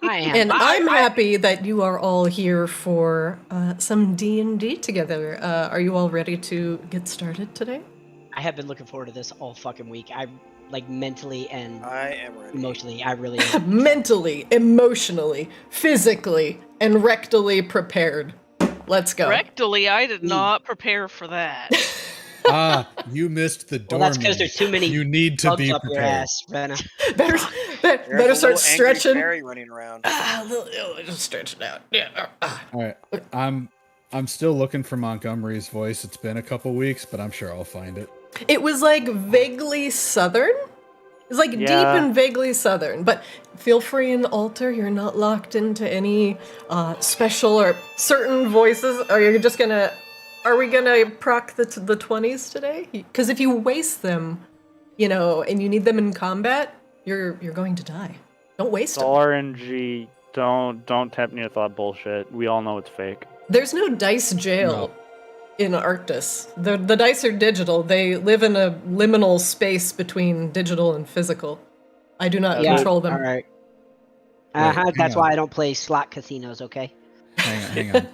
And I'm happy that you are all here for some D&D together. Are you all ready to get started today? I have been looking forward to this all fucking week. I'm like mentally and I am ready. emotionally. I really am. Mentally, emotionally, physically, and rectally prepared. Let's go. Rectally, I did not prepare for that. You missed the Well, doorman. that's because there's too many. You need to be up your prepared. ass, Rena. better There's start a stretching. angry fairy running around. Just stretch it out. Yeah. All right, I'm still looking for Montgomery's voice. It's been a couple weeks, but I'm sure I'll find it. It was like vaguely southern. It's like deep and vaguely southern, but feel free and alter. You're not locked into any special or certain voices. Are we gonna proc the 20s today? Because if you waste them, and you need them in combat, you're going to die. Don't waste them. RNG. Don't tempt me with that bullshit. We all know it's fake. There's no dice jail in Arctis. The dice are digital. They live in a liminal space between digital and physical. I do not control them. All right. Wait, That's why I don't play slot casinos. Okay. Hang on.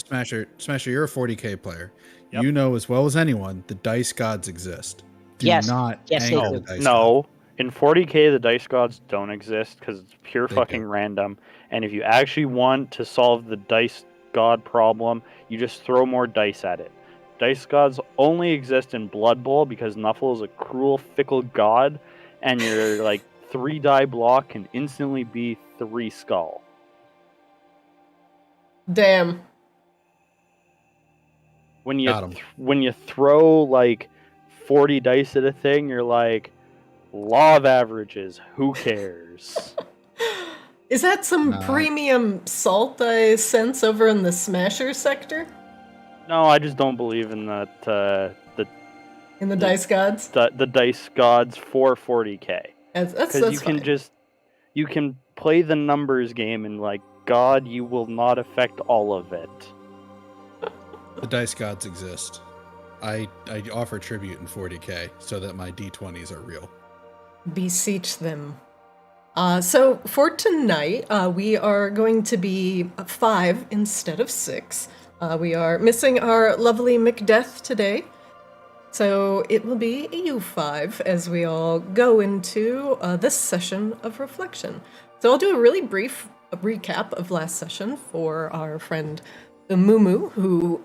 Smasher, you're a 40k player. Yep. You know as well as anyone the dice gods exist. Do Yes. not Yes, hang they on do. the dice No, in 40k the dice gods don't exist because it's pure They fucking do. random. And if you actually want to solve the dice god problem, you just throw more dice at it. Dice gods only exist in Blood Bowl because Nuffle is a cruel, fickle god, and your 3 die block can instantly be 3 skull. Damn. When you Got 'em. when you throw 40 dice at a thing, you're like, law of averages, who cares? Is that some Nah. premium salt I sense over in the Smasher sector? No, I just don't believe in that. In the dice gods? The dice gods for 40k, That's because you can fine. you can play the numbers game and God, you will not affect all of it. The dice gods exist. I offer tribute in 40k so that my d20s are real. Beseech them. So for tonight, we are going to be 5 instead of 6. We are missing our lovely Macbeth today. So it will be a U5 as we all go into this session of reflection. So I'll do a really brief recap of last session for our friend Mumu, who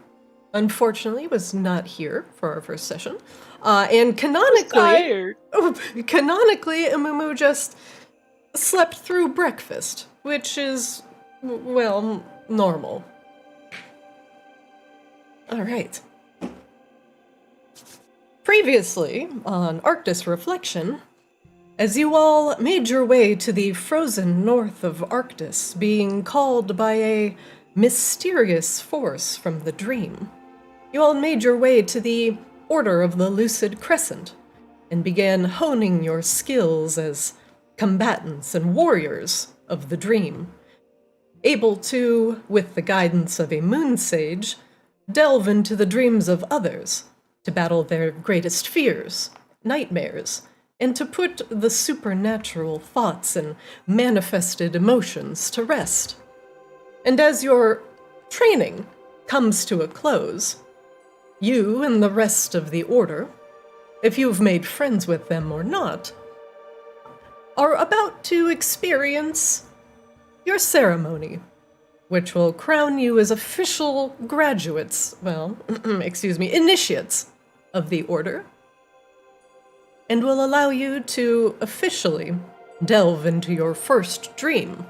unfortunately was not here for our first session. And canonically, Mumu just slept through breakfast, which is, well, normal. All right. Previously, on Arctis Reflection, as you all made your way to the frozen north of Arctis, being called by a mysterious force from the dream, you all made your way to the Order of the Lucid Crescent, and began honing your skills as combatants and warriors of the dream, able to, with the guidance of a moon sage, delve into the dreams of others, to battle their greatest fears, nightmares, and to put the supernatural thoughts and manifested emotions to rest. And as your training comes to a close, you and the rest of the Order, if you've made friends with them or not, are about to experience your ceremony, which will crown you as official graduates, initiates of the Order, and will allow you to officially delve into your first dream.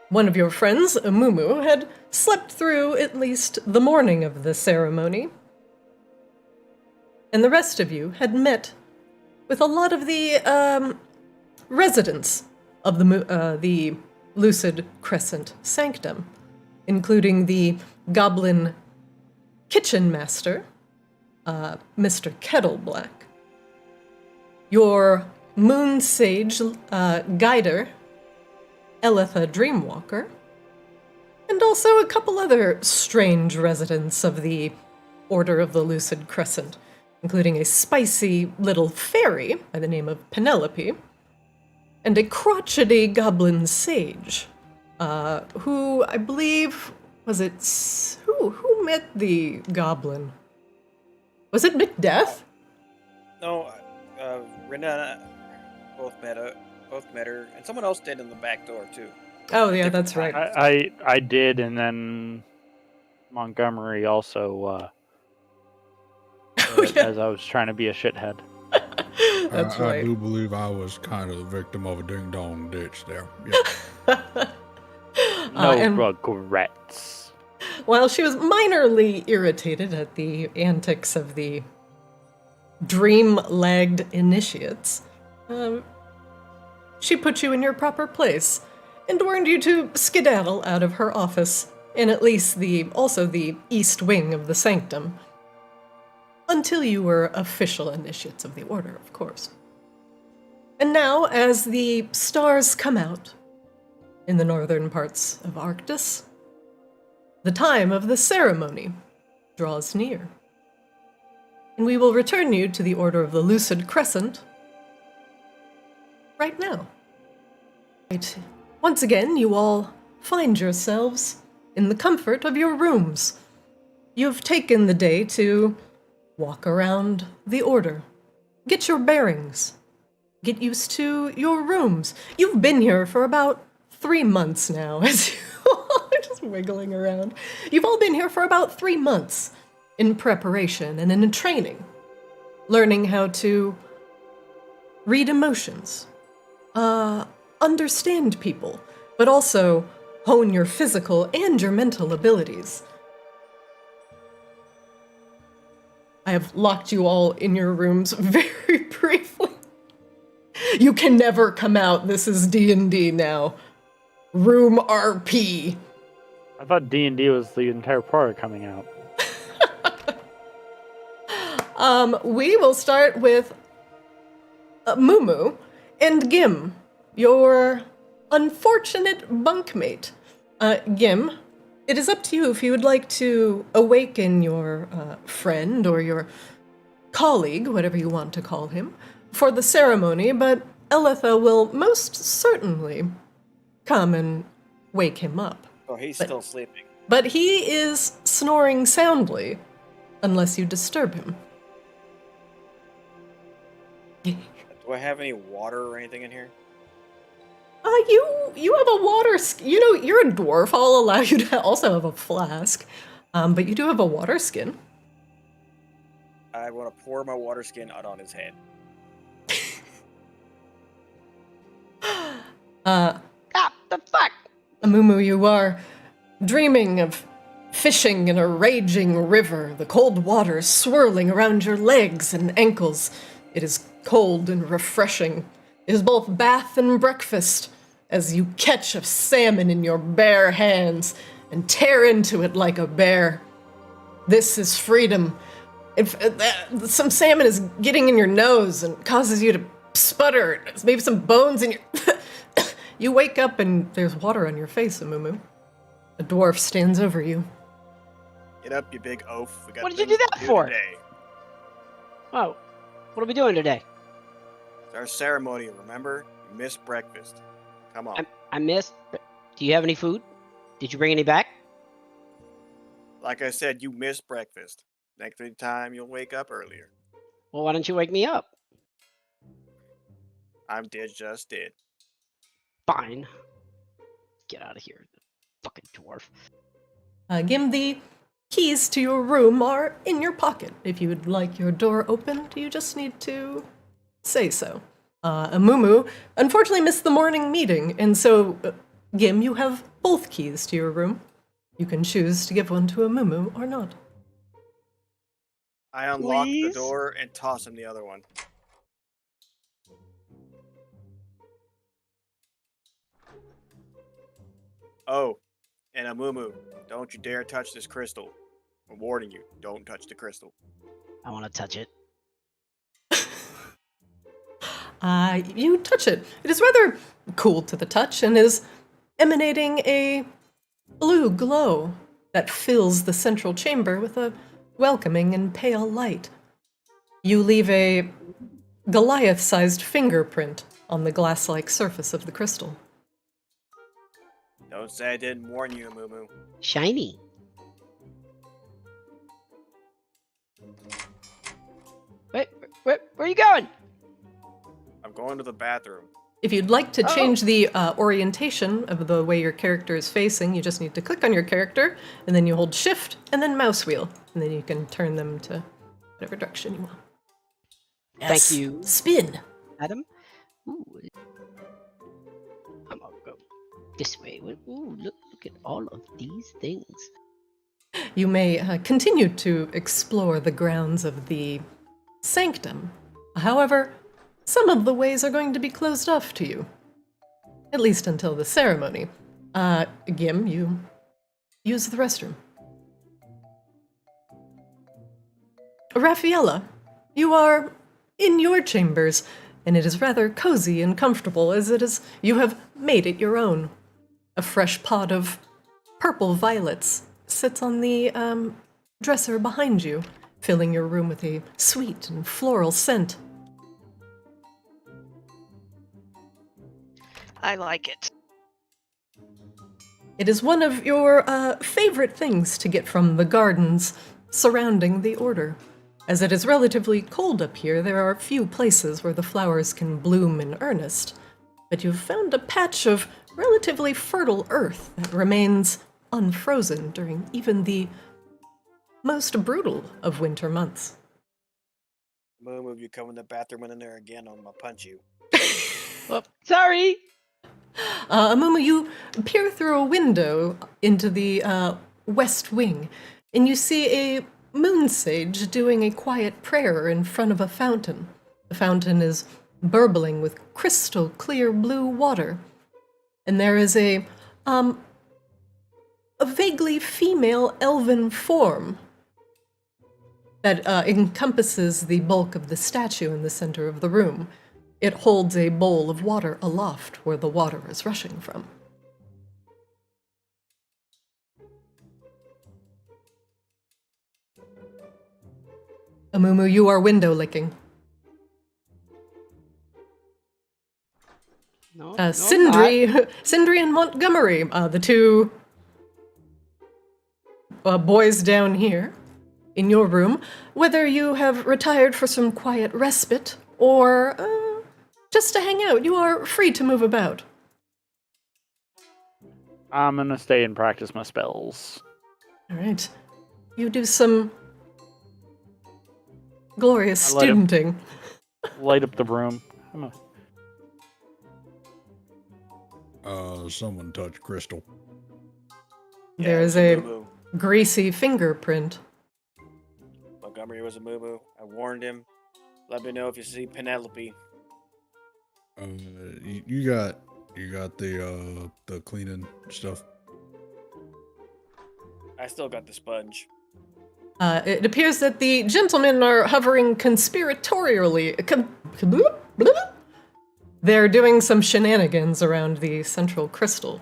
One of your friends, Mumu, had slept through at least the morning of the ceremony, and the rest of you had met with a lot of the residents of the Lucid Crescent Sanctum, including the Goblin Kitchen Master, Mr. Kettleblack, your Moon Sage Guider, Elitha Dreamwalker, and also a couple other strange residents of the Order of the Lucid Crescent, including a spicy little fairy by the name of Penelope, and a crotchety goblin sage, who I believe who met the goblin? Was it Macbeth? No, Rena both met her, and someone else did in the back door too. Oh yeah, that's right. I did, and then Montgomery also. Yeah. As I was trying to be a shithead. That's I right. do believe I was kind of the victim of a ding-dong ditch there. Yeah. No and- regrets. While she was minorly irritated at the antics of the dream-lagged initiates, she put you in your proper place and warned you to skedaddle out of her office in at least the east wing of the sanctum. Until you were official initiates of the order, of course. And now, as the stars come out in the northern parts of Arctis, the time of the ceremony draws near. And we will return you to the Order of the Lucid Crescent right now. Right. Once again, you all find yourselves in the comfort of your rooms. You've taken the day to walk around the Order, get your bearings, get used to your rooms. You've been here for about 3 months now, as you all are just wiggling around. You've all been here for about 3 months in preparation and in training, learning how to read emotions, understand people, but also hone your physical and your mental abilities. I have locked you all in your rooms very briefly. You can never come out. This is D&D now. Room RP. I thought D&D was the entire party coming out. We will start with Mumu and Gim, your unfortunate bunkmate. Gim, it is up to you if you would like to awaken your friend or your colleague, whatever you want to call him, for the ceremony, but Elitha will most certainly come and wake him up. Oh, he's still sleeping. But he is snoring soundly, unless you disturb him. Do I have any water or anything in here? You have a water skin. You know, you're a dwarf. I'll allow you to also have a flask. But you do have a water skin. I want to pour my water skin out on his head. The fuck? Mumu, you are dreaming of fishing in a raging river, the cold water swirling around your legs and ankles. It is cold and refreshing. It is both bath and breakfast, as you catch a salmon in your bare hands and tear into it like a bear. This is freedom. If some salmon is getting in your nose and causes you to sputter, maybe some bones in your... You wake up and there's water on your face, Mumu. A dwarf stands over you. Get up, you big oaf. We got What did you things do to that for? Today. Oh, what are we doing today? It's our ceremony, remember? You missed breakfast. Come on. I missed. Do you have any food? Did you bring any back? Like I said, you missed breakfast. Next time, you'll wake up earlier. Well, why don't you wake me up? Just did. Fine. Get out of here, fucking dwarf. Gim, the keys to your room are in your pocket. If you would like your door opened, you just need to say so. Mumu unfortunately missed the morning meeting, and so, Gim, you have both keys to your room. You can choose to give one to a Mumu or not. I unlock Please? the door and toss him the other one. Oh, and a Mumu, don't you dare touch this crystal. I'm warning you, don't touch the crystal. I want to touch it. You touch it. It is rather cool to the touch and is emanating a blue glow that fills the central chamber with a welcoming and pale light. You leave a Goliath-sized fingerprint on the glass-like surface of the crystal. Don't say I didn't warn you, Mumu. Shiny. Wait, where are you going? I'm going to the bathroom. If you'd like to change the orientation of the way your character is facing, you just need to click on your character, and then you hold Shift and then mouse wheel, and then you can turn them to whatever direction you want. Thank you. Spin. Adam? Ooh. I'm gonna go this way. Ooh, look at all of these things. You may continue to explore the grounds of the sanctum. However, some of the ways are going to be closed off to you. At least until the ceremony. Gim, you use the restroom. Raffaella, you are in your chambers, and it is rather cozy and comfortable as it is you have made it your own. A fresh pot of purple violets sits on the dresser behind you, filling your room with a sweet and floral scent. I like it. It is one of your favorite things to get from the gardens surrounding the Order. As it is relatively cold up here, there are few places where the flowers can bloom in earnest, but you've found a patch of relatively fertile earth that remains unfrozen during even the most brutal of winter months. Mumu, if you come in the bathroom and in there again, I'm gonna punch you. Sorry. Mumu, you peer through a window into the west wing, and you see a moon sage doing a quiet prayer in front of a fountain. The fountain is burbling with crystal clear blue water, and there is a vaguely female elven form that encompasses the bulk of the statue in the center of the room. It holds a bowl of water aloft where the water is rushing from. Mumu, you are window licking. No, Sindri and Montgomery, the two boys down here in your room, whether you have retired for some quiet respite or just to hang out, you are free to move about. I'm gonna stay and practice my spells. All right. You do some glorious I light up- studenting. Light up the room. Come on. Someone touched Crystal. There it is was a Mumu. greasy fingerprint. Montgomery was a Mumu. I warned him. Let me know if you see Penelope. You got the cleaning stuff. I still got the sponge. It appears that the gentlemen are hovering conspiratorially. They're doing some shenanigans around the central crystal.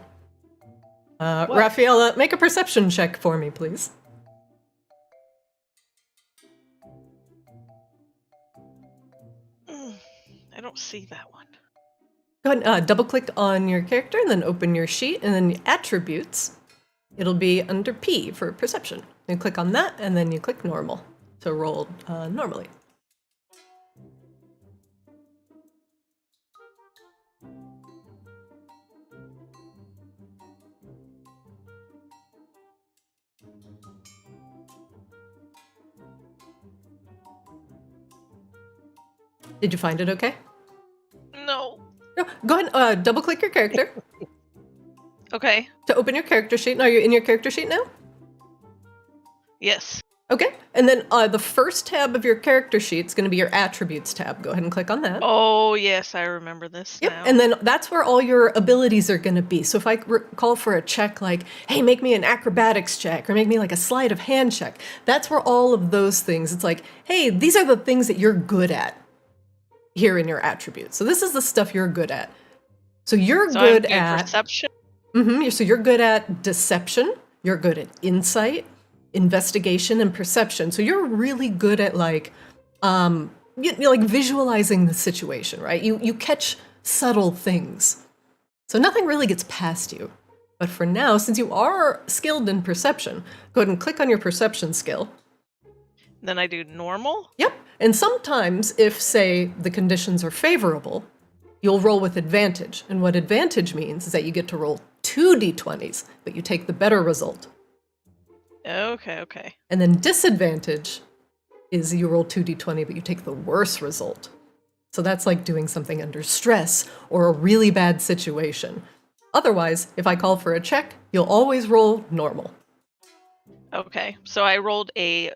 Raffaella, make a perception check for me, please. I don't see that one. Go ahead and double-click on your character, and then open your sheet, and then attributes. It'll be under P for perception. You click on that, and then you click normal to roll normally. Did you find it okay? No. No, go ahead, double-click your character Okay. to open your character sheet. Are you in your character sheet now? Yes. Okay, and then the first tab of your character sheet is going to be your attributes tab. Go ahead and click on that. Oh, yes, I remember this Yep, now. and then that's where all your abilities are going to be. So if I call for a check like, hey, make me an acrobatics check, or make me like a sleight of hand check, that's where all of those things, it's like, hey, these are the things that you're good at here in your attributes. So this is the stuff you're good at. So you're So good I'm at... perception. So you're good at deception, you're good at insight, investigation, and perception. So you're really good at like, like visualizing the situation, right? You catch subtle things. So nothing really gets past you. But for now, since you are skilled in perception, go ahead and click on your perception skill. Then I do normal. Yep. And sometimes, if, say, the conditions are favorable, you'll roll with advantage. And what advantage means is that you get to roll 2 d20s, but you take the better result. Okay. And then disadvantage is you roll 2 d20, but you take the worse result. So that's like doing something under stress or a really bad situation. Otherwise, if I call for a check, you'll always roll normal. Okay, so I rolled a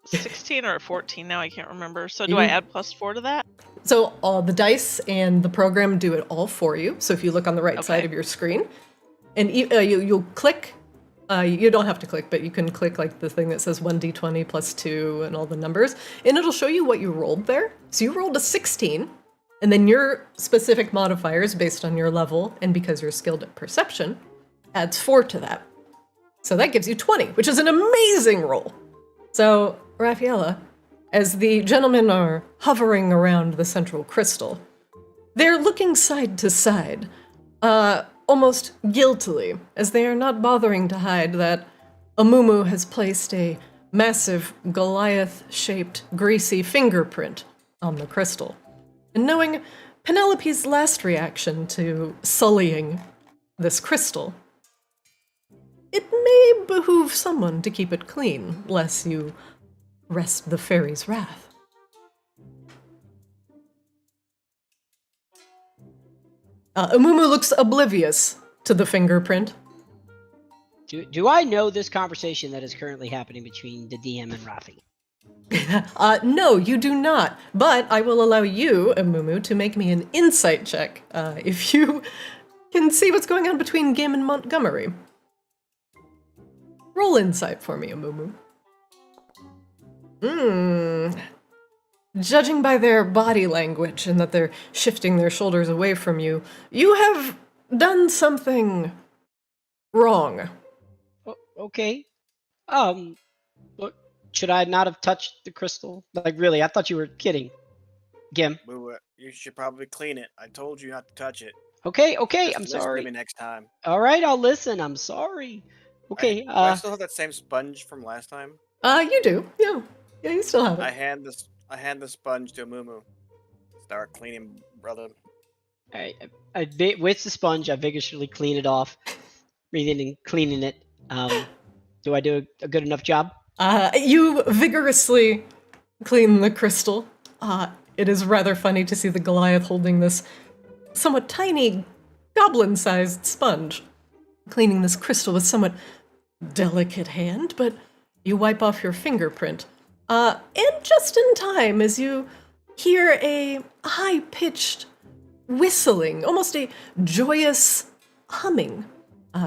16 or a 14 now, I can't remember. So do I add +4 to that? So the dice and the program do it all for you. So if you look on the right side of your screen, and you'll click, you don't have to click, but you can click like the thing that says 1d20 plus 2 and all the numbers, and it'll show you what you rolled there. So you rolled a 16, and then your specific modifiers based on your level, and because you're skilled at perception, adds 4 to that. So that gives you 20, which is an amazing roll. So, Raffaella, as the gentlemen are hovering around the central crystal, they're looking side to side, almost guiltily, as they are not bothering to hide that Mumu has placed a massive Goliath-shaped greasy fingerprint on the crystal. And knowing Penelope's last reaction to sullying this crystal, it may behoove someone to keep it clean, lest you wrest the fairy's wrath. Mumu looks oblivious to the fingerprint. Do I know this conversation that is currently happening between the DM and Rafi? No, you do not. But I will allow you, Mumu, to make me an insight check if you can see what's going on between Gim and Montgomery. Roll insight for me, Mumu. Judging by their body language and that they're shifting their shoulders away from you, you have done something wrong. Okay. Look, should I not have touched the crystal? Like, really? I thought you were kidding. Gim. Boo, you should probably clean it. I told you not to touch it. Okay, Just I'm listen sorry. to me next time. All right, I'll listen. I'm sorry. Okay, Do I still have that same sponge from last time? You do. Yeah, you still have it. I hand the sponge to Mumu. Start cleaning, brother. all right. With the sponge, I vigorously clean it off, breathing and cleaning it. Do I do a good enough job? You vigorously clean the crystal. It is rather funny to see the Goliath holding this somewhat tiny, goblin-sized sponge, cleaning this crystal with somewhat delicate hand, but you wipe off your fingerprint. And just in time, as you hear a high-pitched whistling, almost a joyous humming,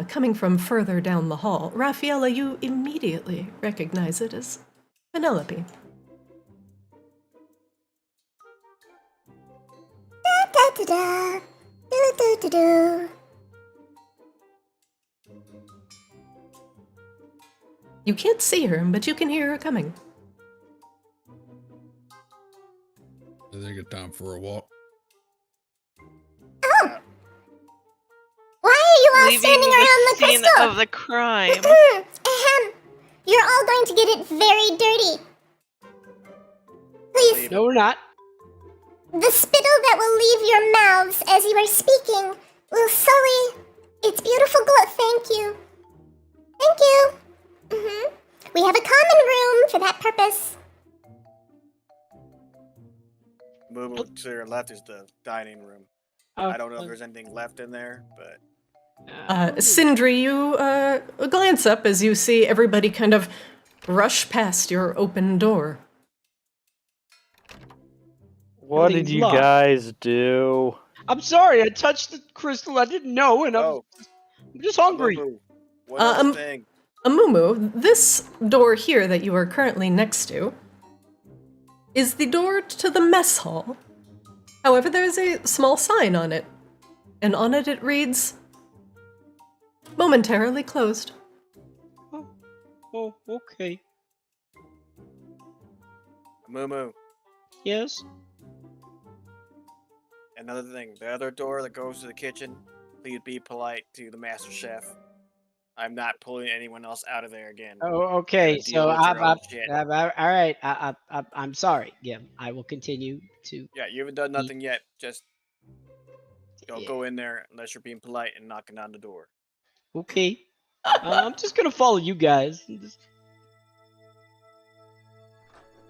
coming from further down the hall. Raffaella, you immediately recognize it as Penelope. Da-da-da-da. Do-do-do-do. You can't see her, but you can hear her coming. I think it's time for a walk. Why are you all Leaving standing around the scene crystal? of the crime. Ahem. You're all going to get it very dirty. Please, No, we're not. the spittle that will leave your mouths as you are speaking will sully its beautiful glow. Thank you. Thank you. We have a common room for that purpose. Mumu, to your left is the dining room. I don't know if there's anything left in there, but Sindri, you glance up as you see everybody kind of rush past your open door. What did Everything's you locked. guys do? I'm sorry. I touched the crystal. I didn't know, and I'm just hungry. Mumu, one other thing. Mumu, this door here that you are currently next to is the door to the mess hall. However, there is a small sign on it, and on it it reads, "Momentarily closed." Oh, okay. Mumu, Yes. another thing, the other door that goes to the kitchen, please be polite to the master chef. I'm not pulling anyone else out of there again. Oh, okay. Gotta deal So with your own shit. all right. I'm sorry. Yeah, I will continue to. Yeah, you haven't done nothing yet. Just don't Yeah. go in there unless you're being polite and knocking on the door. Okay. I'm just gonna follow you guys.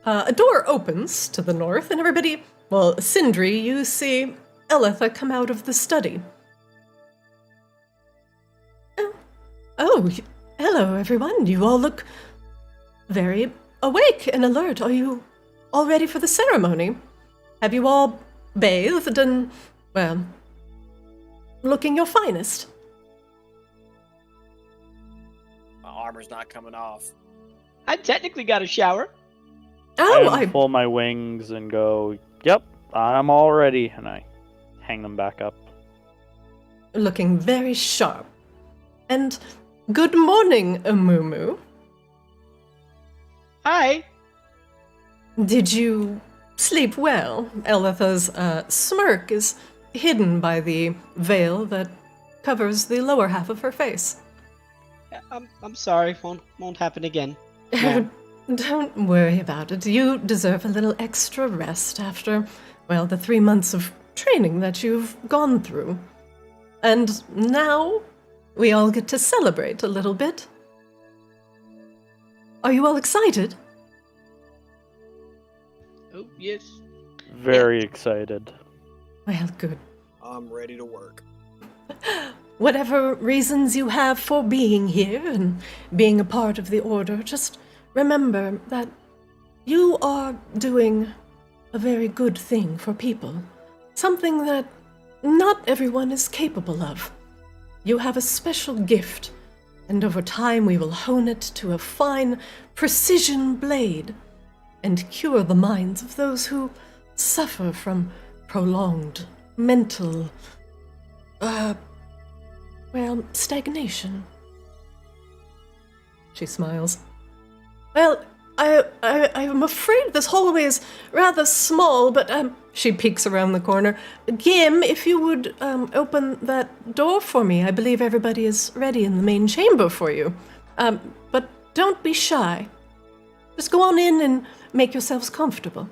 A door opens to the north, and everybody, well, Sindri, you see Eletha come out of the study. Oh, hello, everyone. You all look very awake and alert. Are you all ready for the ceremony? Have you all bathed and, well, looking your finest? My armor's not coming off. I technically got a shower. Oh, I pull my wings and go, yep, I'm all ready. And I hang them back up. Looking very sharp. And good morning, Mumu. Hi. Did you sleep well? Eletha's smirk is hidden by the veil that covers the lower half of her face. I'm sorry. Won't happen again. Yeah. Don't worry about it. You deserve a little extra rest after, well, the 3 months of training that you've gone through. And now we all get to celebrate a little bit. Are you all excited? Oh, yes. Very excited. Well, good. I'm ready to work. Whatever reasons you have for being here and being a part of the Order, just remember that you are doing a very good thing for people. Something that not everyone is capable of. You have a special gift, and over time we will hone it to a fine precision blade and cure the minds of those who suffer from prolonged mental, stagnation. She smiles. Well, I'm afraid this hallway is rather small, but she peeks around the corner. Gim, if you would open that door for me, I believe everybody is ready in the main chamber for you. But don't be shy. Just go on in and make yourselves comfortable.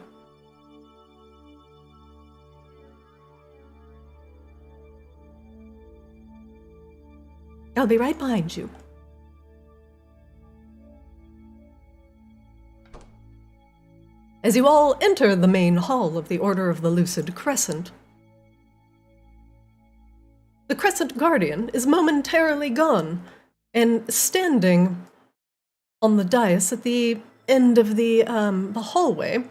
I'll be right behind you. As you all enter the main hall of the Order of the Lucid Crescent, the Crescent Guardian is momentarily gone, and standing on the dais at the end of the hallway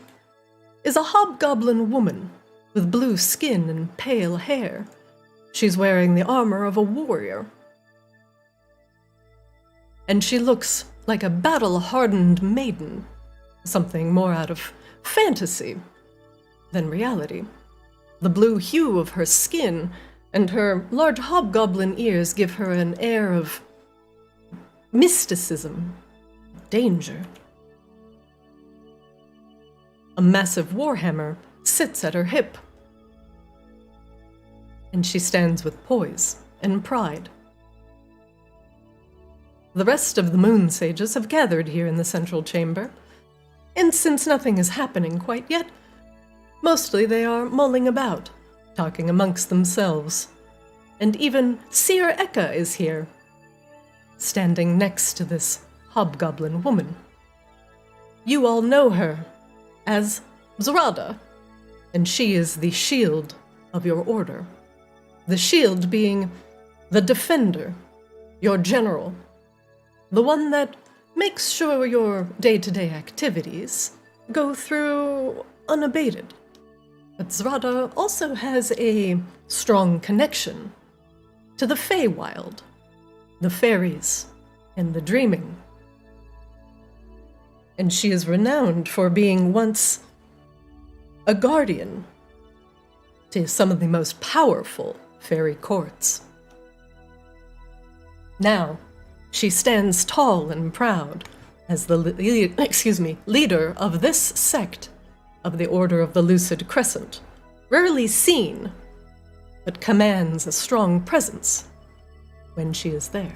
is a hobgoblin woman with blue skin and pale hair. She's wearing the armor of a warrior, and she looks like a battle-hardened maiden, something more out of fantasy than reality. The blue hue of her skin and her large hobgoblin ears give her an air of mysticism, danger. A massive warhammer sits at her hip, and she stands with poise and pride. The rest of the moon sages have gathered here in the central chamber, and since nothing is happening quite yet, mostly they are mulling about, talking amongst themselves. And even Seer Eka is here, standing next to this hobgoblin woman. You all know her as Zrada, and she is the shield of your order. The shield being the defender, your general, the one that makes sure your day-to-day activities go through unabated. But Zrada also has a strong connection to the Feywild, the fairies, and the dreaming. And she is renowned for being once a guardian to some of the most powerful fairy courts. Now, she stands tall and proud as the leader of this sect of the Order of the Lucid Crescent, rarely seen but commands a strong presence when she is there.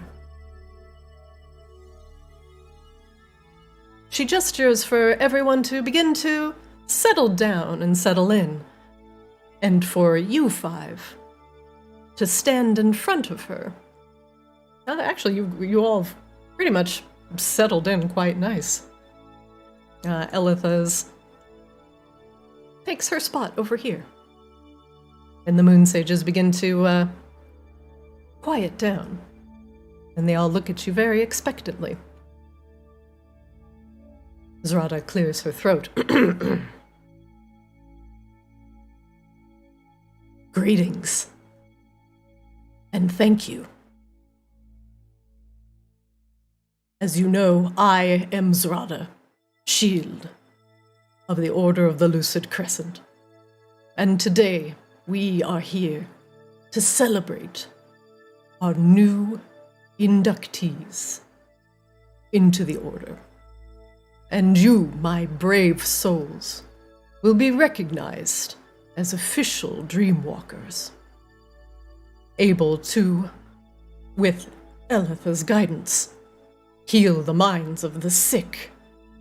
She gestures for everyone to begin to settle down and settle in, and for you five to stand in front of her. Actually, you all pretty much settled in quite nice. Elitha's takes her spot over here. And the moon sages begin to quiet down. And they all look at you very expectantly. Zrada clears her throat. Greetings. And thank you. As you know, I am Zrada, Shield of the Order of the Lucid Crescent. And today, we are here to celebrate our new inductees into the Order. And you, my brave souls, will be recognized as official Dreamwalkers, able to, with Elitha's guidance, heal the minds of the sick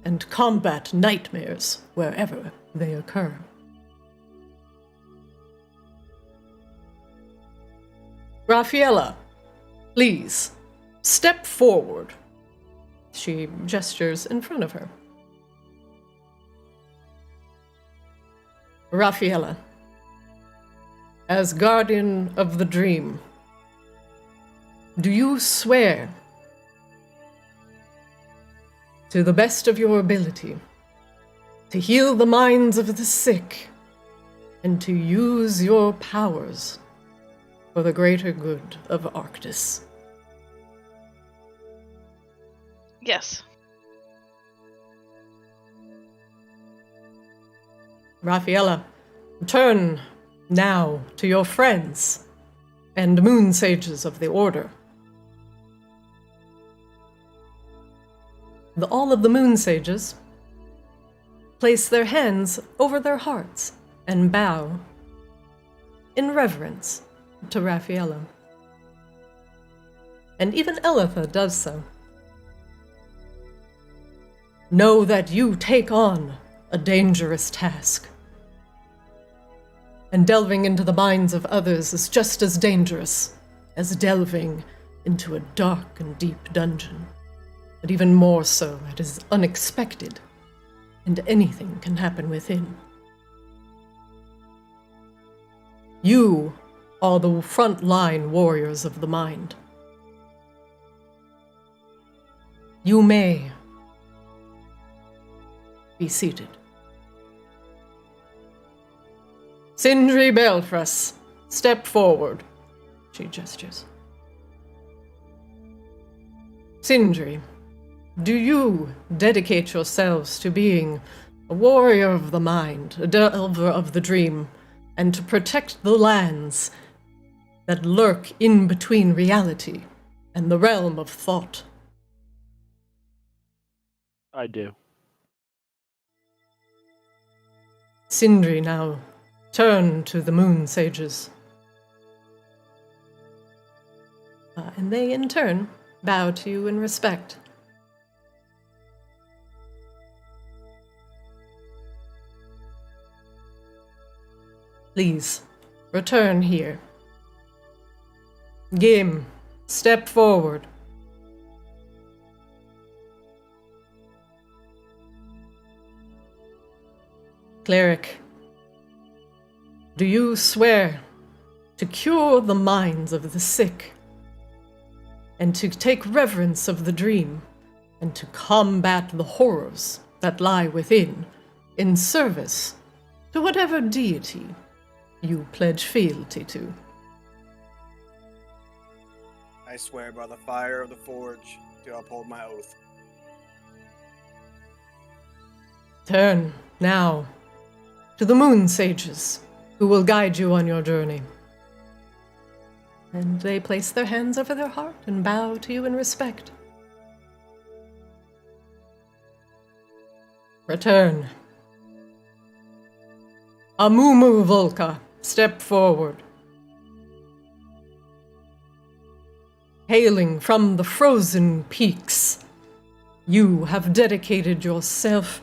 and combat nightmares wherever they occur. Raffaella, please, step forward. She gestures in front of her. Raffaella, as guardian of the dream, do you swear to the best of your ability to heal the minds of the sick and to use your powers for the greater good of Arctis? Yes. Raffaella, turn now to your friends and moon sages of the Order. All of the moon sages place their hands over their hearts and bow in reverence to Raffaella. And even Elitha does so. Know that you take on a dangerous task. And delving into the minds of others is just as dangerous as delving into a dark and deep dungeon. But even more so, it is unexpected, and anything can happen within. You are the front-line warriors of the mind. You may be seated. Sindri Belfras, step forward. She gestures. Sindri, do you dedicate yourselves to being a warrior of the mind, a delver of the dream, and to protect the lands that lurk in between reality and the realm of thought? I do. Sindri, now turn to the moon sages. And they, in turn, bow to you in respect. Please, return here. Gim, step forward. Cleric, do you swear to cure the minds of the sick, and to take reverence of the dream, and to combat the horrors that lie within, in service to whatever deity you pledge fealty to? I swear by the fire of the forge to uphold my oath. Turn, now, to the moon sages, who will guide you on your journey. And they place their hands over their heart and bow to you in respect. Return. Mumu Volka, step forward. hailing from the frozen peaks. You have dedicated yourself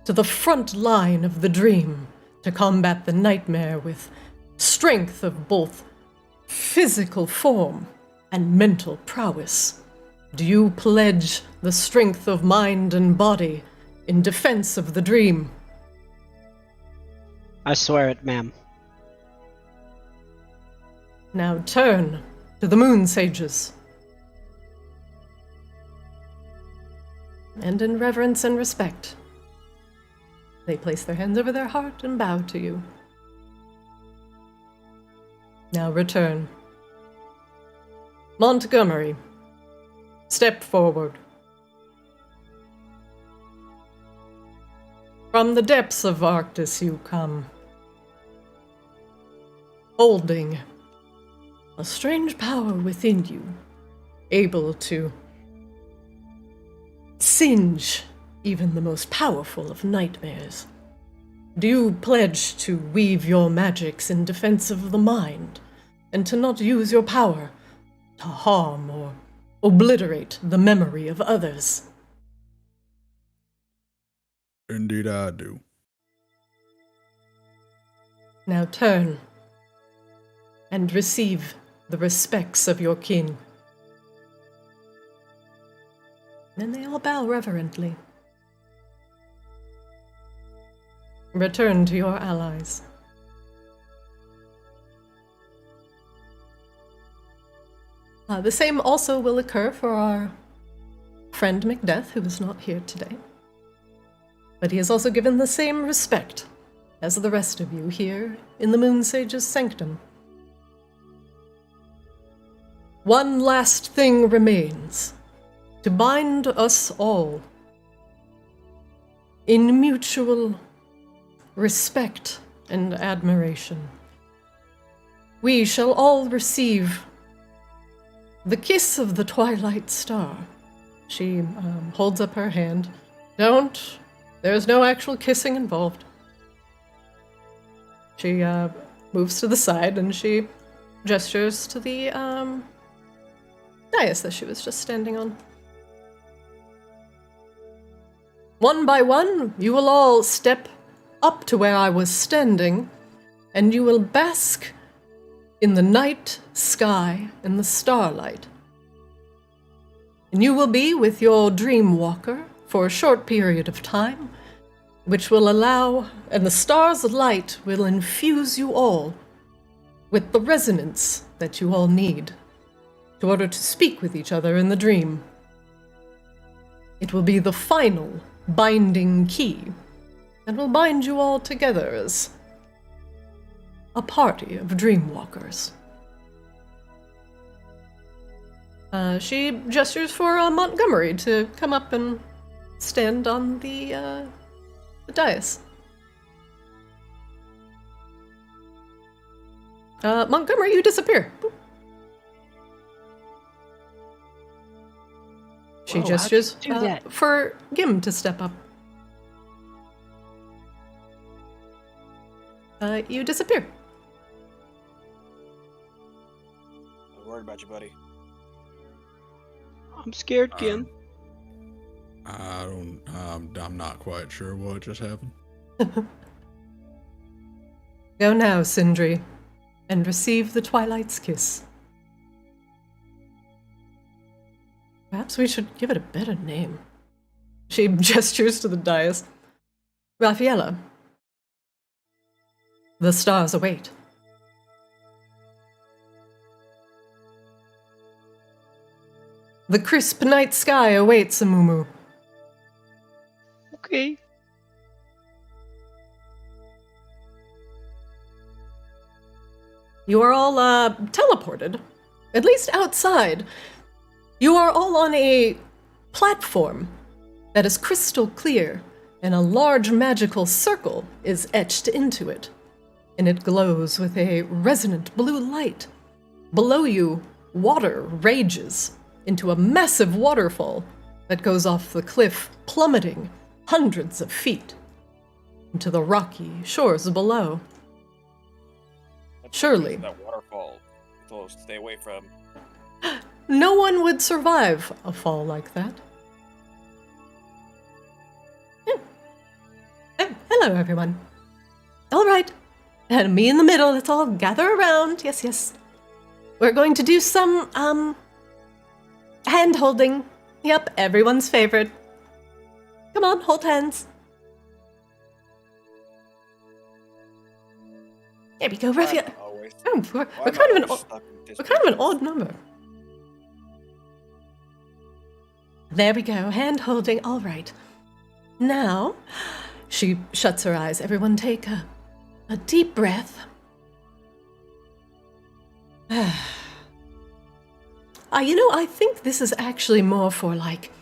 to the front line of the dream to combat the nightmare with strength of both physical form and mental prowess. Do you pledge the strength of mind and body in defense of the dream? I swear it, ma'am. Now turn to the moon sages. And in reverence and respect, they place their hands over their heart and bow to you. Now return. Montgomery, step forward. From the depths of Arctis you come, holding a strange power within you, able to singe even the most powerful of nightmares. Do you pledge to weave your magics in defense of the mind, and to not use your power to harm or obliterate the memory of others? Indeed I do. Now turn and receive the respects of your kin. Then they all bow reverently. Return to your allies. The same also will occur for our friend Macbeth, who is not here today. But he is also given the same respect as the rest of you here in the Moon Sage's sanctum. One last thing remains, to bind us all in mutual respect and admiration. We shall all receive the kiss of the Twilight Star. She holds up her hand. There's no actual kissing involved. She moves to the side and she gestures to the dais that she was just standing on. One by one, you will all step up to where I was standing, and you will bask in the night sky and the starlight. And you will be with your dream walker for a short period of time, which will allow, and the star's light will infuse you all with the resonance that you all need in order to speak with each other in the dream. It will be the final binding key that will bind you all together as a party of dreamwalkers. She gestures for Montgomery to come up and stand on the dais. Montgomery, you disappear. Boop. She gestures for Gim to step up. You disappear. I'm worried about you, buddy. I'm scared, Gim. I'm not quite sure what just happened. Go now, Sindri, and receive the Twilight's kiss. Perhaps we should give it a better name. She gestures to the dais. Raffaella, the stars await. The crisp night sky awaits, Mumu. Okay. You are all teleported, at least outside. You are all on a platform that is crystal clear, and a large magical circle is etched into it, and it glows with a resonant blue light. Below you, water rages into a massive waterfall that goes off the cliff, plummeting hundreds of feet into the rocky shores below. Surely. That waterfall. Told us to stay away from. no one would survive a fall like that. Oh, hello, everyone. All right. And me in the middle, let's all gather around. Yes, yes. We're going to do some, hand-holding. Yep, everyone's favorite. Come on, hold hands. There we go, Raphael. Oh, we're kind of an odd number. There we go, hand-holding. All right. Now, she shuts her eyes. Everyone take a deep breath. I think this is actually more for, like,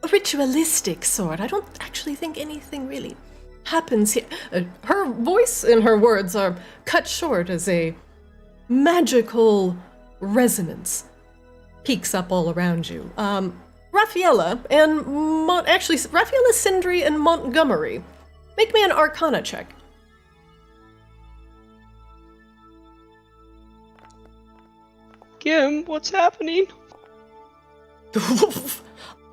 a ritualistic sort. I don't actually think anything really happens here. Her voice and her words are cut short as a magical resonance peaks up all around you. Raffaella and Raffaella, Sindri, and Montgomery, make me an Arcana check. Kim, what's happening?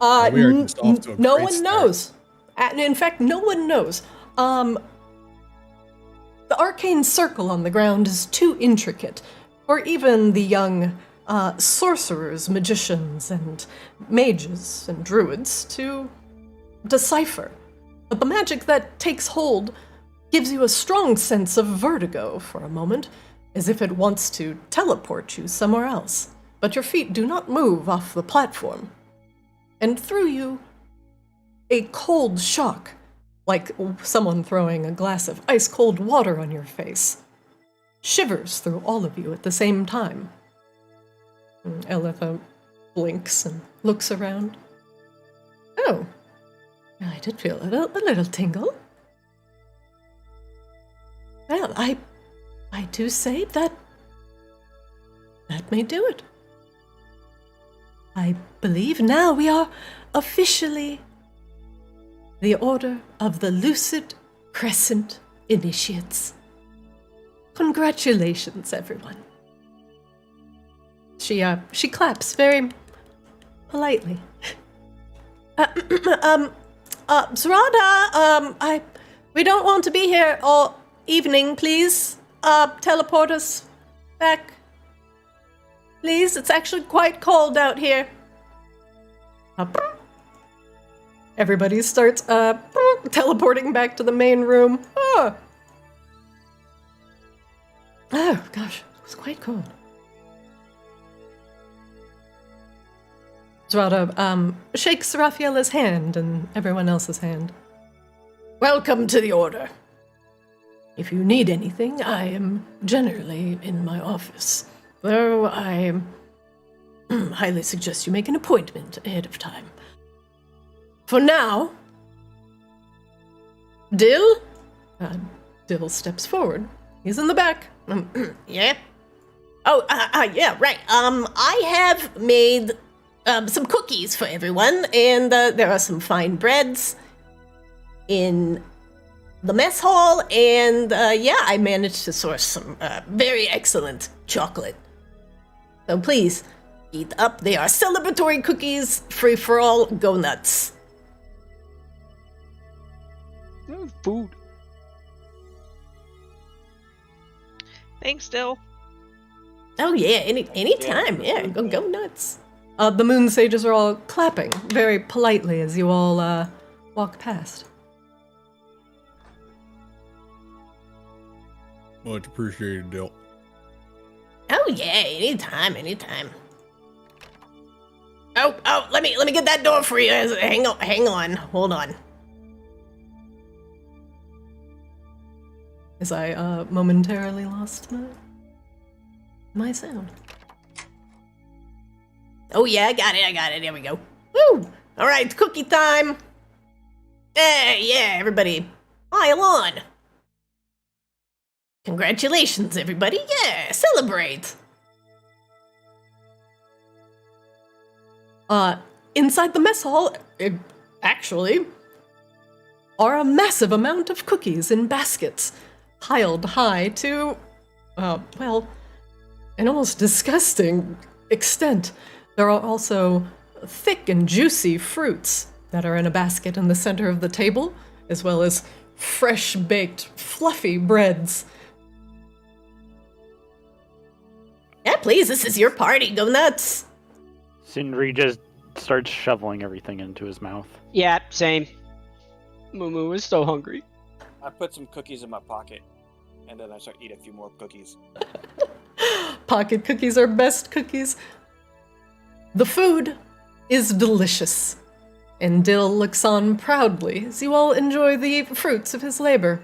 No one knows. In fact, no one knows. The arcane circle on the ground is too intricate for even the young sorcerers, magicians, and mages and druids to decipher. But the magic that takes hold gives you a strong sense of vertigo for a moment, as if it wants to teleport you somewhere else. But your feet do not move off the platform. And through you, a cold shock, like someone throwing a glass of ice-cold water on your face, shivers through all of you at the same time. Elitha blinks and looks around. Oh, I did feel a little tingle. Well, I do say that may do it. I believe now we are officially the Order of the Lucid Crescent Initiates. Congratulations, everyone. She claps very politely. Zrada, we don't want to be here all evening, please. Teleport us back. Please, it's actually quite cold out here. Everybody starts teleporting back to the main room. Oh gosh, it was quite cold. Zrada shakes Raffaella's hand and everyone else's hand. Welcome to the Order. If you need anything, I am generally in my office, though I highly suggest you make an appointment ahead of time. For now, Dill? Dill steps forward. He's in the back. Yeah? Oh, yeah, right. I have made some cookies for everyone, and there are some fine breads in the mess hall, and I managed to source some very excellent chocolate. So please, eat up. They are celebratory cookies, free for all. Go nuts. Food. Thanks, Dill. Oh yeah, anytime. Yeah, go nuts. The moon sages are all clapping very politely as you all walk past. Much appreciated, Dill. Oh yeah, anytime. Oh, let me get that door for you. Hang on, hold on. As I momentarily lost my sound. Oh yeah, I got it. There we go. Woo! All right, cookie time. Yeah, everybody, pile on. Congratulations, everybody. Yeah, celebrate. Inside the mess hall, actually, are a massive amount of cookies in baskets, piled high to, an almost disgusting extent. There are also thick and juicy fruits that are in a basket in the center of the table, as well as fresh-baked, fluffy breads. Yeah, please, this is your party. Go nuts. Sindri just starts shoveling everything into his mouth. Yeah, same. Mumu is so hungry. I put some cookies in my pocket, and then I start eating a few more cookies. Pocket cookies are best cookies. The food is delicious, and Dill looks on proudly as you all enjoy the fruits of his labor.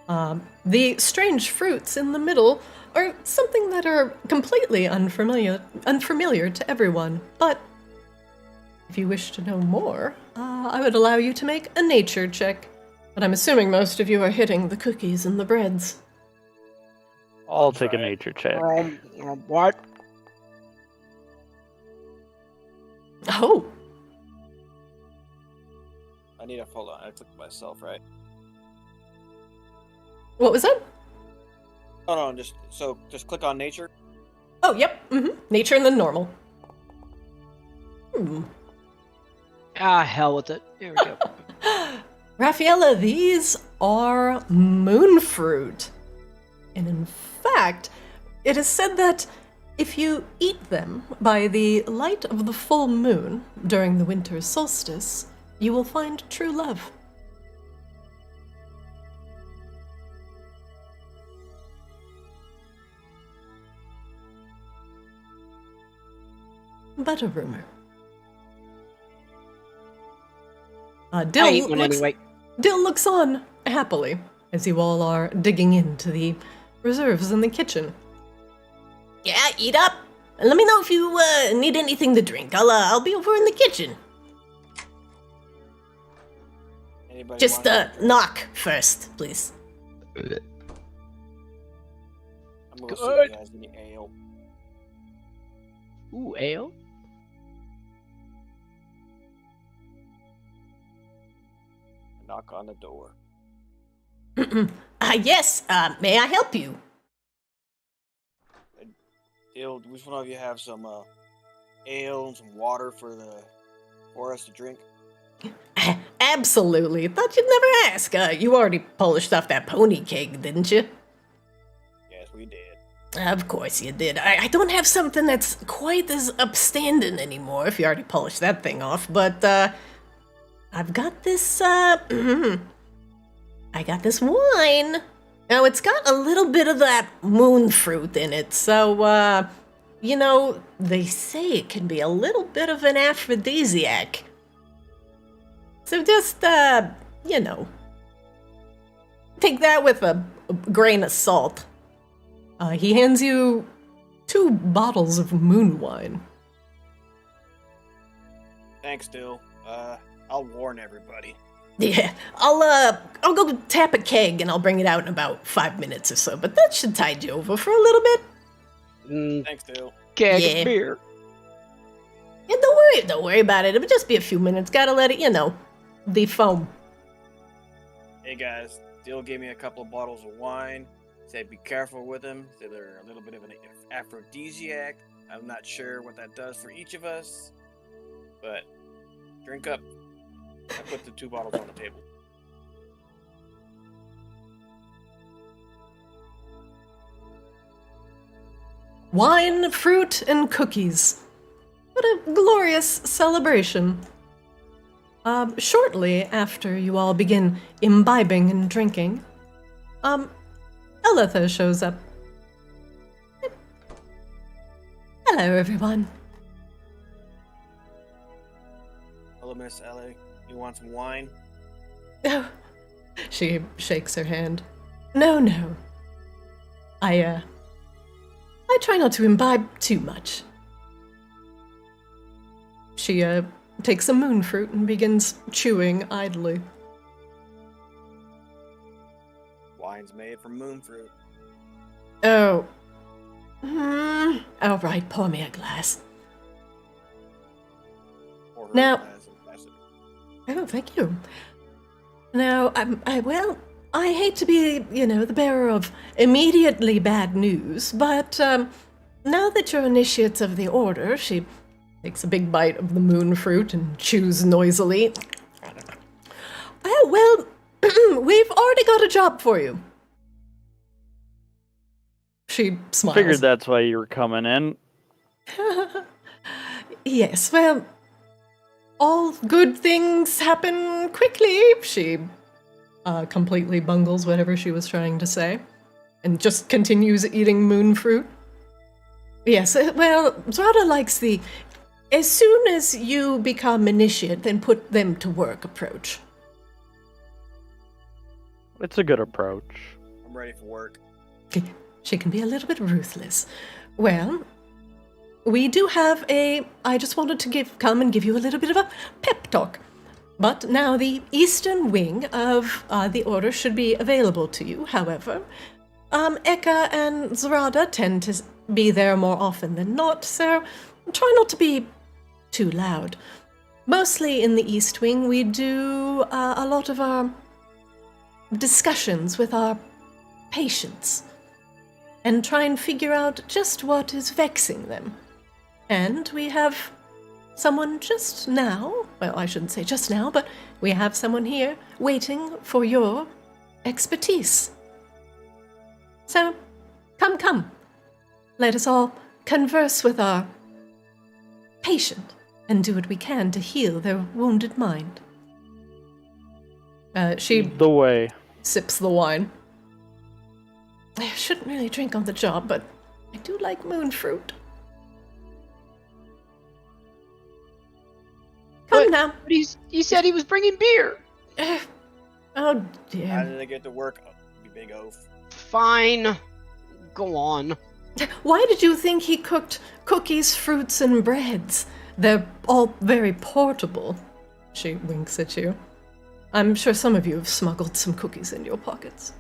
The strange fruits in the middle are something that are completely unfamiliar to everyone, but if you wish to know more, I would allow you to make a nature check. But I'm assuming most of you are hitting the cookies and the breads. I'll take a nature check. What? Oh, I need a hold on. I clicked myself, right? what was that? Oh no, just click on nature. Oh, yep. Nature and then normal. Ah, hell with it. Here we go. Raffaella, these are moon fruit. And in fact, it is said that if you eat them by the light of the full moon during the winter solstice, you will find true love. But a rumor. I ate one anyway. Dill looks on happily as you all are digging into the reserves in the kitchen. Yeah, eat up. And let me know if you need anything to drink. I'll be over in the kitchen. Anybody Just want knock first, please. I'm gonna see if he has any ale. Ooh, ale? Knock on the door. Yes, may I help you? Dill, which one of you have some ale and some water for us to drink? Absolutely. Thought you'd never ask. You already polished off that pony keg, didn't you? Yes, we did. Of course you did. I don't have something that's quite as upstanding anymore, if you already polished that thing off, but, I've got this, I got this wine. Now, it's got a little bit of that moon fruit in it, so, you know, they say it can be a little bit of an aphrodisiac. So just, you know, take that with a grain of salt. He hands you 2 bottles of moon wine. Thanks, Dill. I'll warn everybody. Yeah, I'll go tap a keg and I'll bring it out in about 5 minutes or so, but that should tide you over for a little bit. Thanks, Dill. Keg Yeah. of beer. Yeah, don't worry about it. It'll just be a few minutes. Gotta let it, you know, defoam. Hey guys, Dill gave me a couple of bottles of wine. Said be careful with them. Said they're a little bit of an aphrodisiac. I'm not sure what that does for each of us, but drink up. I put the 2 bottles on the table. Wine, fruit, and cookies. What a glorious celebration. Shortly after you all begin imbibing and drinking, Elitha shows up. Hello, everyone. Hello, Miss Ellie. You want some wine? Oh, she shakes her hand. No. I try not to imbibe too much. She, takes a moon fruit and begins chewing idly. Wine's made from moon fruit. Oh. All right, pour me a glass. Pour her Now- a glass and pass it. Oh, thank you. Now, I hate to be, the bearer of immediately bad news, but, now that you're initiates of the order, she takes a big bite of the moon fruit and chews noisily. Well, we've already got a job for you. She smiles. Figured that's why you were coming in. Yes, well, all good things happen quickly. She completely bungles whatever she was trying to say and just continues eating moon fruit. Yes, well, Zrada likes the as soon as you become initiate, then put them to work approach. It's a good approach. I'm ready for work. She can be a little bit ruthless. Well, we do have I just wanted to come and give you a little bit of a pep talk. But now the eastern wing of the order should be available to you. However, Eka and Zrada tend to be there more often than not, so try not to be too loud. Mostly in the east wing, we do a lot of our discussions with our patients and try and figure out just what is vexing them. And we have someone just now, well, I shouldn't say just now, but we have someone here waiting for your expertise. So, come. Let us all converse with our patient and do what we can to heal their wounded mind. She The way. sips the wine. I shouldn't really drink on the job, but I do like moon fruit. Come now. But he said he was bringing beer. Oh How dear. did I get to work? Oh, you big oaf. Fine. Go on. Why did you think he cooked cookies, fruits, and breads? They're all very portable. She winks at you. I'm sure some of you have smuggled some cookies in your pockets.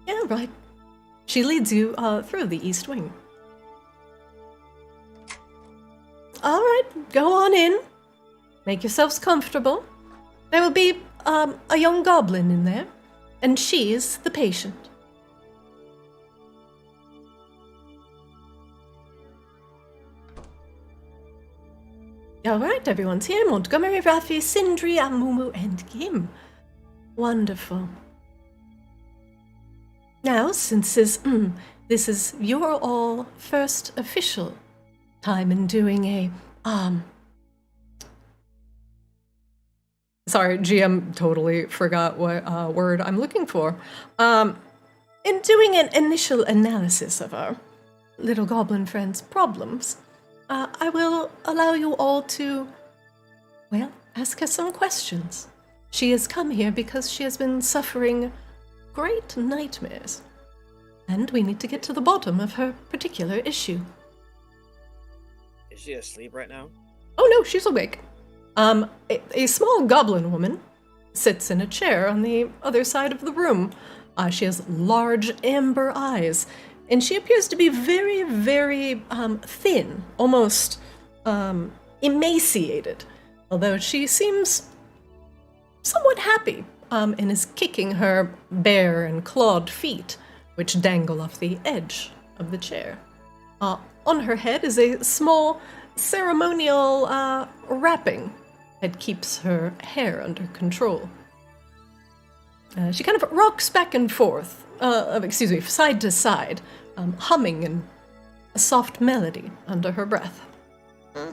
Yeah, right. She leads you through the east wing. All right, go on in. Make yourselves comfortable. There will be a young goblin in there, and she is the patient. All right, everyone's here. Montgomery, Rafi, Sindri, Mumu, and Kim. Wonderful. Now, since this is your all first official time in doing a Sorry, GM totally forgot what word I'm looking for. In doing an initial analysis of our little goblin friend's problems, I will allow you all to, well, ask her some questions. She has come here because she has been suffering great nightmares, and we need to get to the bottom of her particular issue. Is she asleep right now? Oh no, she's awake. A small goblin woman sits in a chair on the other side of the room. She has large amber eyes, and she appears to be very, very thin, almost emaciated, although she seems somewhat happy and is kicking her bare and clawed feet, which dangle off the edge of the chair. On her head is a small ceremonial wrapping that keeps her hair under control. She kind of rocks back and forth, side to side, humming in a soft melody under her breath. I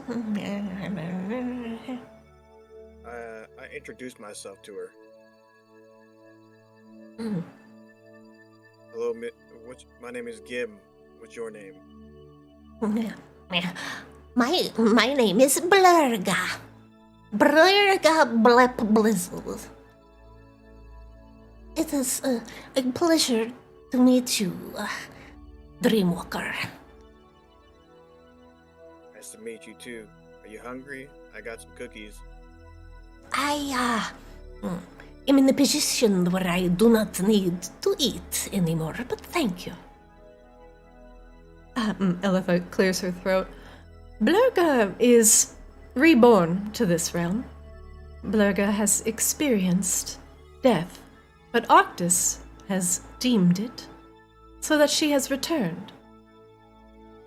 introduced myself to her. Hello, my name is Gim. What's your name? My name is Blurga. Blurga Blep Blizzle. It is a pleasure to meet you, Dreamwalker. Nice to meet you too. Are you hungry? I got some cookies. I am in a position where I do not need to eat anymore, but thank you. Elitha clears her throat. Blurga is reborn to this realm. Blurga has experienced death, but Arctis has deemed it so that she has returned.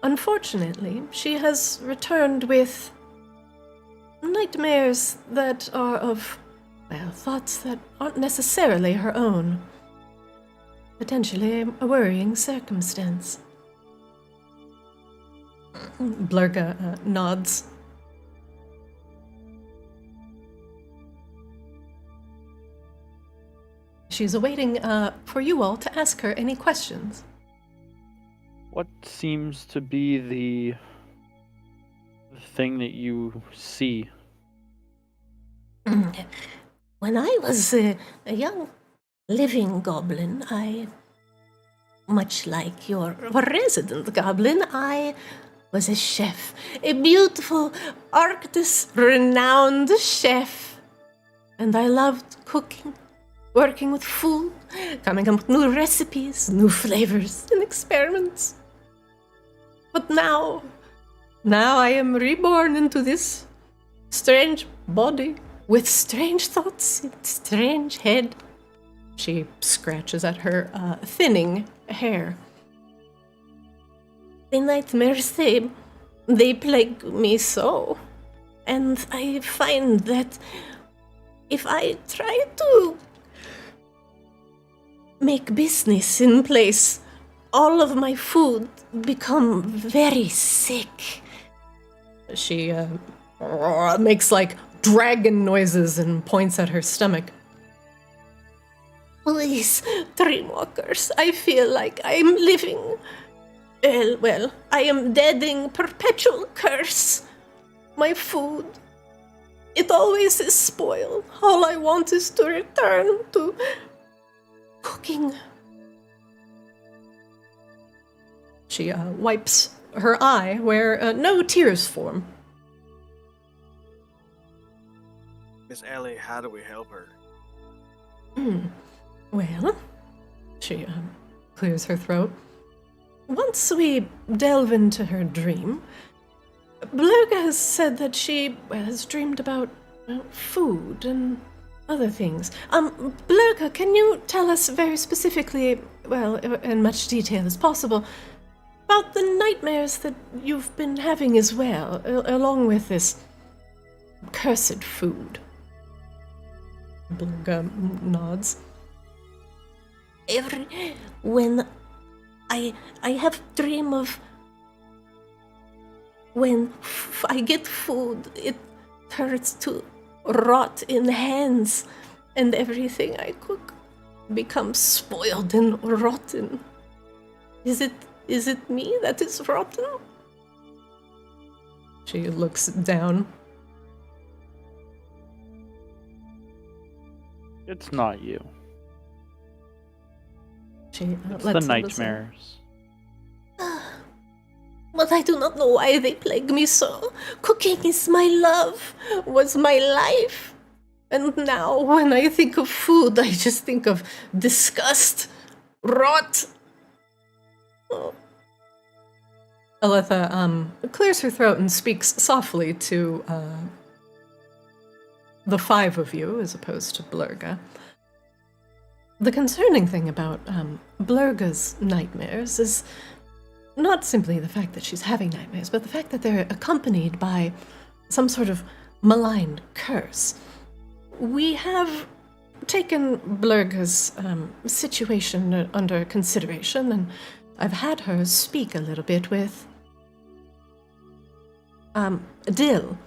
Unfortunately, she has returned with nightmares that are of, well, thoughts that aren't necessarily her own. Potentially a worrying circumstance. Blurga nods. She's awaiting for you all to ask her any questions. What seems to be the thing that you see? When I was a young living goblin, much like your resident goblin, I was a chef. A beautiful Arctis renowned chef. And I loved cooking, working with food, coming up with new recipes, new flavors, and experiments. But now I am reborn into this strange body with strange thoughts and strange head. She scratches at her thinning hair. The nightmares, they plague me so. And I find that if I try to make business in place, all of my food become very sick. She makes like dragon noises and points at her stomach. Please, Dreamwalkers, I feel like I'm living... well, I am deading perpetual curse. My food, it always is spoiled. All I want is to return to cooking. She wipes her eye where no tears form. Miss Ellie, how do we help her? Well, she clears her throat. Once we delve into her dream, Blurga has said that she has dreamed about food and other things. Blurga, can you tell us very specifically, well, in much detail as possible, about the nightmares that you've been having as well, along with this cursed food? Blurga nods. When I have dream of when I get food, it turns to rot in hands, and everything I cook becomes spoiled and rotten. Is it me that is rotten? She looks down. It's not you. She It's lets the her listen. nightmares. But I do not know why they plague me so. Cooking is my love, was my life. And now, when I think of food, I just think of disgust, rot. Oh. Aletha clears her throat and speaks softly to the five of you, as opposed to Blurga. The concerning thing about Blurga's nightmares is not simply the fact that she's having nightmares, but the fact that they're accompanied by some sort of malign curse. We have taken Blurga's situation under consideration, and I've had her speak a little bit with Dill.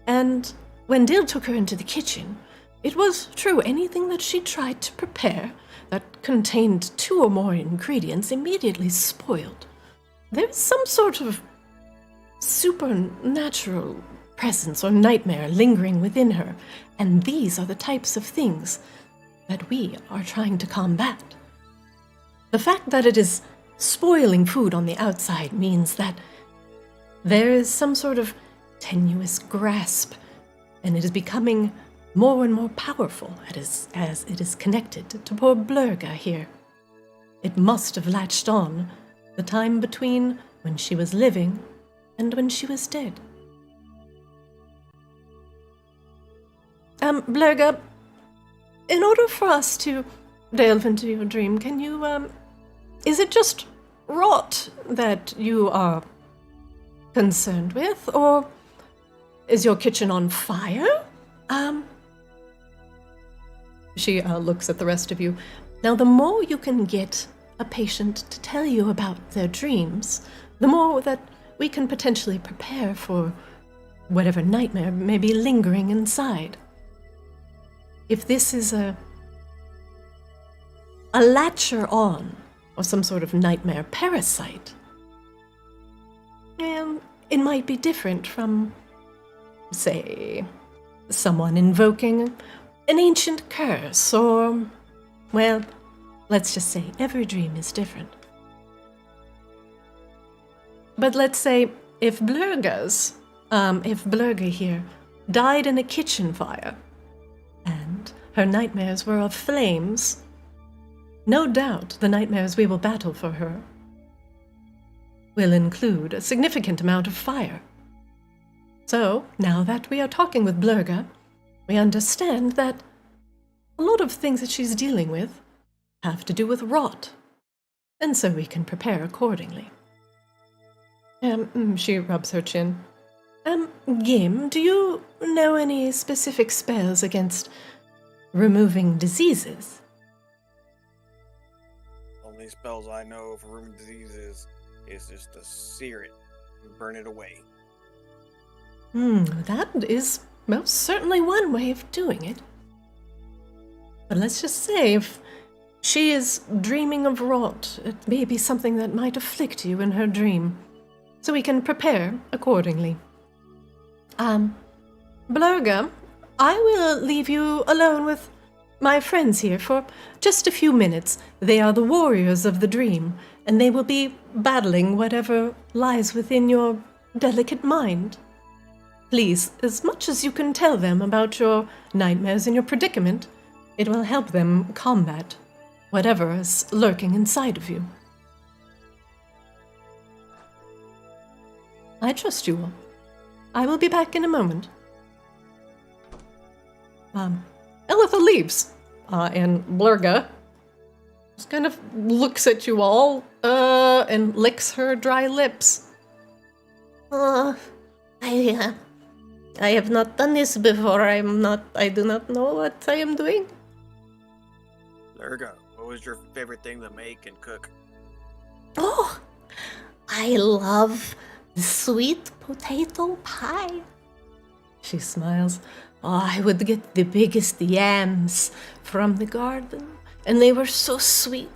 And when Dill took her into the kitchen, it was true, anything that she tried to prepare that contained 2 or more ingredients immediately spoiled. There's some sort of supernatural presence or nightmare lingering within her, and these are the types of things that we are trying to combat. The fact that it is spoiling food on the outside means that there is some sort of tenuous grasp, and it is becoming more and more powerful as it is connected to poor Blurga here. It must have latched on the time between when she was living and when she was dead. Blurga, in order for us to delve into your dream, can you, is it just rot that you are concerned with, or is your kitchen on fire? She looks at the rest of you. Now, the more you can get a patient to tell you about their dreams, the more that we can potentially prepare for whatever nightmare may be lingering inside. If this is a latcher on or some sort of nightmare parasite, it might be different from, say, someone invoking an ancient curse, or, well, let's just say every dream is different. But let's say if Blurga here died in a kitchen fire, and her nightmares were of flames, no doubt the nightmares we will battle for her will include a significant amount of fire. So, now that we are talking with Blurga, we understand that a lot of things that she's dealing with have to do with rot, and so we can prepare accordingly. She rubs her chin. Gim, do you know any specific spells against removing diseases? Only spells I know for room diseases is just to sear it and burn it away. That is most certainly one way of doing it. But let's just say, if she is dreaming of rot, it may be something that might afflict you in her dream, so we can prepare accordingly. Blurga, I will leave you alone with my friends here for just a few minutes. They are the warriors of the dream, and they will be battling whatever lies within your delicate mind. Please, as much as you can tell them about your nightmares and your predicament, it will help them combat whatever is lurking inside of you. I trust you all. I will be back in a moment. Elitha leaves, and Blurga just kind of looks at you all, and licks her dry lips. I have not done this before. I do not know what I am doing. Lurga, what was your favorite thing to make and cook? Oh, I love the sweet potato pie. She smiles. Oh, I would get the biggest yams from the garden, and they were so sweet.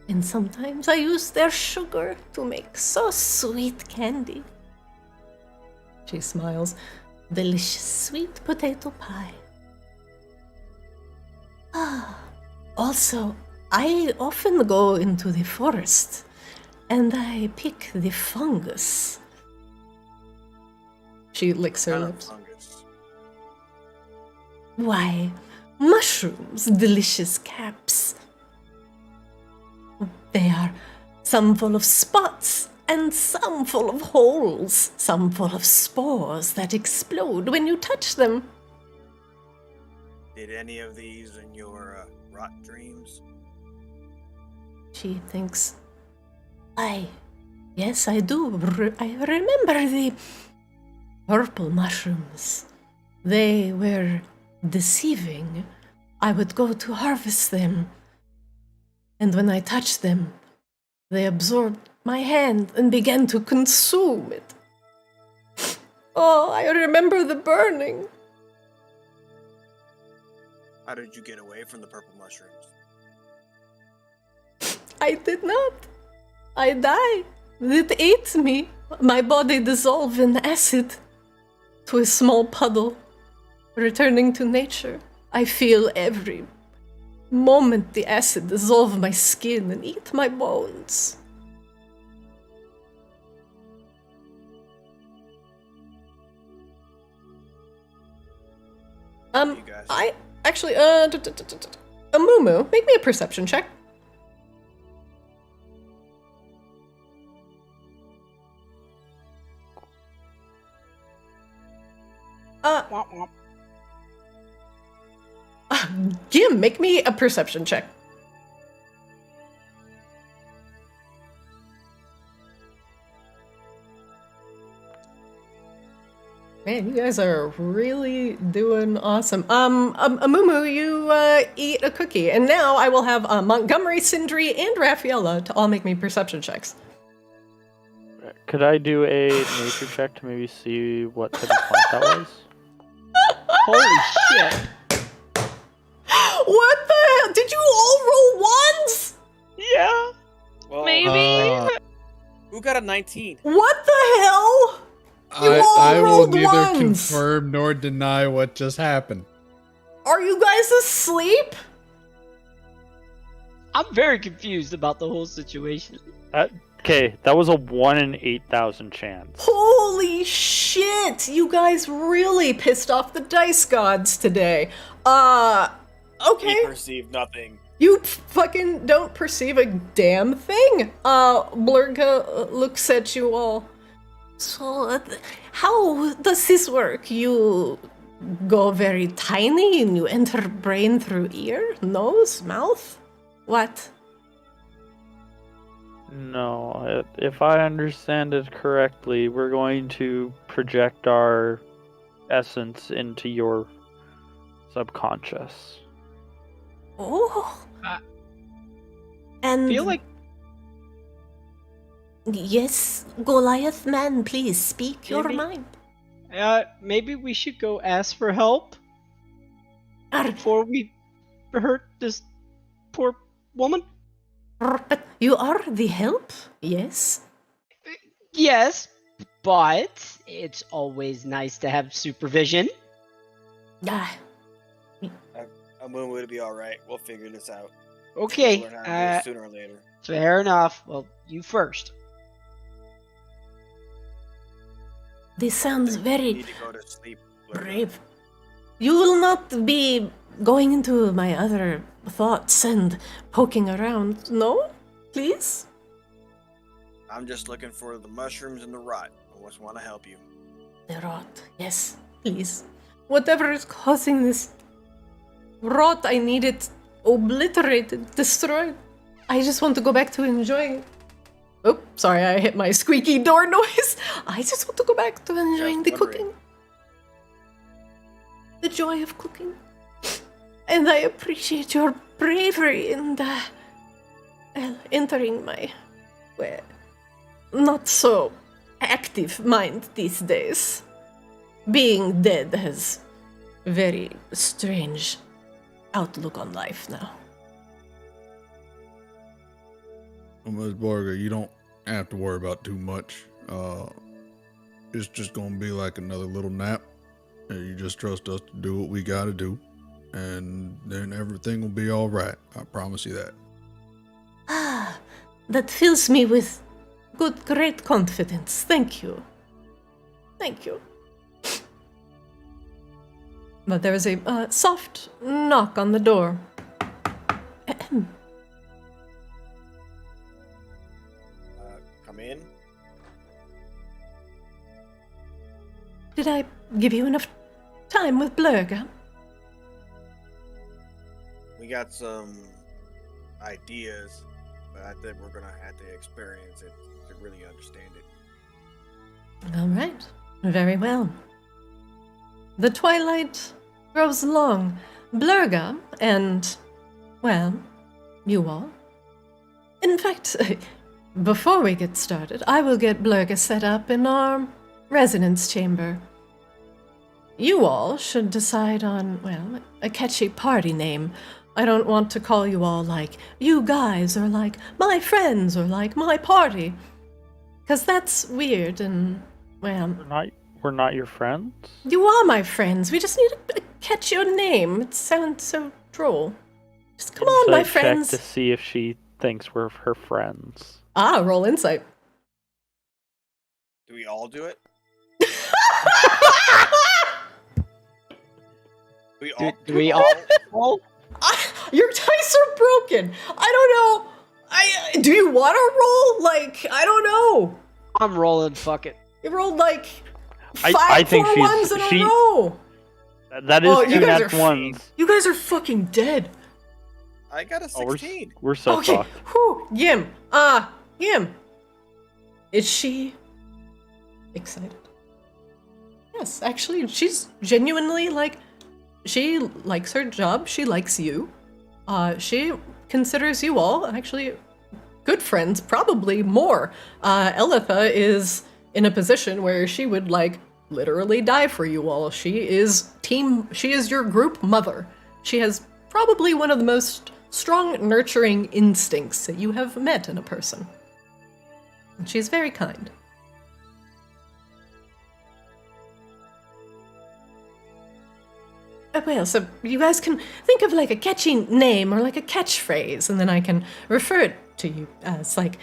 And sometimes I used their sugar to make so sweet candy. She smiles. Delicious sweet potato pie. Also, I often go into the forest and I pick the fungus. She licks her Kind of lips. fungus. Why, mushrooms, delicious caps. They are some full of spots and some full of holes, some full of spores that explode when you touch them. Did any of these in your rot dreams? She thinks, yes, I do. I remember the purple mushrooms. They were deceiving. I would go to harvest them, and when I touched them, they absorbed my hand and began to consume it. Oh, I remember the burning. How did you get away from the purple mushrooms? I did not. I died. It ate me. My body dissolved in acid to a small puddle. Returning to nature, I feel every moment the acid dissolve my skin and eat my bones. You guys. I actually, Mumu, make me a perception check. Womp womp. make me a perception check. Man, you guys are really doing awesome. Mumu, you eat a cookie, and now I will have Montgomery, Sindri, and Raffaella to all make me perception checks. Could I do a nature check to maybe see what type of plant that was? Holy shit! What the hell? Did you all roll ones? Yeah. Well, Maybe. who got a 19? What the hell? You all I will rolled neither ones. confirm nor deny what just happened. Are you guys asleep? I'm very confused about the whole situation. Okay, that was a 1 in 8,000 chance. Holy shit! You guys really pissed off the dice gods today. Okay. He perceived nothing. You fucking don't perceive a damn thing. Blurga looks at you all. So, how does this work? You go very tiny and you enter brain through ear, nose, mouth? What? No, if I understand it correctly, we're going to project our essence into your subconscious. Oh. I And feel like Yes, Goliath man, please speak your Maybe- mind. maybe we should go ask for help before we hurt this poor woman. But you are the help, yes? Yes, but it's always nice to have supervision. Ah, Mumu would be alright. We'll figure this out. Okay, We'll learn how to do it sooner or later. fair enough. Well, you first. this sounds You very need to go to sleep. Blurga. brave. You will not be going into my other thoughts and poking around, no? Please? I'm just looking for the mushrooms and the rot. I just want to help you. The rot, yes, please, whatever is causing this rot, I need it obliterated, destroyed. I just want to go back to enjoying. Oh, sorry, I hit my squeaky door noise. I just want to go back to enjoying the Just cooking. wondering. The joy of cooking. And I appreciate your bravery in entering my not so active mind these days. Being dead has very strange outlook on life now. Ms. Borger, you don't have to worry about too much. It's just gonna be like another little nap. And you just trust us to do what we gotta do. And then everything will be alright. I promise you that. Ah, that fills me with great confidence. Thank you. Thank you. But there is a soft knock on the door. Come in. Did I give you enough time with Blurga? We got some ideas, but I think we're gonna have to experience it to really understand it. All right. Very well. The twilight grows long. Blurga and, well, you all. In fact, before we get started, I will get Blurga set up in our residence chamber. You all should decide on, well, a catchy party name. I don't want to call you all like, you guys, or like, my friends, or like, my party. Because that's weird and, well, We're not your friends? you are my friends. We just need a catchier name. It sounds so droll. Just come on, my Insight check friends. to see if she thinks we're her friends. Ah, roll insight. Do we all do it? Do we all? Your dice are broken. I don't know. Do you want to roll? Like, I don't know. I'm rolling. Fuck it. You rolled like I think four she's- ones in she- a row. That is Oh, two you guys nat are ones. You guys are fucking dead. I got a Oh, 16. we're so Okay. fucked. Whew. Yim. Yim. Is she excited? Yes, actually, she's genuinely like, she likes her job. She likes you. She considers you all actually good friends, probably more. Elitha is in a position where she would like literally die for you all. She is your group mother. She has probably one of the most strong nurturing instincts that you have met in a person. And she's very kind. Well, so you guys can think of like a catchy name or like a catchphrase, and then I can refer it to you as like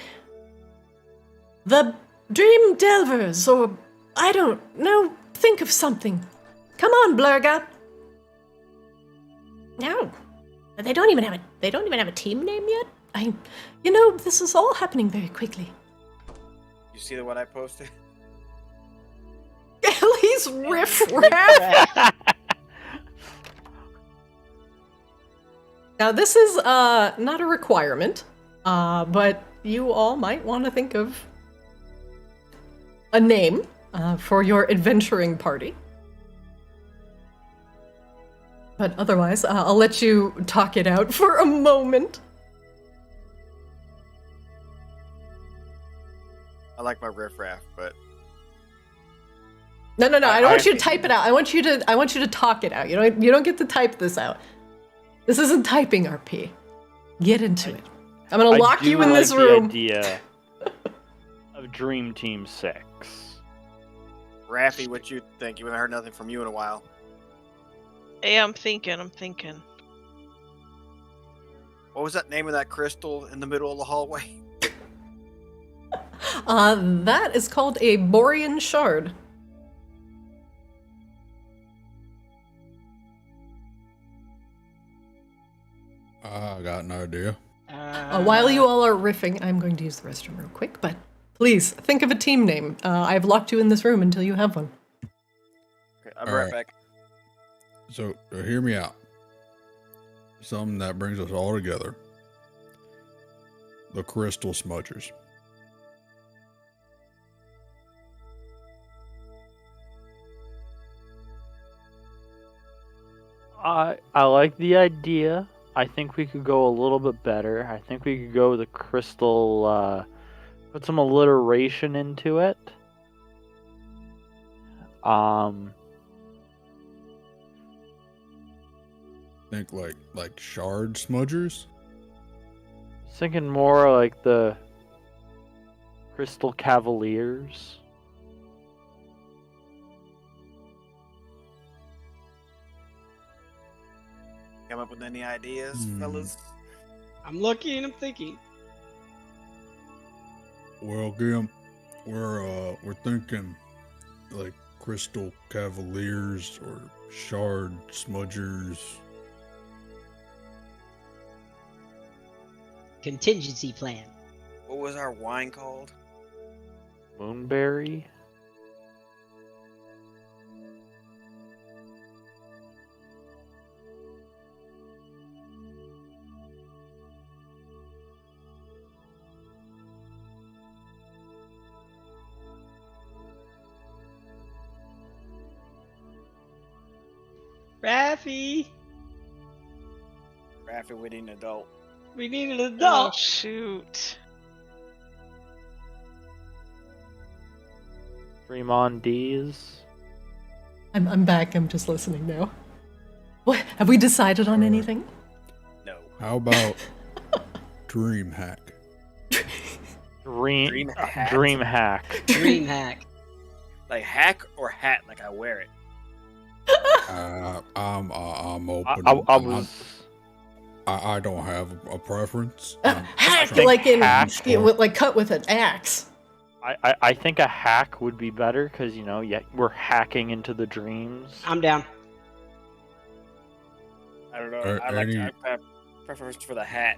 the Dream Delvers, or I don't know. Think of something. Come on, Blurga. No, they don't even have a team name yet. This is all happening very quickly. You see the one I posted? Ellie's riff raff. Now, this is not a requirement, but you all might want to think of a name for your adventuring party. But otherwise, I'll let you talk it out for a moment. I like my riffraff, but No. I don't want you to type it out. I want you to talk it out. You don't get to type this out. This isn't typing, RP. Get into it. I'm gonna lock you in this room. The idea of Dream Team 6. Raffy, what you think? You haven't heard nothing from you in a while. Hey, I'm thinking. What was that name of that crystal in the middle of the hallway? That is called a Borean shard. I got an idea. While you all are riffing, I'm going to use the restroom real quick, but please think of a team name. I've locked you in this room until you have one. Okay, I'll be right back. So, hear me out. Something that brings us all together. The Crystal Smudgers. I like the idea. I think we could go a little bit better. I think we could go with a crystal, put some alliteration into it. Think like shard smudgers? Thinking more like the Crystal Cavaliers. Come up with any ideas, fellas? I'm looking. I'm thinking. Well, Gim, we're thinking like Crystal Cavaliers or Shard Smudgers. Contingency plan. What was our wine called? Moonberry. Raffy, Raffy, we need an adult. we need an Oh, adult. shoot. Dream on D's. I'm back. I'm just listening now. What have we decided on anything? No. How about Dream Hack? Dream hack. Dream hack. Dream hack. Like hack or hat, like I wear it. I'm open. I was. I don't have a preference. Hack, think like in hack like cut with an axe. I think a hack would be better because we're hacking into the dreams. I'm down. I don't know. Any- I have preference for the hat.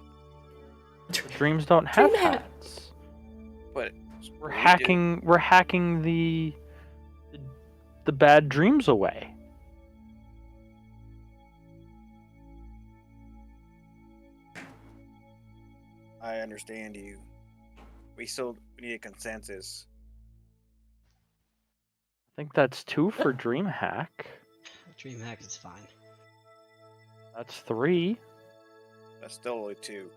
Dreams don't have Dream hat. hats. But We're we do. hacking. We're hacking the bad dreams away. I understand you. We still need a consensus. I think that's 2 for DreamHack. DreamHack is fine. That's 3. That's still only 2.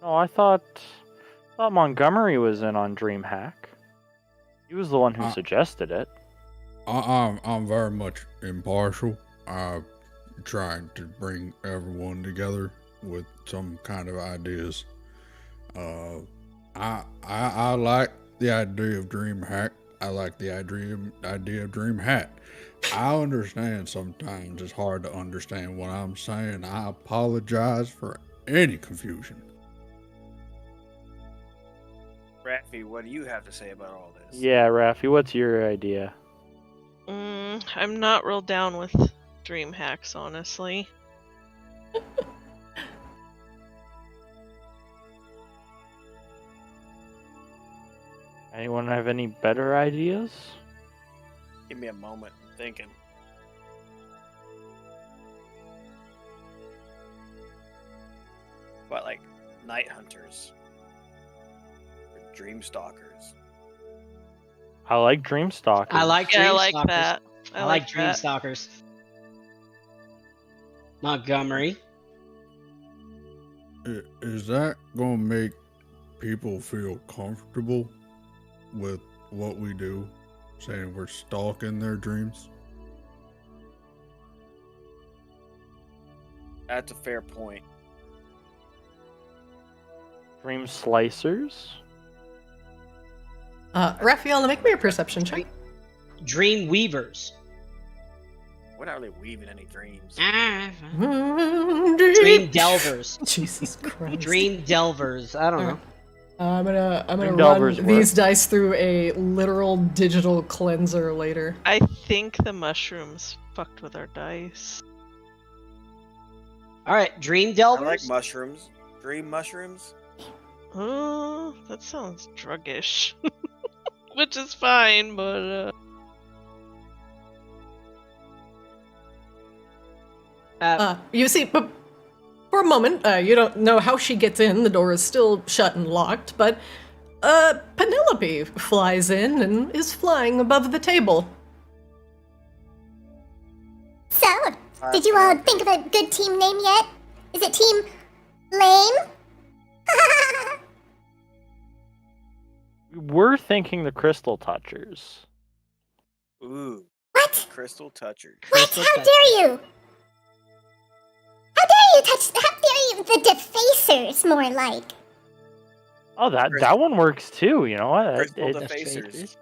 No, I thought Montgomery was in on DreamHack. He was the one who suggested it. I'm very much impartial. I'm trying to bring everyone together with some kind of ideas. I like the idea of DreamHack. I like the idea of DreamHat. I understand sometimes it's hard to understand what I'm saying. I apologize for any confusion. Raffi, what do you have to say about all this? Yeah, Raffi, what's your idea? I'm not real down with dream hacks, honestly. Anyone have any better ideas? Give me a moment. I'm thinking. What, like night hunters? Or dream stalkers? I like Dreamstalkers. I like Yeah, I Dream like Stalkers. that. I like Dream that. Stalkers. Montgomery. Is that gonna make people feel comfortable with what we do, saying we're stalking their dreams? That's a fair point. Dream Slicers? Raphael, make me a perception check. Dream Weavers. We're not really weaving any dreams. Dream Delvers. Jesus Christ. Dream Delvers. I don't know. I'm gonna Dream run Delvers these work. dice through a literal digital cleanser later. I think the mushrooms fucked with our dice. All right, Dream I Delvers. like mushrooms. Dream mushrooms? Oh, that sounds druggish. Which is fine, but You see, but for a moment, you don't know how she gets in. The door is still shut and locked, but Penelope flies in and is flying above the table. So, did you all think of a good team name yet? Is it Team Lame? We're thinking the Crystal Touchers. Ooh, What? crystal touchers. What? How dare you? How dare you touch? How dare you? The Defacers, more like. Oh, that one works too. You know what? Crystal It- defacers.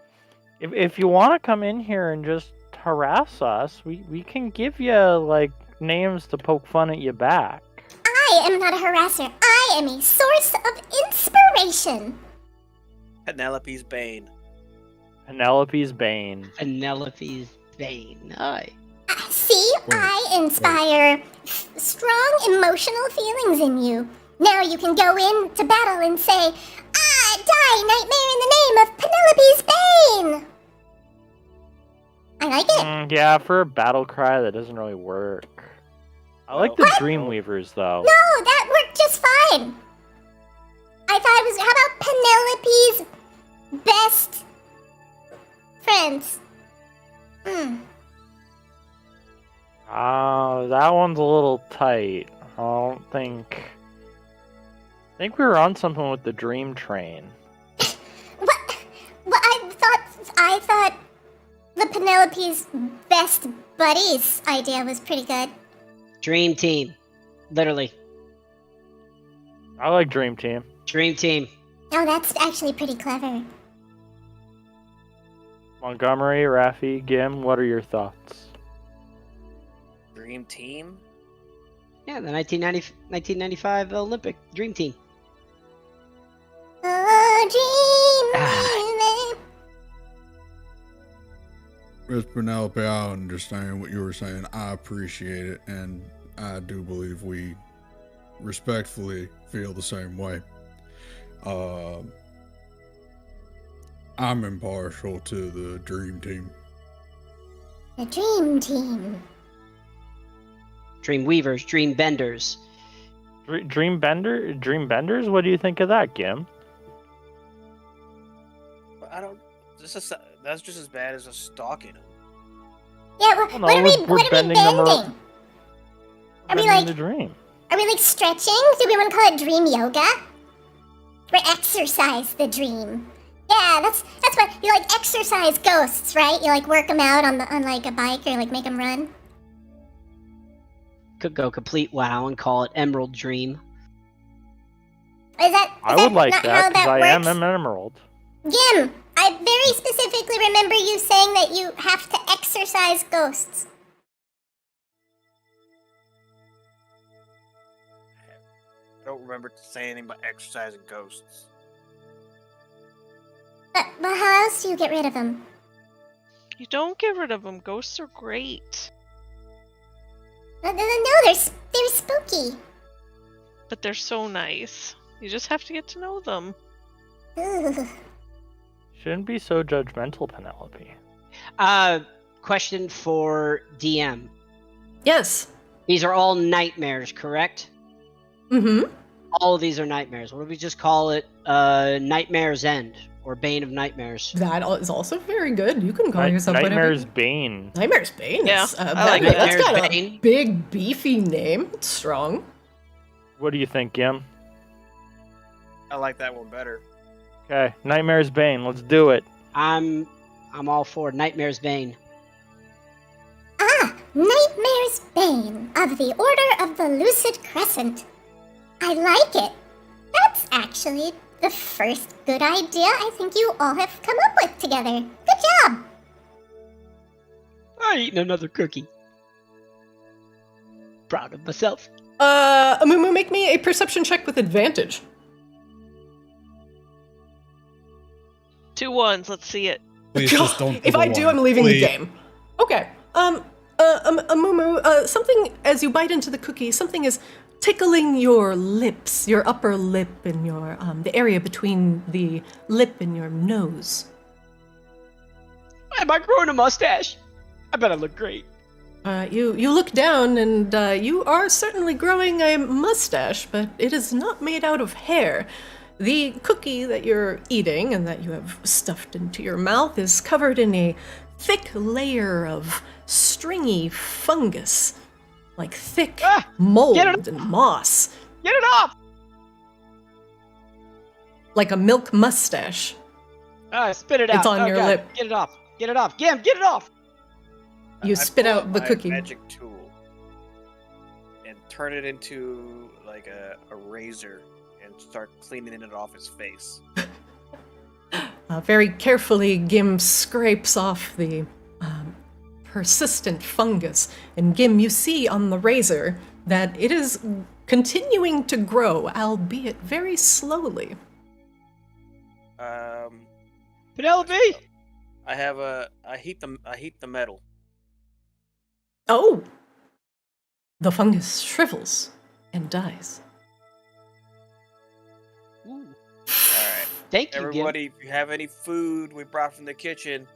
if you want to come in here and just harass us, we can give you like names to poke fun at you back. I am not a harasser. I am a source of inspiration. Penelope's Bane. Penelope's Bane. Penelope's Bane. Aye. See, I inspire strong emotional feelings in you. Now you can go into battle and say, "I die, nightmare, in the name of Penelope's Bane." I like it. Yeah, for a battle cry, that doesn't really work. I like the Dreamweavers though. No, that worked just fine. I thought it was. How about Penelope's best friends? That one's a little tight. I don't think. I think we were on something with the Dream Train. What? Well, I thought the Penelope's best buddies idea was pretty good. Dream Team. Literally. I like Dream Team. Dream Team. Oh, that's actually pretty clever. Montgomery, Raffi, Gim, what are your thoughts? Dream team? Yeah, the 1995 Olympic Dream Team. Oh, dream. Miss Penelope, I understand what you were saying. I appreciate it, and I do believe we respectfully feel the same way. I'm impartial to the Dream Team. The Dream Team. Dream Weavers. Dream Benders. Dream benders? What do you think of that, Gim? I don't. That's just as bad as us stalking them. Yeah, Well, no, what are we we're bending? bending them Are we Bending like the dream? Are we like stretching? Do we want to call it dream yoga? Or exercise the dream? Yeah, that's what you like. Exercise ghosts, right? You like work them out on like a bike or like make them run. Could go complete WoW and call it Emerald Dream. Is that? I would like not that how because I works? am an emerald. Gim, I very specifically remember you saying that you have to exercise ghosts. I don't remember saying anything about exercising ghosts. But how else do you get rid of them? You don't get rid of them. Ghosts are great. No, they're spooky. But they're so nice. You just have to get to know them. Ugh. Shouldn't be so judgmental, Penelope. Question for DM. Yes. These are all nightmares, correct? Mm-hmm. All of these are nightmares. What do we just call it? Nightmare's End or Bane of Nightmares. That is also very good. You can call yourself Nightmare's whatever. Bane. Nightmare's Bane. Yeah, is, I like that's Nightmare's got a Bane. big, beefy name. It's strong. What do you think, Gim? I like that one better. Okay, Nightmare's Bane. Let's do it. I'm all for Nightmare's Bane. Ah, Nightmare's Bane of the Order of the Lucid Crescent. I like it. That's actually the first good idea I think you all have come up with together. Good job. I'm eating another cookie. Proud of myself. Mumu, make me a perception check with advantage. 2 1s. Let's see it. Please just don't. If I do, I'm leaving the game. Okay. Mumu, something as you bite into the cookie, something is tickling your lips, your upper lip, and your the area between the lip and your nose. Am I growing a mustache? I bet I look great. You look down, and you are certainly growing a mustache, but it is not made out of hair. The cookie that you're eating and that you have stuffed into your mouth is covered in a thick layer of stringy fungus, like thick mold and moss, Get it off! like a milk mustache. Spit it out. It's on Oh, your God. lip. Get it off. Get it off. Get it off! You I spit pull out out the my cookie. magic tool and turn it into like a razor and start cleaning it off his face. Very carefully, Gim scrapes off the persistent fungus. And Gim, you see on the razor that it is continuing to grow, albeit very slowly. Penelope! I heat the metal. Oh! The fungus shrivels and dies. Ooh. Alright. Thank you, Gim. Everybody, if you have any food we brought from the kitchen,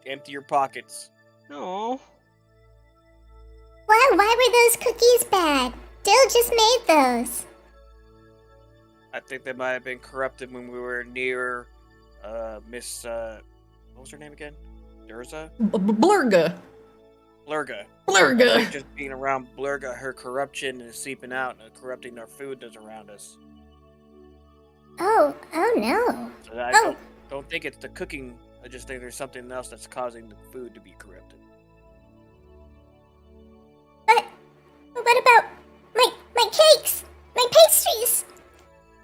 empty your pockets. Oh. Why were those cookies bad? Dill just made those. I think they might have been corrupted when we were near Miss what was her name again? Durza? Blurga. Blurga. Blurga. I think just being around Blurga, her corruption is seeping out and corrupting our food that's around us. Oh no. So I Oh. don't think it's the cooking. I just think there's something else that's causing the food to be corrupted. But what about my cakes? My pastries?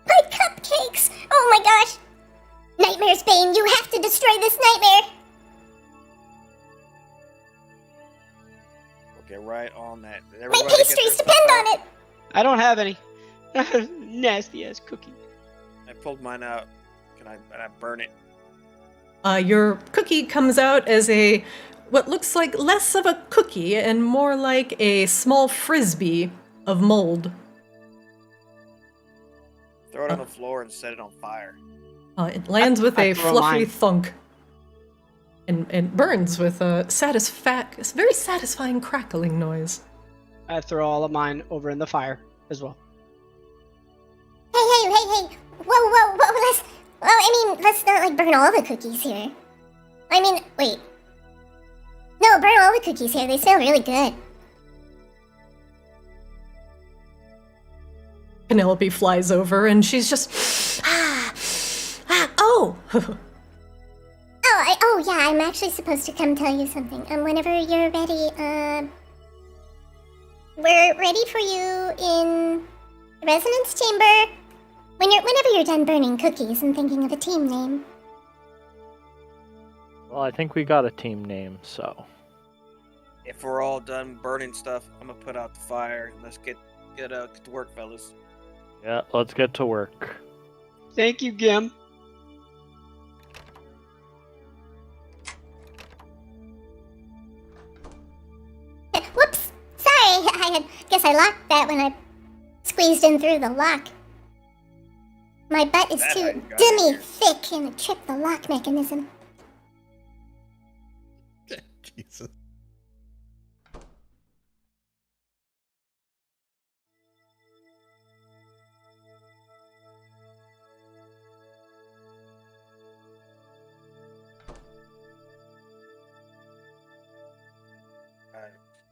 My cupcakes? Oh my gosh. Nightmare's Bane, you have to destroy this nightmare. We'll get right on that. My Everybody get pastries their depend stuff on out. it. I don't have any. Nasty ass cookie. I pulled mine out. And I burn it. Your cookie comes out as what looks like less of a cookie and more like a small frisbee of mold. Throw it on the floor and set it on fire. It lands with I a throw fluffy mine. thunk and burns with a very satisfying crackling noise. I throw all of mine over in the fire as well. hey. Whoa. Let's not, like, burn all the cookies here. I mean, wait. No, burn all the cookies here. They smell really good. Penelope flies over and she's just, oh! Oh, yeah, I'm actually supposed to come tell you something. Whenever you're ready, we're ready for you in the resonance chamber. Whenever you're done burning cookies and thinking of a team name. Well, I think we got a team name, so. If we're all done burning stuff, I'm gonna put out the fire. Let's get to work, fellas. Yeah, let's get to work. Thank you, Gim. Whoops! Sorry, I guess I locked that when I squeezed in through the lock. My butt is That I too got dummy here. thick and it tripped the lock mechanism. Jesus.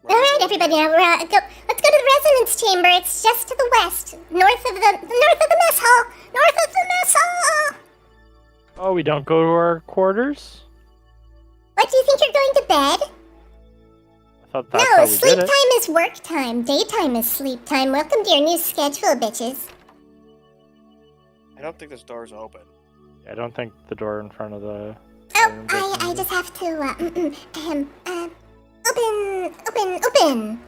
Alright, everybody, now let's go to the resonance chamber. It's just to the west, north of the mess hall. North of the mess hall. Oh, we don't go to our quarters? What, do you think you're going to bed? I thought that's No, how we sleep did it. time is work time. Daytime is sleep time. Welcome to your new schedule, bitches. I don't think this door's open. I don't think the door in front of the... Oh, I just have to, open.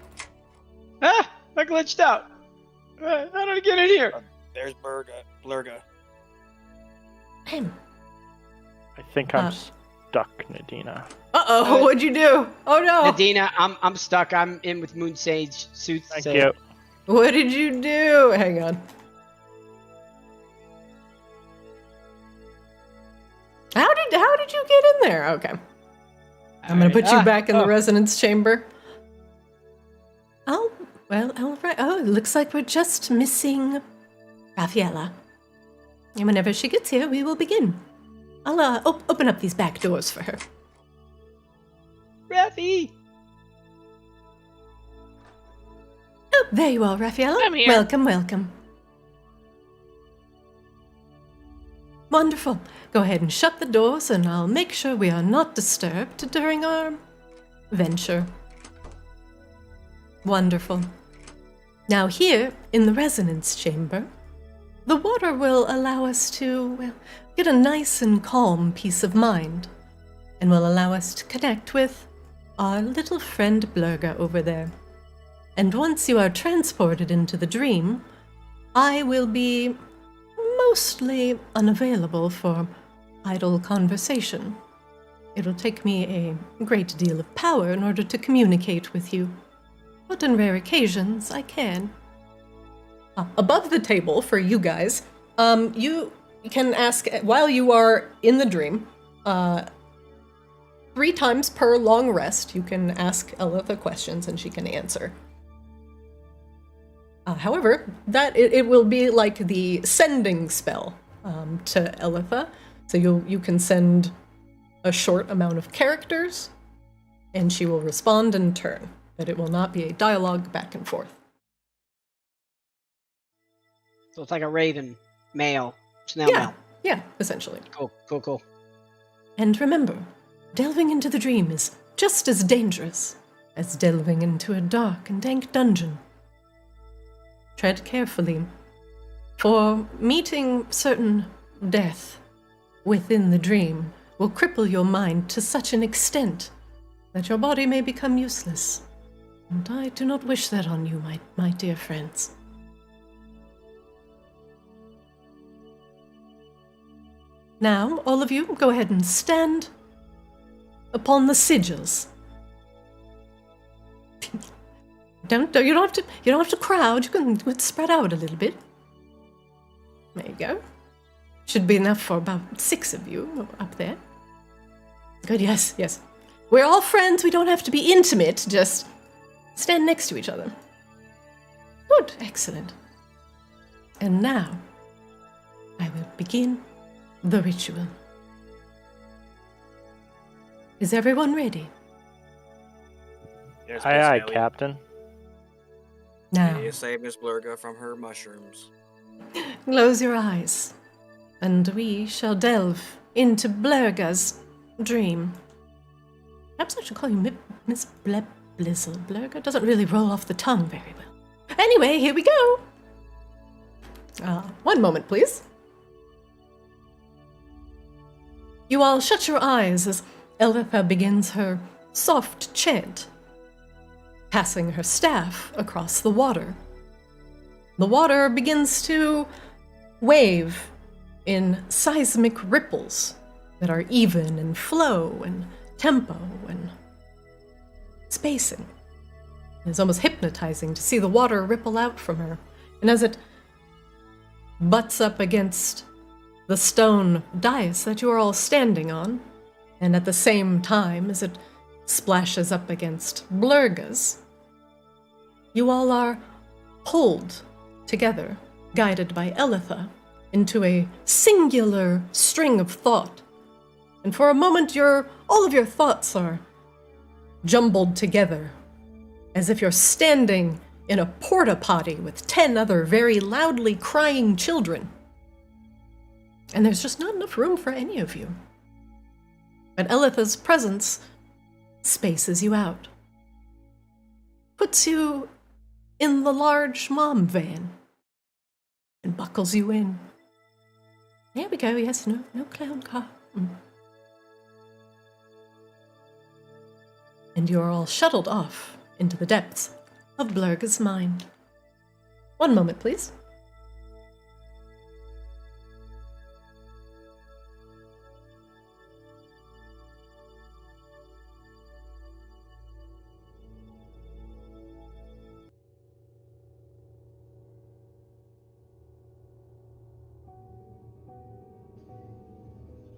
Ah! I glitched out. How did I get in here? There's Blurga. Ahem. I think I'm stuck, Nadina. Uh-oh, what'd you do? Oh no! Nadina, I'm stuck. I'm in with Moon Sage suits. Thank you. What did you do? Hang on. How did you get in there? Okay. I'm gonna put you back in the resonance chamber. Oh, well, all right. Oh, it looks like we're just missing Raffaella. And whenever she gets here, we will begin. I'll open up these back doors for her. Raffy! Oh, there you are, Raffaella. I'm here. Welcome. Wonderful. Go ahead and shut the doors, and I'll make sure we are not disturbed during our venture. Wonderful. Now here, in the resonance chamber, the water will allow us to, get a nice and calm peace of mind, and will allow us to connect with our little friend Blurga over there. And once you are transported into the dream, I will be mostly unavailable for idle conversation. It'll take me a great deal of power in order to communicate with you, but on rare occasions I can. Above the table for you guys, you can ask, while you are in the dream, 3 times per long rest, you can ask Elitha questions and she can answer. However, that it will be like the sending spell to Elitha. So you can send a short amount of characters, and she will respond in turn. But it will not be a dialogue back and forth. So it's like a raven, male, snail mail. Yeah, essentially. Cool. And remember, delving into the dream is just as dangerous as delving into a dark and dank dungeon. Tread carefully, for meeting certain death within the dream will cripple your mind to such an extent that your body may become useless. And I do not wish that on you, my dear friends. Now, all of you, go ahead and stand upon the sigils. You don't have to crowd. You can spread out a little bit. There you go. Should be enough for about 6 of you up there. Good, yes. We're all friends. We don't have to be intimate. Just stand next to each other. Good, excellent. And now, begin the ritual. Is everyone ready? Yes, Aye, Miss aye, Ellie. Captain. Now, You save Miss Blurga from her mushrooms. close your eyes, and we shall delve into Blurga's dream. Perhaps I should call you Miss Blizzle. Blurga doesn't really roll off the tongue very well. Anyway, here we go. One moment, please. You all shut your eyes as Elitha begins her soft chant, passing her staff across the water. The water begins to wave in seismic ripples that are even in flow and tempo and spacing. It's almost hypnotizing to see the water ripple out from her. And as it butts up against the stone dais that you are all standing on, and at the same time as it splashes up against Blurga's, you all are pulled together, guided by Elitha, into a singular string of thought. And for a moment, all of your thoughts are jumbled together, as if you're standing in a porta potty with 10 other very loudly crying children. And there's just not enough room for any of you. But Elitha's presence spaces you out, puts you in the large mom van, and buckles you in. There we go, yes, no clown car. And you're all shuttled off into the depths of Blurga's mind. One moment, please.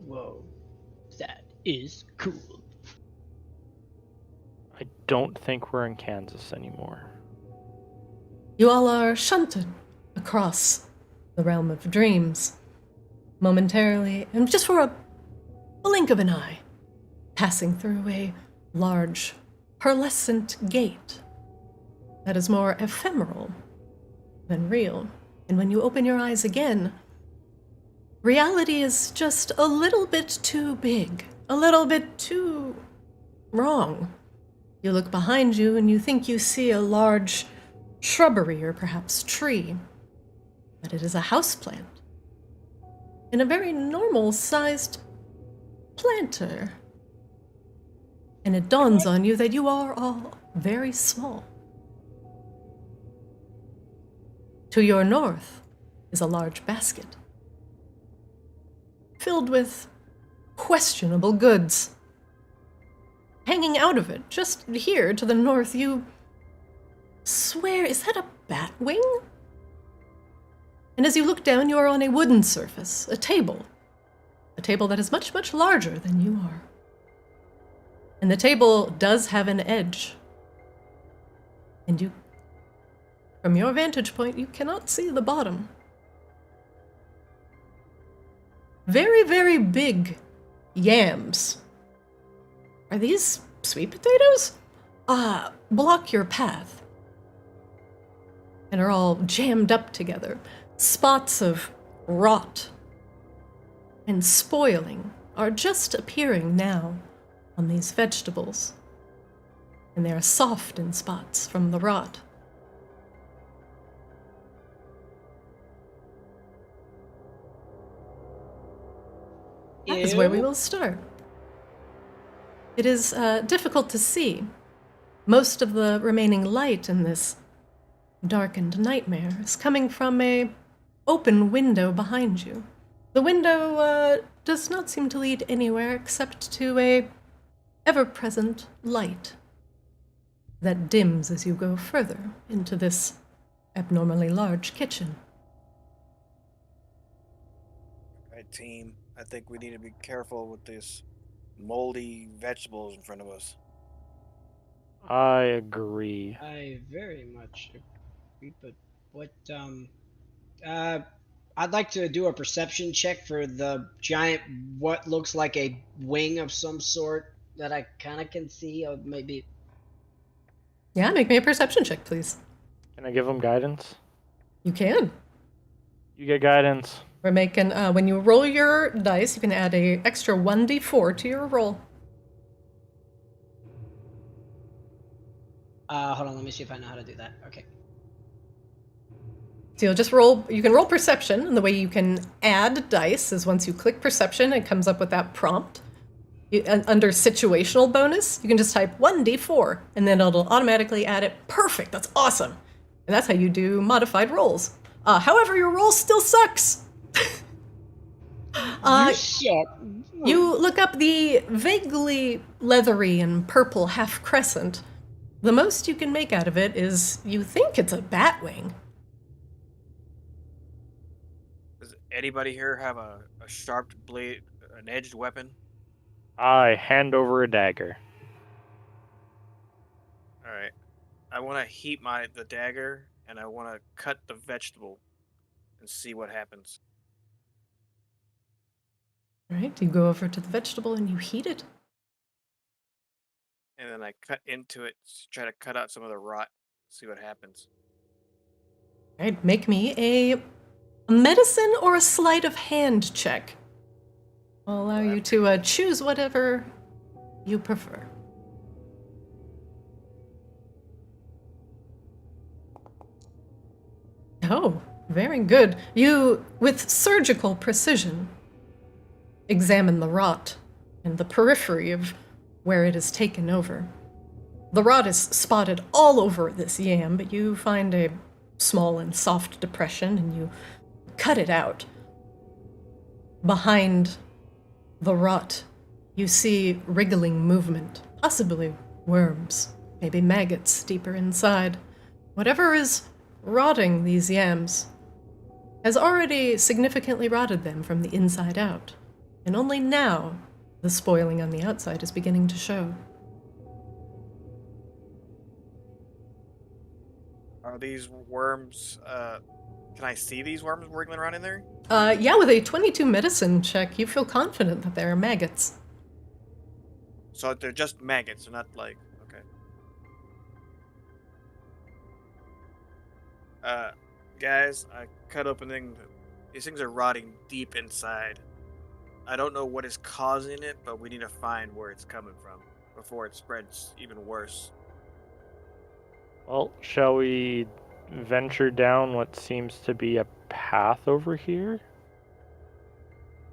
Whoa, that is cool. I don't think we're in Kansas anymore. You all are shunted across the realm of dreams, momentarily, and just for a blink of an eye, passing through a large, pearlescent gate that is more ephemeral than real. And when you open your eyes again, reality is just a little bit too big, a little bit too wrong. You look behind you and you think you see a large shrubbery or perhaps tree, but it is a houseplant in a very normal-sized planter. And it dawns on you that you are all very small. To your north is a large basket filled with questionable goods. Hanging out of it, just here to the north, you swear, is that a bat wing? And as you look down, you are on a wooden surface, a table that is much, much larger than you are. And the table does have an edge. And you, from your vantage point, you cannot see the bottom. Very, very big yams. Are these sweet potatoes? Block your path. And are all jammed up together. Spots of rot and spoiling are just appearing now on these vegetables. And they are soft in spots from the rot. That is where we will start. It is difficult to see. Most of the remaining light in this darkened nightmare is coming from a open window behind you. The window does not seem to lead anywhere except to a ever-present light that dims as you go further into this abnormally large kitchen. Right, team. I think we need to be careful with this moldy vegetables in front of us. I agree. I very much agree, but what, I'd like to do a perception check for the giant, what looks like a wing of some sort that I kind of can see. Or maybe. Yeah, make me a perception check, please. Can I give him guidance? You can. You get guidance. We're making, when you roll your dice, you can add a extra 1d4 to your roll. Hold on, let me see if I know how to do that. Okay. So you'll just roll, you can roll perception, and the way you can add dice is once you click perception, it comes up with that prompt. Under situational bonus, you can just type 1d4, and then it'll automatically add it. Perfect, that's awesome. And that's how you do modified rolls. However, your roll still sucks. You look up the vaguely leathery and purple half crescent. The most you can make out of it is you think it's a bat wing. Does anybody here have a sharp blade, an edged weapon? I hand over a dagger. All right. I want to heat the dagger, and I want to cut the vegetable and see what happens. All right, you go over to the vegetable and you heat it. And then I cut into it, try to cut out some of the rot, see what happens. All right, make me a medicine or a sleight of hand check. I'll allow you to choose whatever you prefer. Oh, very good. You, with surgical precision, examine the rot and the periphery of where it is taken over. The rot is spotted all over this yam, but you find a small and soft depression and you cut it out. Behind the rot, you see wriggling movement, possibly worms, maybe maggots deeper inside. Whatever is rotting these yams has already significantly rotted them from the inside out, and only now the spoiling on the outside is beginning to show. Are these worms, can I see these worms wriggling around in there? Yeah, with a 22 medicine check, you feel confident that there are maggots. So they're just maggots, they're not like, okay. Guys, I cut open these things are rotting deep inside. I don't know what is causing it, but we need to find where it's coming from before it spreads even worse. Well, shall we venture down what seems to be a path over here?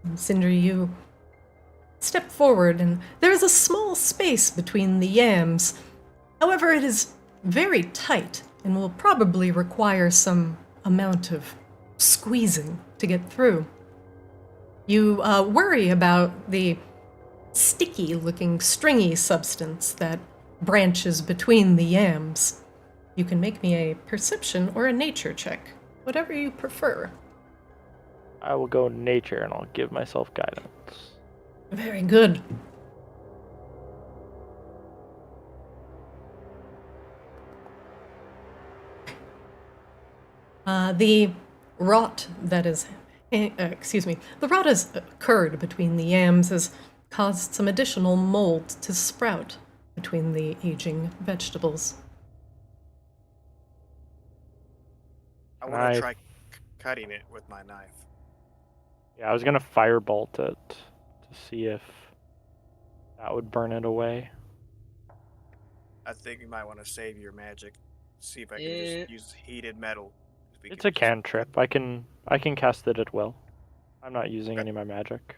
And Sindri, you step forward, and there is a small space between the yams. However, it is very tight and will probably require some amount of squeezing to get through. You worry about the sticky-looking, stringy substance that branches between the yams. You can make me a perception or a nature check, whatever you prefer. I will go nature and I'll give myself guidance. Very good. The rot that is, the rot has occurred between the yams has caused some additional mold to sprout between the aging vegetables. I want to try cutting it with my knife. Yeah, I was gonna firebolt it to see if that would burn it away. I think you might want to save your magic. See if I can just use heated metal. It's a cantrip. I can cast it at will. I'm not using any of my magic.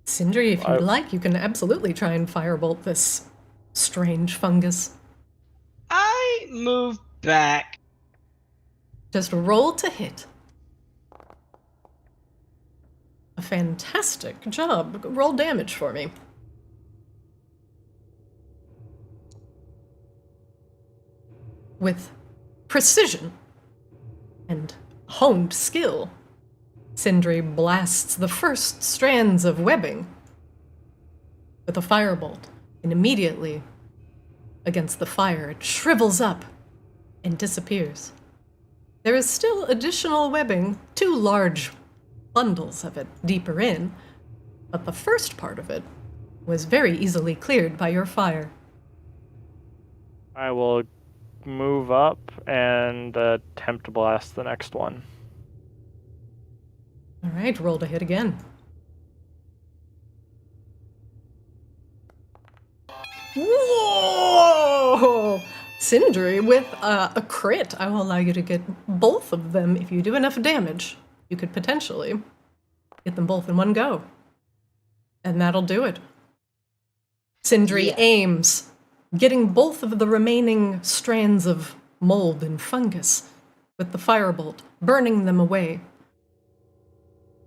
Sindri, if you'd like, you can absolutely try and firebolt this strange fungus. I move back. Just roll to hit. A fantastic job. Roll damage for me. With precision and honed skill, Sindri blasts the first strands of webbing with a firebolt, and immediately, against the fire, it shrivels up and disappears. There is still additional webbing, 2 large bundles of it deeper in, but the first part of it was very easily cleared by your fire. I will move up and attempt to blast the next one. All right, roll to hit again. Whoa! Sindri with a crit. I will allow you to get both of them if you do enough damage. You could potentially get them both in one go. And that'll do it. Sindri aims, getting both of the remaining strands of mold and fungus with the firebolt, burning them away.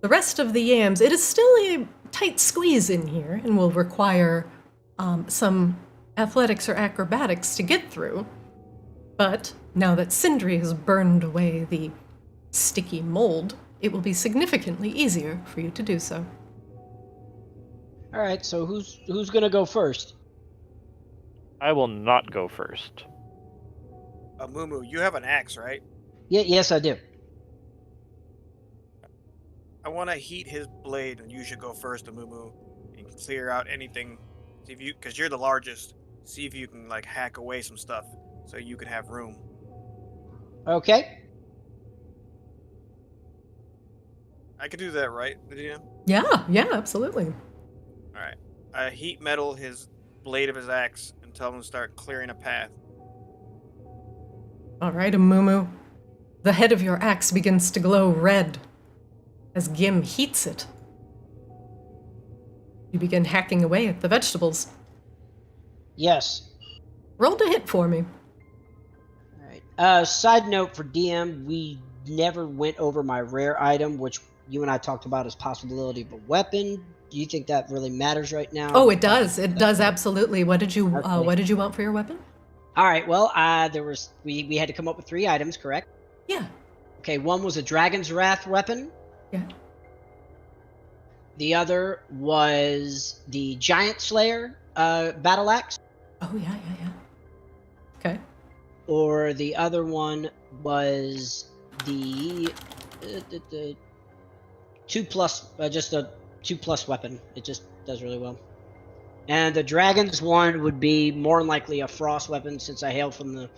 The rest of the yams, it is still a tight squeeze in here and will require some athletics or acrobatics to get through. But now that Sindri has burned away the sticky mold, it will be significantly easier for you to do so. All right, so who's gonna go first? I will not go first. Mumu, you have an axe, right? Yes, I do. I want to heat his blade, and you should go first, Mumu, and clear out anything. See if you, because you're the largest. See if you can like hack away some stuff, so you can have room. Okay. I could do that, right, Lydia? Yeah, absolutely. All right. I heat metal his blade of his axe and tell him to start clearing a path. All right, Mumu. The head of your axe begins to glow red as Gim heats it. You begin hacking away at the vegetables. Yes. Roll to hit for me. All right. Side note for DM, we never went over my rare item, which you and I talked about as possibility of a weapon. Do you think that really matters right now? Oh, it does. It does absolutely. What did you want for your weapon? All right. Well, we had to come up with 3 items, correct? Yeah. Okay. One was a Dragon's Wrath weapon. Yeah. The other was the Giant Slayer battle axe. Oh, yeah. Okay. Or the other one was the 2+, just a 2+ weapon. It just does really well. And the Dragon's one would be more than likely a frost weapon, since I hail from the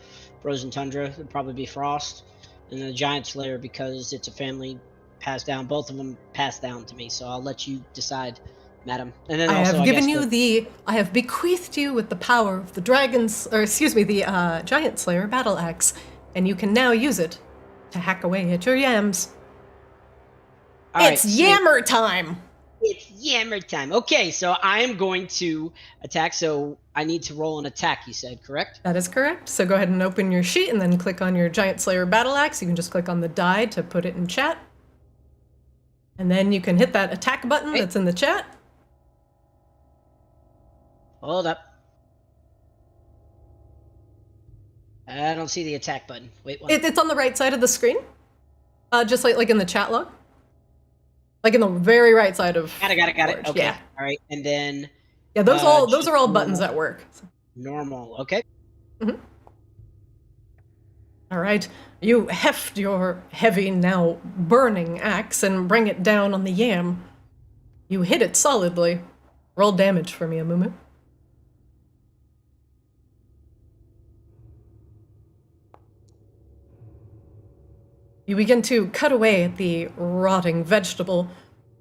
frozen tundra. It'd probably be frost. And the Giant Slayer, because it's a family passed down. Both of them passed down to me, so I'll let you decide, madam. And then I also, have given you I have bequeathed you with the power of the the Giant Slayer battle axe, and you can now use it to hack away at your yams. It's yammer time! It's yammer time. Okay, so I am going to attack, so I need to roll an attack, you said, correct? That is correct. So go ahead and open your sheet and then click on your Giant Slayer battle axe. You can just click on the die to put it in chat. And then you can hit that attack button that's in the chat. Hold up. I don't see the attack button. Wait, what? It's on the right side of the screen. Just like in the chat log. Like in the very right side of. Got it. Okay. Yeah. All right, and then. Yeah, those are all buttons that work. Normal. Okay. Mm-hmm. All right. You heft your heavy, now burning axe and bring it down on the yam. You hit it solidly. Roll damage for me, Mumu. You begin to cut away at the rotting vegetable.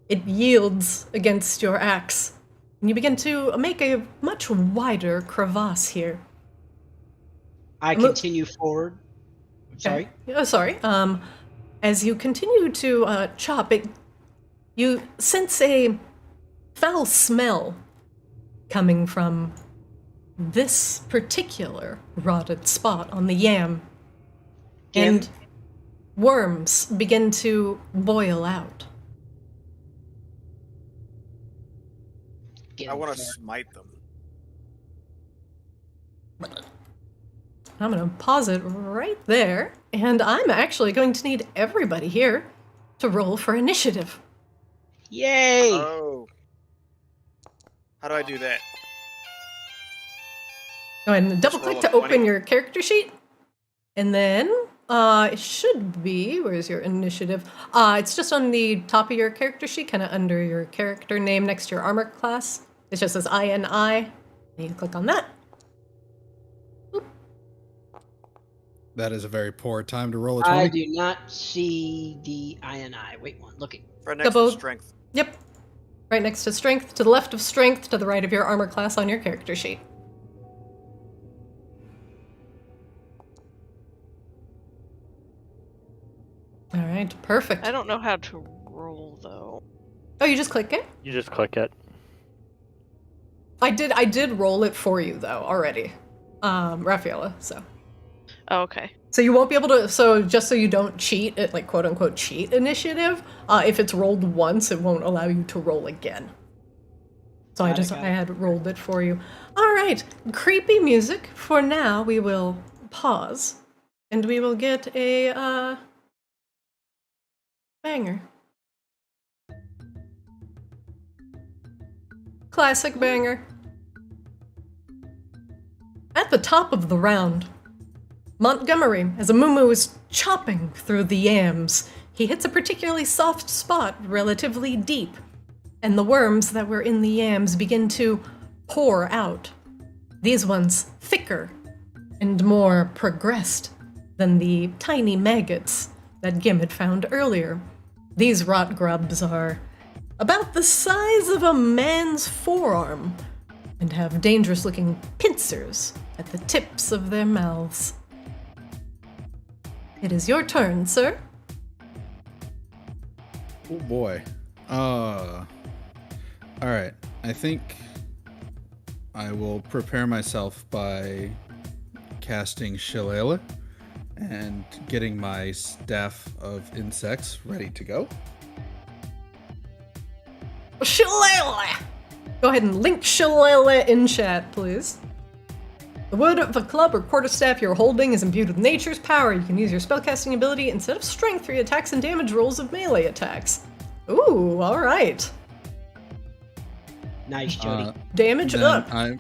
It yields against your axe, and you begin to make a much wider crevasse here. I continue forward. I'm sorry. Oh, sorry. As you continue to chop it, you sense a foul smell coming from this particular rotted spot on the yam. And worms begin to boil out. I want to smite them. I'm going to pause it right there, and I'm actually going to need everybody here to roll for initiative. Yay! Oh. How do I do that? Go ahead and double click to open your character sheet, and then It should be. Where's your initiative? It's just on the top of your character sheet, kind of under your character name next to your armor class. It just says INI. And you click on that. That is a very poor time to roll a 20. I do not see the INI. Wait one, looking. Right next Double- to strength. Yep. Right next to strength, to the left of strength, to the right of your armor class on your character sheet. All right, perfect. I don't know how to roll though. Oh, you just click it? You just click it. I did roll it for you though already, Raffaella. So Okay. you won't be able to. So just so you don't cheat at like quote unquote cheat initiative, if it's rolled once, it won't allow you to roll again. So I had rolled it for you. All right, creepy music. For now, we will pause, and we will get a banger. Classic banger. At the top of the round, Montgomery, as a Mumu is chopping through the yams, he hits a particularly soft spot relatively deep, and the worms that were in the yams begin to pour out. These ones thicker and more progressed than the tiny maggots that Gim had found earlier. These rot grubs are about the size of a man's forearm and have dangerous-looking pincers at the tips of their mouths. It is your turn, sir. Oh boy. Alright. I think I will prepare myself by casting Shillelagh and getting my staff of insects ready to go. Shillelagh! Go ahead and link Shillelagh in chat, please. The wood of a club or quarterstaff you're holding is imbued with nature's power. You can use your spellcasting ability instead of strength for your attacks and damage rolls of melee attacks. Ooh, alright. Nice, Jody. Damage Then up.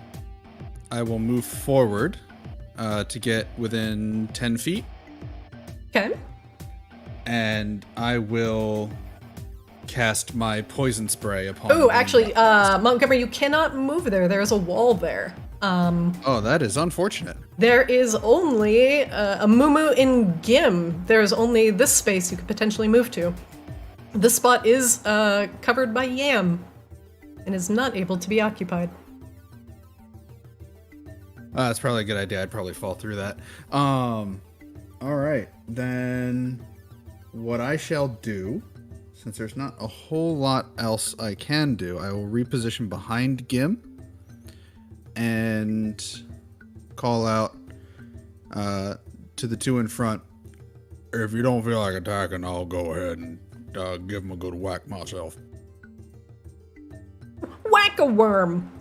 I will move forward to get within 10 feet, Okay. and I will cast my poison spray upon. Ooh, the- actually, Montgomery, you cannot move there. There is a wall there. Oh, that is unfortunate. There is only a Mumu in Gim. There's only this space you could potentially move to. This spot is covered by Yam and is not able to be occupied. That's probably a good idea. I'd probably fall through that. All right, then what I shall do, since there's not a whole lot else I can do, I will reposition behind Gim and call out to the two in front. If you don't feel like attacking, I'll go ahead and give him a good whack myself. Whack a worm!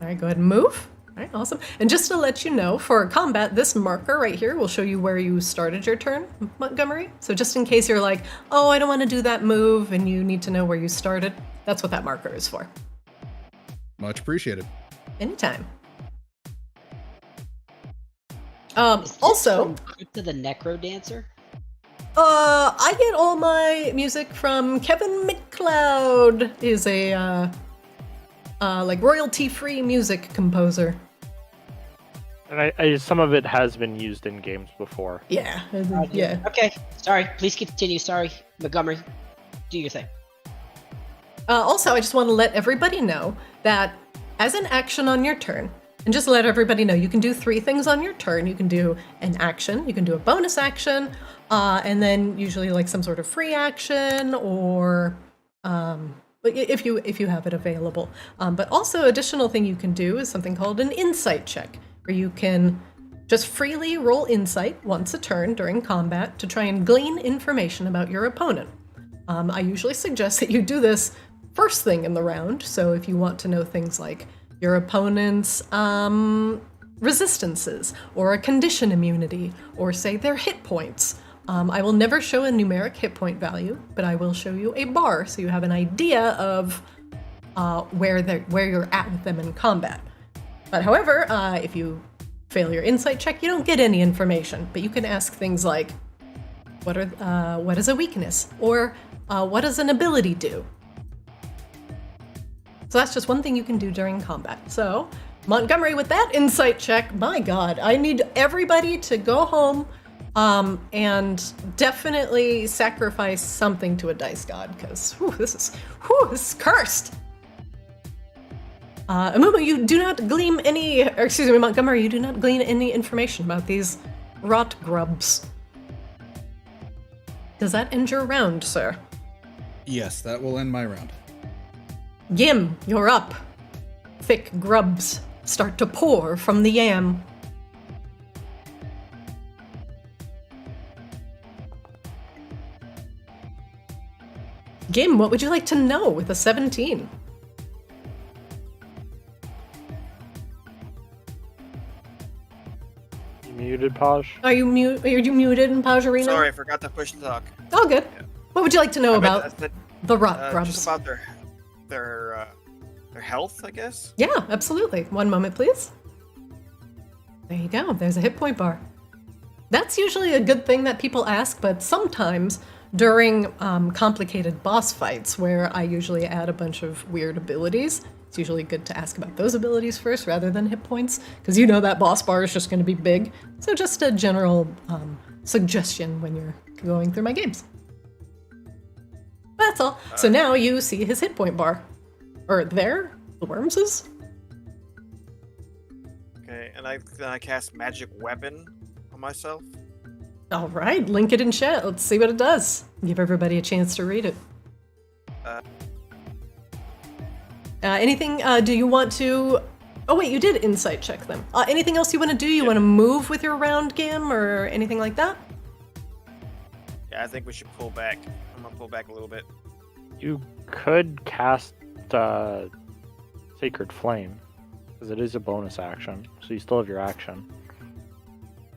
Alright, go ahead and move. Alright, awesome. And just to let you know, for combat, this marker right here will show you where you started your turn, Montgomery. So just in case you're like, oh, I don't want to do that move, and you need to know where you started, that's what that marker is for. Much appreciated. Anytime. Is this Also, from Crypt of the Necro Dancer? I get all my music from Kevin MacLeod. Is a like royalty-free music composer. And I some of it has been used in games before. Yeah, yeah. Okay, sorry. Please continue. Sorry, Montgomery. Do your thing. Also, I just want to let everybody know that as an action on your turn, and just let everybody know, you can do 3 things on your turn. You can do an action, you can do a bonus action, and then usually like some sort of free action, or if you have it available. But also, additional thing you can do is something called an insight check, where you can just freely roll insight once a turn during combat to try and glean information about your opponent. I usually suggest that you do this first thing in the round, so if you want to know things like your opponent's resistances, or a condition immunity, or say their hit points. I will never show a numeric hit point value, but I will show you a bar so you have an idea of where you're at with them in combat. But however, if you fail your insight check, you don't get any information, but you can ask things like, what is a weakness? Or what does an ability do? So that's just one thing you can do during combat. So, Montgomery, with that insight check, my god, I need everybody to go home and definitely sacrifice something to a dice god, because this is cursed. Mumu, you do not glean any, or excuse me, Montgomery, you do not glean any information about these rot grubs. Does that end your round, sir? Yes, that will end my round. Gim, you're up. Thick grubs start to pour from the yam. Gim, what would you like to know with a 17? You muted, Posh? Are you muted in Pajarino? Sorry, I forgot to push talk. Oh, good. Yeah. What would you like to know about I said, the rot grubs? just about their health, I guess. Yeah, absolutely. One moment, please. There you go. There's a hit point bar. That's usually a good thing that people ask, but sometimes during complicated boss fights where I usually add a bunch of weird abilities, it's usually good to ask about those abilities first rather than hit points, because you know that boss bar is just going to be big. So just a general suggestion when you're going through my games. That's all. So now you see his hit point bar. Or there, the worms'. Okay, and I cast magic weapon on myself. All right, link it in chat. Let's see what it does. Give everybody a chance to read it. Anything, do you want to... Oh wait, you did insight check them. Anything else you want to do? You want to move with your round, Gim, or anything like that? Yeah, I think we should pull back. I'm gonna pull back a little bit. You could cast Sacred Flame, because it is a bonus action, so you still have your action.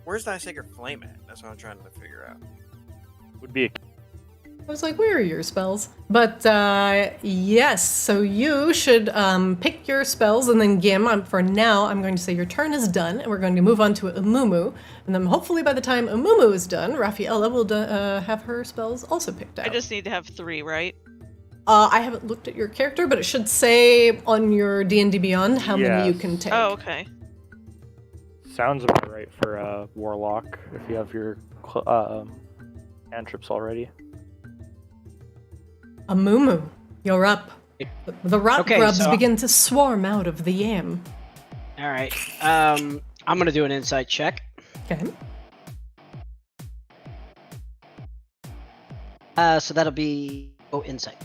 Where's that sacred flame at? That's what I'm trying to figure out. Would be a... I was like, where are your spells? But yes, so you should pick your spells, and then Gim, for now, I'm going to say your turn is done, and we're going to move on to Mumu, and then hopefully by the time Mumu is done, Rafaela will have her spells also picked out. I just need to have 3, right? I haven't looked at your character, but it should say on your D&D Beyond how many you can take. Oh, okay. Sounds about right for a Warlock, if you have your cantrips already. Mumu, you're up. The rot grubs so begin to swarm out of the yam. All right. I'm gonna do an insight check. Okay. So that'll be insight.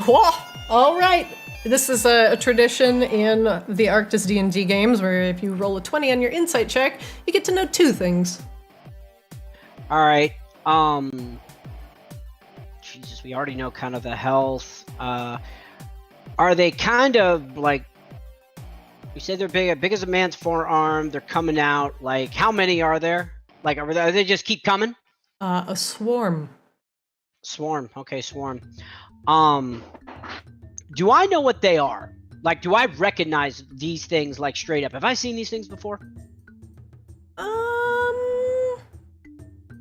Whoa! All right. This is a tradition in the Arctis D&D games where if you roll a 20 on your insight check, you get to know 2 things. All right. Jesus, we already know kind of the health. Are they kind of like? You say they're big as a man's forearm. They're coming out. Like, how many are there? Like, are they just keep coming? A swarm. Swarm. Okay, swarm. Do I know what they are? Like, do I recognize these things, like, straight up? Have I seen these things before?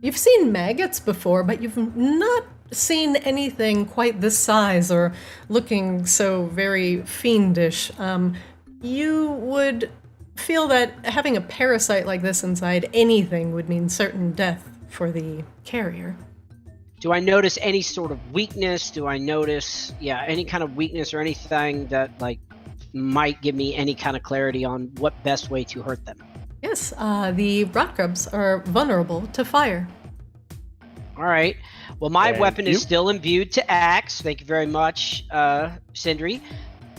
You've seen maggots before, but you've not seen anything quite this size or looking so very fiendish. You would feel that having a parasite like this inside anything would mean certain death for the carrier. Do I notice any sort of weakness? Do I notice, any kind of weakness or anything that, like, might give me any kind of clarity on what best way to hurt them? Yes, the rot grubs are vulnerable to fire. All right. Well, my Thank weapon you. is still imbued to axe. Thank you very much, Sindri.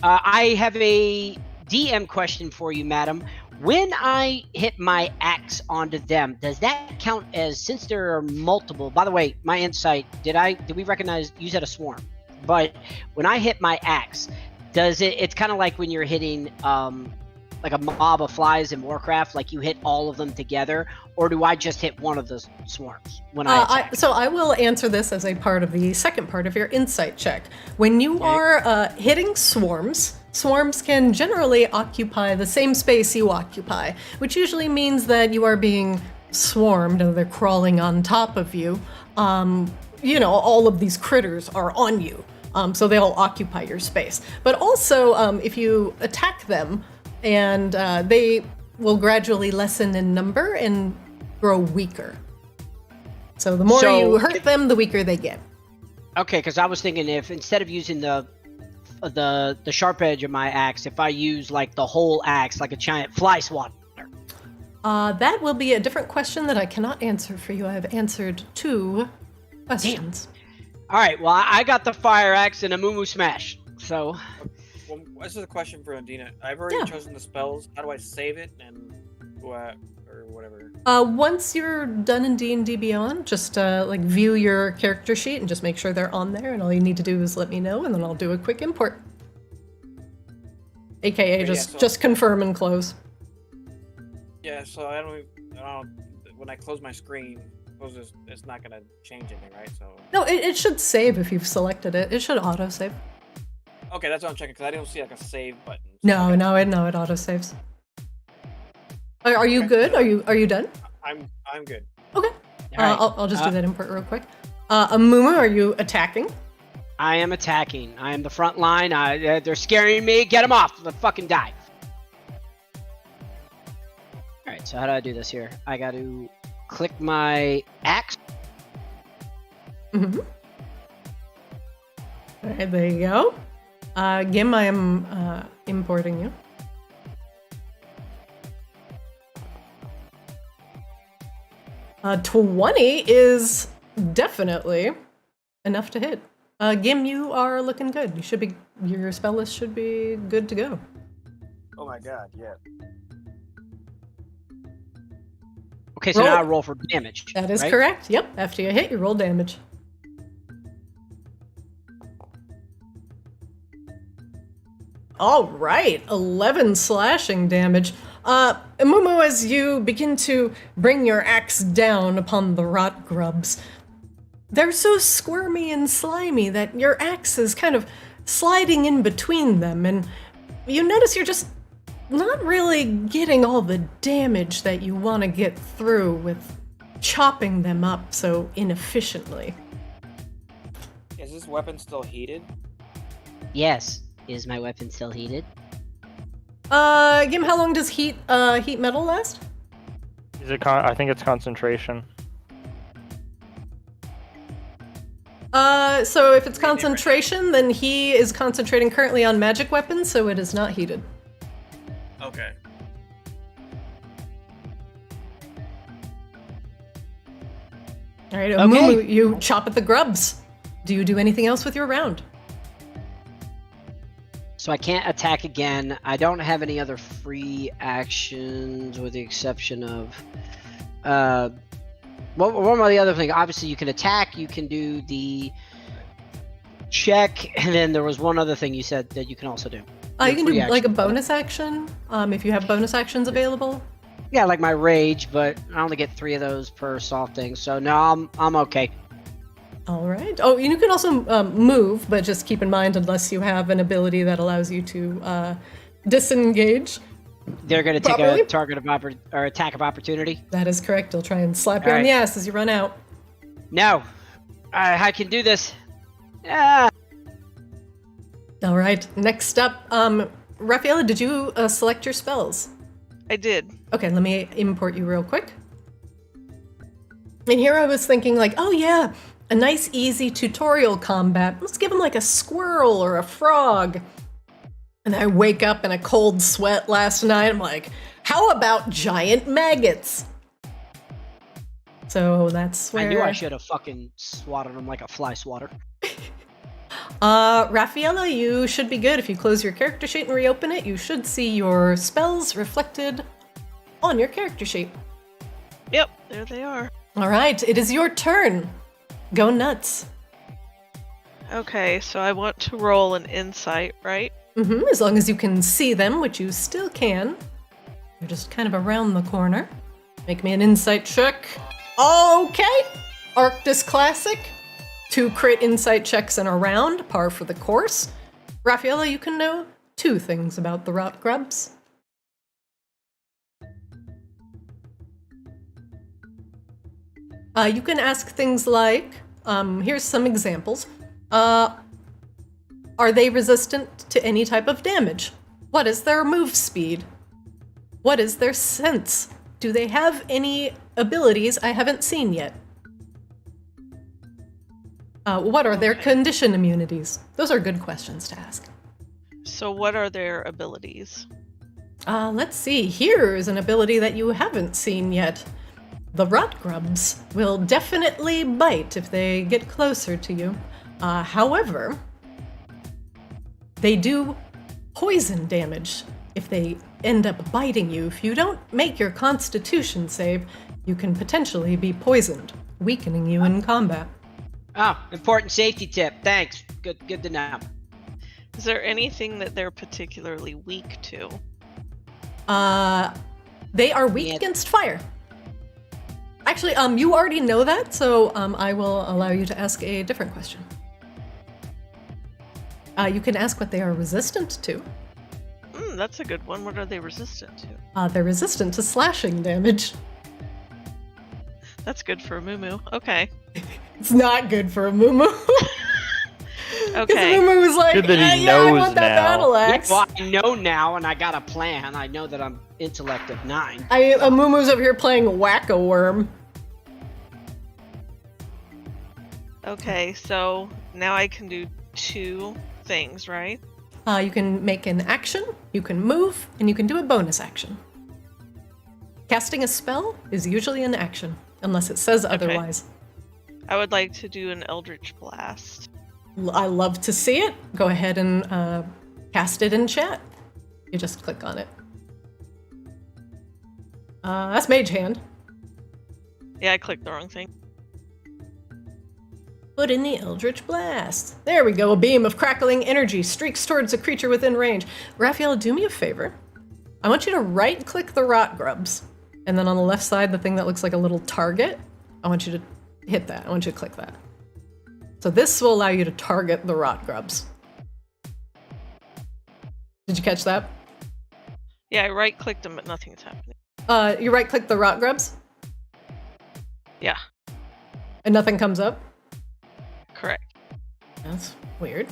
I have a DM question for you, madam. When I hit my axe onto them, does that count as, since there are multiple? By the way, my insight, did we recognize, you said a swarm, but when I hit my axe, does it's kind of like when you're hitting like a mob of flies in Warcraft, like you hit all of them together, or do I just hit one of the swarms when I attack? So I will answer this as a part of the second part of your insight check. When you are hitting swarms, Swarms can generally occupy the same space you occupy, which usually means that you are being swarmed or they're crawling on top of you. All of these critters are on you, so they'll occupy your space. But also, if you attack them, and they will gradually lessen in number and grow weaker. So the more you hurt them, the weaker they get. Okay, because I was thinking if instead of using the sharp edge of my axe, if I use like the whole axe, like a giant fly swatter. That will be a different question that I cannot answer for you. I have answered 2 questions. All right, well, I got the fire axe and a Mumu smash, so... Well, this is a question for Undina. I've already chosen the spells. How do I save it and or whatever? Once you're done in D&D Beyond, just view your character sheet and just make sure they're on there, and all you need to do is let me know, and then I'll do a quick import. AKA just confirm and close. Yeah, so I don't when I close my screen, it's not gonna change anything, right? So no, it should save if you've selected it. It should auto save. Okay, that's what I'm checking because I don't see like a save button. No, it auto saves. Are you good? Are you done? I'm good. Okay. Right. I'll just do that import real quick. Mumu, are you attacking? I am attacking. I am the front line. They're scaring me. Get them off. Let's fucking die. All right. So how do I do this here? I got to click my axe. Mm-hmm. All right. There you go. Gim, I am importing you. Uh, 20 is definitely enough to hit. Gim, you are looking good. Your spell list should be good to go. Oh my god, yeah. Okay, so now I roll for damage. That is right? correct. Yep. After you hit, you roll damage. All right, 11 slashing damage. Mumu, as you begin to bring your axe down upon the rot grubs, they're so squirmy and slimy that your axe is kind of sliding in between them, and you notice you're just not really getting all the damage that you want to get through with chopping them up so inefficiently. Is this weapon still heated? Yes. Is my weapon still heated? Gim, how long does heat metal last? I think it's concentration. So if it's concentration, then he is concentrating currently on magic weapons, so it is not heated. Okay. All right, Mumu, you chop at the grubs. Do you do anything else with your round? So I can't attack again. I don't have any other free actions with the exception of... what were the other things? Obviously, you can attack, you can do the check, and then there was one other thing you said that you can also do. You can do like a bonus action, if you have bonus actions available. Yeah, like my rage, but I only get 3 of those per soft thing, so no, I'm okay. All right. Oh, you can also move, but just keep in mind, unless you have an ability that allows you to disengage. They're going to take a target of or attack of opportunity. That is correct. They'll try and slap you on the ass as you run out. No, I can do this. Ah. All right. Next up, Rafaela, did you select your spells? I did. Okay, let me import you real quick. And here I was thinking, like, oh yeah, a nice, easy tutorial combat. Let's give him like a squirrel or a frog. And I wake up in a cold sweat last night. I'm like, how about giant maggots? So that's where... I knew I should have fucking swatted him like a fly swatter. Rafaela, you should be good. If you close your character sheet and reopen it, you should see your spells reflected on your character sheet. Yep, there they are. All right, it is your turn. Go nuts. Okay, so I want to roll an insight, right? Mm-hmm, as long as you can see them, which you still can. You're just kind of around the corner. Make me an insight check. Okay! Arctis Classic. 2 crit insight checks in a round, par for the course. Rafaela, you can know two things about the rot grubs. You can ask things like, here's some examples. Are they resistant to any type of damage? What is their move speed? What is their sense? Do they have any abilities I haven't seen yet? What are their condition immunities? Those are good questions to ask. So what are their abilities? Let's see. Here is an ability that you haven't seen yet. The rot grubs will definitely bite if they get closer to you. However, they do poison damage if they end up biting you. If you don't make your constitution save, you can potentially be poisoned, weakening you in combat. Oh, important safety tip. Thanks. Good to know. Is there anything that they're particularly weak to? They are weak against fire. Actually, you already know that, so I will allow you to ask a different question. You can ask what they are resistant to. That's a good one. What are they resistant to? They're resistant to slashing damage. That's good for a Mumu. Okay. It's not good for a Mumu. Okay. Mumu was like, Good that he I knows want that now. battle Yeah, axe. well, I know now, and I got a plan. I know that I'm intellect of 9. Mumu's over here playing Whack-A-Worm. Okay, so now I can do 2 things, right? You can make an action, you can move, and you can do a bonus action. Casting a spell is usually an action, unless it says otherwise. I would like to do an Eldritch Blast. I love to see it. Go ahead and cast it in chat. You just click on it. That's Mage Hand. Yeah, I clicked the wrong thing. Put in the Eldritch Blast. There we go. A beam of crackling energy streaks towards a creature within range. Raphael, do me a favor. I want you to right-click the rot grubs. And then on the left side, the thing that looks like a little target, I want you to hit that. I want you to click that. So this will allow you to target the rot grubs. Did you catch that? Yeah, I right-clicked them, but nothing's happening. You right-click the rot grubs? Yeah, And nothing comes up? correct. That's weird.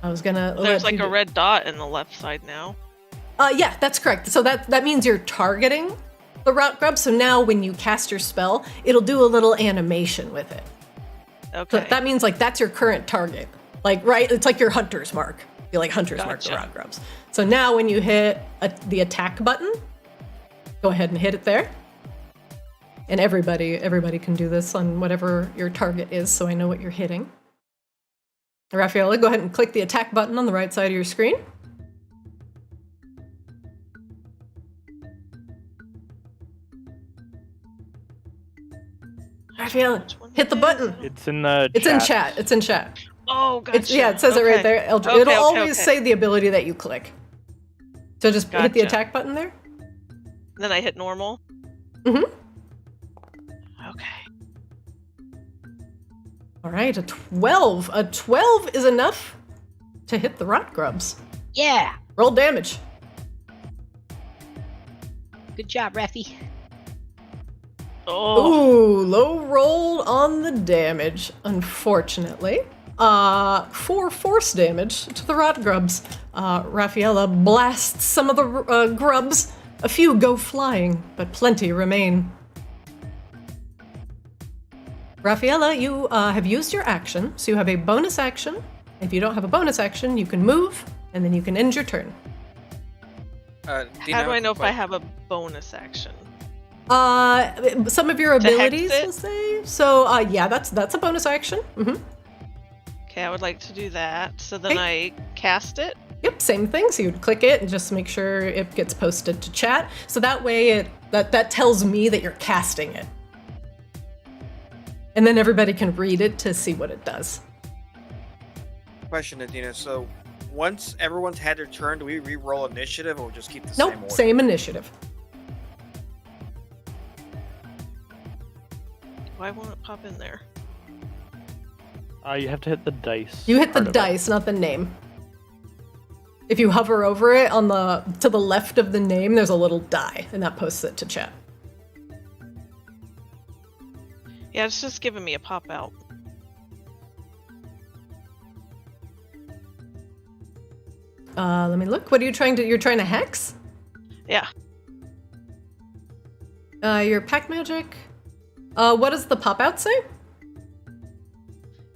I was gonna There's let like you a red dot in the left side now. Yeah, that's correct. So that means you're targeting the rot grub. So now when you cast your spell, it'll do a little animation with it. Okay. So that means like that's your current target. Like, right? It's like your hunter's mark. You like hunter's mark the Gotcha. rot grubs. So now when you hit the attack button, go ahead and hit it there. And everybody can do this on whatever your target is, so I know what you're hitting. Raffaella, go ahead and click the attack button on the right side of your screen. Raffaella, hit the button. It's in the It's in chat. It's in chat. Oh, gotcha. Yeah, it says it right Okay. there. Okay, It'll okay, always okay. say the ability that you click. So just hit the Gotcha. attack button there. Then I hit normal. Mm-hmm. Okay. All right, a 12. A 12 is enough to hit the rot grubs. Yeah. Roll damage. Good job, Reffy. Oh, Ooh, low roll on the damage, unfortunately. 4 force damage to the rot grubs. Raffaella blasts some of the grubs. A few go flying, but plenty remain. Raffaella, you have used your action, so you have a bonus action. If you don't have a bonus action, you can move, and then you can end your turn. how do I know if I have a bonus action? Some of your To hex abilities it? will say. So, yeah, that's a bonus action. Mm-hmm. Okay, I would like to do that. So then Okay. I cast it. Yep, same thing. So you'd click it and just make sure it gets posted to chat. So that way that tells me that you're casting it. And then everybody can read it to see what it does. Question, Adina. So once everyone's had their turn, do we re-roll initiative or just keep the Nope, same order? same initiative. Why won't it pop in there? You have to hit the dice. You hit the part of it. dice, not the name. If you hover over it to the left of the name, there's a little die, and that posts it to chat. Yeah, it's just giving me a pop out. Let me look. What are you trying to? You're trying to hex? Yeah. Your pack magic. What does the pop out say?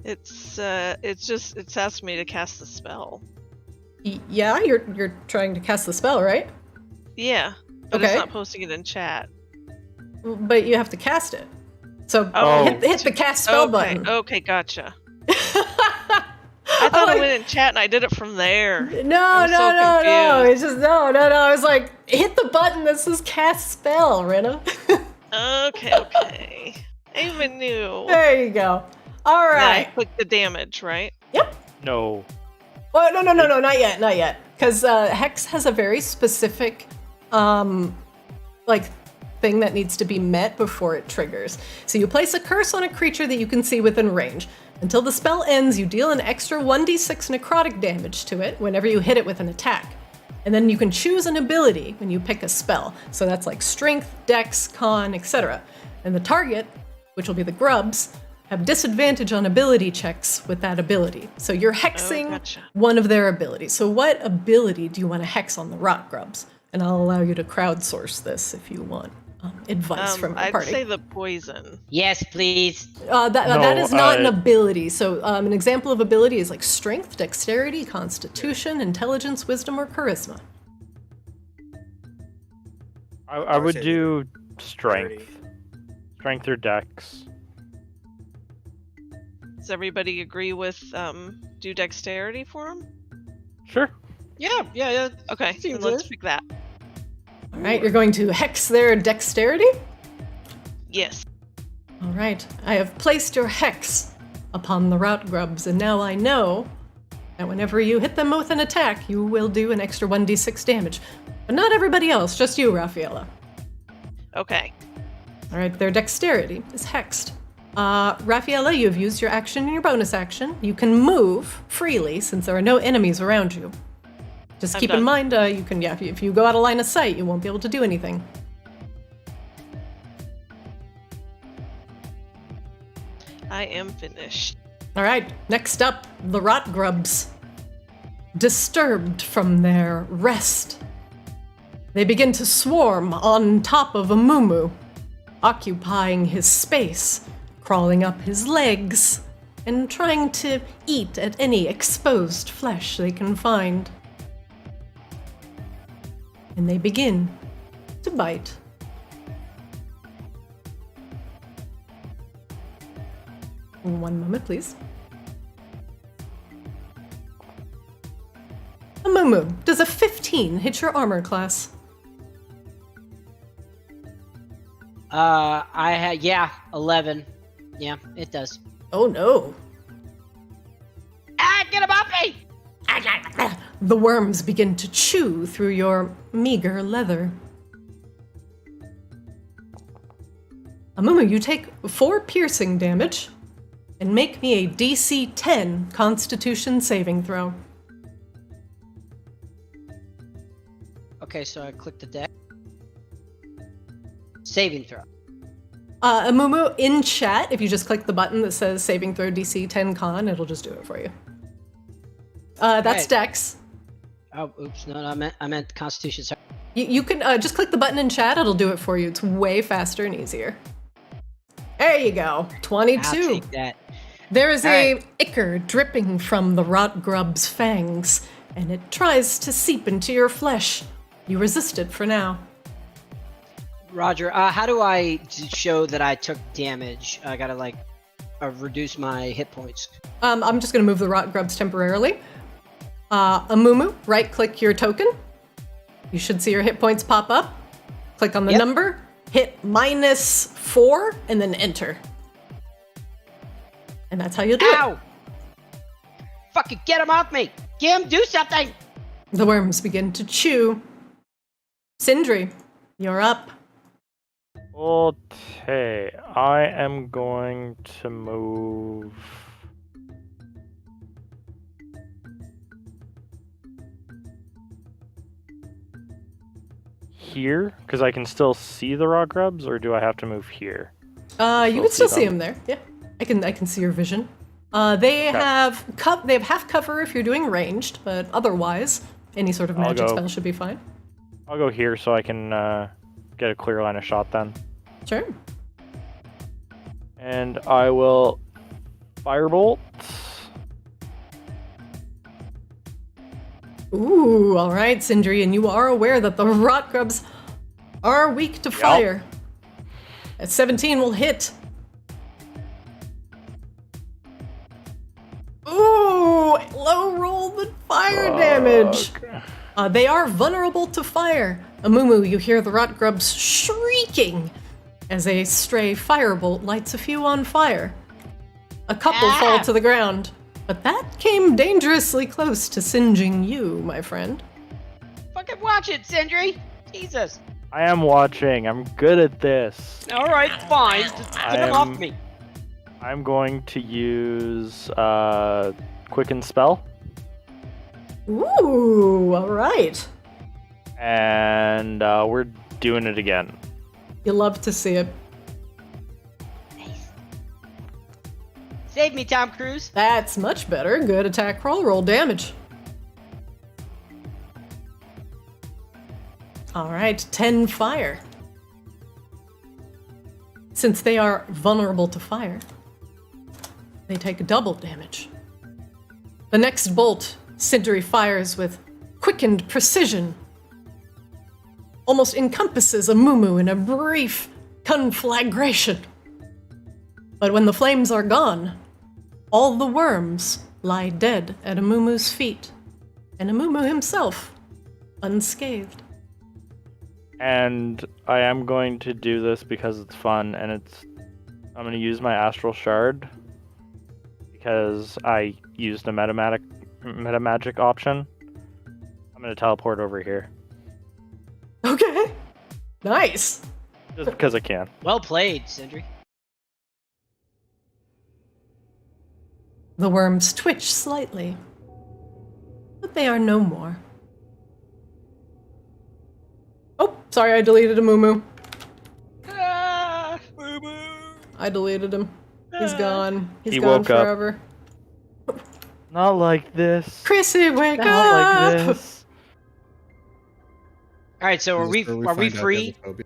It's asked me to cast the spell. Yeah, you're trying to cast the spell, right? Yeah, but Okay. it's not posting it in chat. But you have to cast it. So Oh. hit the cast spell button. Okay, gotcha. I thought I went in chat and I did it from there. No. confused. It's just no. I was like, hit the button that says cast spell, Rena. Okay. I even knew. There you go. All Then I right. click the damage, right? Yep. No. Well, no, not yet. Because Hex has a very specific, thing that needs to be met before it triggers. So you place a curse on a creature that you can see within range. Until the spell ends, you deal an extra 1d6 necrotic damage to it whenever you hit it with an attack. And then you can choose an ability when you pick a spell. So that's like Strength, Dex, Con, etc. And the target, which will be the grubs, have disadvantage on ability checks with that ability. So you're hexing gotcha. one of their abilities. So what ability do you want to hex on the rot grubs? And I'll allow you to crowdsource this if you want advice from your I'd party. say the poison. Yes, please. That is not an ability. So an example of ability is like Strength, Dexterity, Constitution, Intelligence, Wisdom, or Charisma. I would do strength. Strength or dex. Does everybody agree with do dexterity for him? Sure. Yeah. Okay, Seems then let's good. pick that. All right, you're going to hex their Dexterity? Yes. All right, I have placed your hex upon the rot grubs, and now I know that whenever you hit them with an attack, you will do an extra 1d6 damage. But not everybody else, just you, Raffaella. Okay. All right, their Dexterity is hexed. Raffaella, you have used your action and your bonus action. You can move freely since there are no enemies around you. Just keep in done. mind, you can, if you go out of line of sight, you won't be able to do anything. I am finished. All right, next up, the rot grubs. Disturbed from their rest, they begin to swarm on top of a Mumu, occupying his space, crawling up his legs, and trying to eat at any exposed flesh they can find. And they begin to bite. One moment, please. Mumu, does a 15 hit your armor class? I had 11. Yeah, it does. Oh no. Get him off me! The worms begin to chew through your meager leather. Mumu, you take 4 piercing damage and make me a DC 10 Constitution saving throw. Okay, so I click the deck. Saving throw. Mumu, in chat, if you just click the button that says saving throw DC 10 Con, it'll just do it for you. That's Right. Dex. Oh, oops. No, I meant Constitution. Sorry. You can just click the button in chat, it'll do it for you. It's way faster and easier. There you go. 22. I'll take that. There is All a right. ichor dripping from the rot grub's fangs, and it tries to seep into your flesh. You resist it for now. Roger, how do I show that I took damage? I gotta reduce my hit points. I'm just gonna move the rot grubs temporarily. Mumu, right-click your token. You should see your hit points pop up. Click on the Yep. number, hit -4, and then enter. And that's how you'll do Ow! Fucking get him off me! Get him, do something! it. The worms begin to chew. Sindri, you're up. Okay, I am going to move here? Because I can still see the rock grubs, or do I have to move here? You can still see them there. Yeah, I can see your vision. They have half cover if you're doing ranged, but otherwise, any sort of magic spell should be fine. I'll go here so I can get a clear line of shot then. Sure. And I will firebolt. Ooh, all right, Sindri, and you are aware that the rot grubs are weak to fire. At 17 will hit. Ooh, low roll but fire damage. They are vulnerable to fire. Mumu, you hear the rot grubs shrieking as a stray firebolt lights a few on fire. A couple fall to the ground, but that came dangerously close to singeing you, my friend. Fucking watch it, Sindri. Jesus. I am watching. I'm good at this. All right, fine. Just get them off me. I'm going to use Quicken Spell. Ooh, all right. And we're doing it again. You love to see it. Nice. Save me, Tom Cruise. That's much better. Good attack roll. Roll damage. All right, 10 fire. Since they are vulnerable to fire, they take double damage. The next bolt, Sindri fires with quickened precision. Almost encompasses a Mumu in a brief conflagration. But when the flames are gone, all the worms lie dead at a Mumu's feet, and a Mumu himself unscathed. And I am going to do this because it's fun, and I'm going to use my Astral Shard because I used the metamagic option. I'm going to teleport over here. Okay. Nice. Just because I can. Well played, Sindri. The worms twitch slightly, but they are no more. Oh, sorry, I deleted a Mumu. I deleted him. He's gone. He's gone woke up. forever. Not like this. Chrissy, wake Not up! like this. All right, so are we find out he has free? a phobia.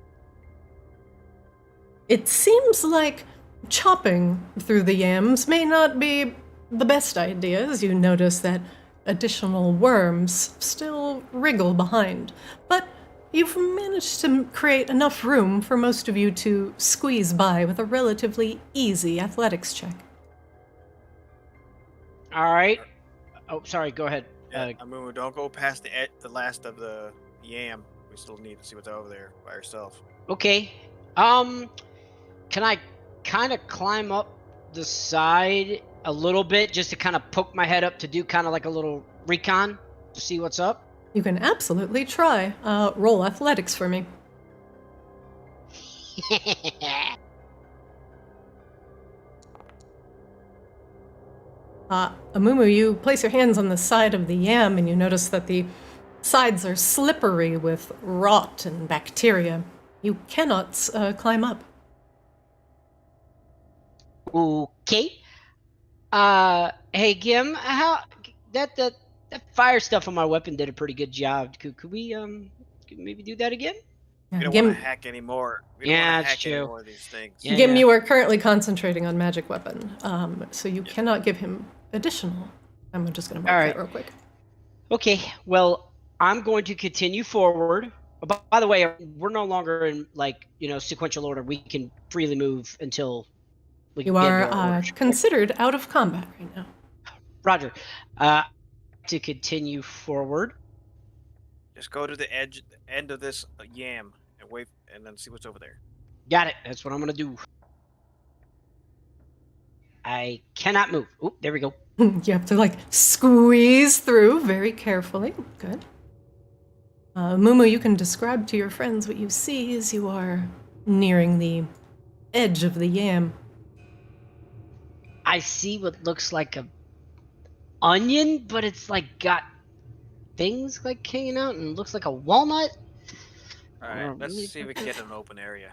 It seems like chopping through the yams may not be the best idea, as you notice that additional worms still wriggle behind. But you've managed to create enough room for most of you to squeeze by with a relatively easy athletics check. All right. Oh, sorry. Go ahead. Mumu, don't go past the last of the yam. We still need to see what's over there by yourself. Okay. Can I kind of climb up the side a little bit just to kind of poke my head up to do kind of like a little recon to see what's up? You can absolutely try. Roll athletics for me. Mumu, you place your hands on the side of the yam and you notice that the sides are slippery with rot and bacteria. You cannot climb up. Okay. Hey Gim, how that fire stuff on my weapon did a pretty good job. Could we maybe do that again? We don't Gim, want to hack anymore. We don't Yeah, want to it's hack any true. more of these things. Yeah. Gim, you are currently concentrating on magic weapon, so you cannot give him additional. I'm just going to mark that real quick. Okay. Well, I'm going to continue forward. By the way, we're no longer in sequential order. We can freely move until we You get are into our orders. considered out of combat right now. Roger. To continue forward. Just go to the end of this yam and wait, and then see what's over there. Got it. That's what I'm gonna do. I cannot move. Oop, there we go. You have to squeeze through very carefully. Good. Mumu, you can describe to your friends what you see as you are nearing the edge of the yam. I see what looks like a onion, but it's got things hanging out and looks like a walnut. All right, let's see if we can get an open area.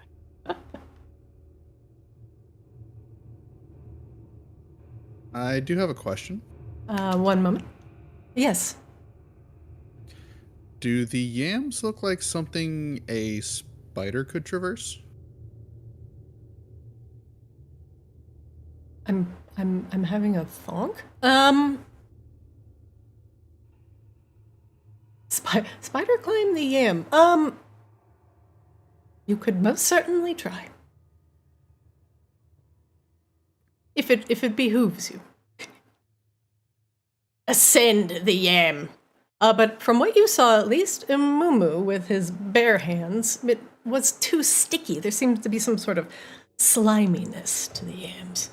I do have a question. One moment. Yes. Do the yams look like something a spider could traverse? I'm having a thonk. Spider climb the yam. You could most certainly try. If it behooves you. Ascend the yam. But from what you saw, at least Mumu with his bare hands, it was too sticky. There seems to be some sort of sliminess to the yams.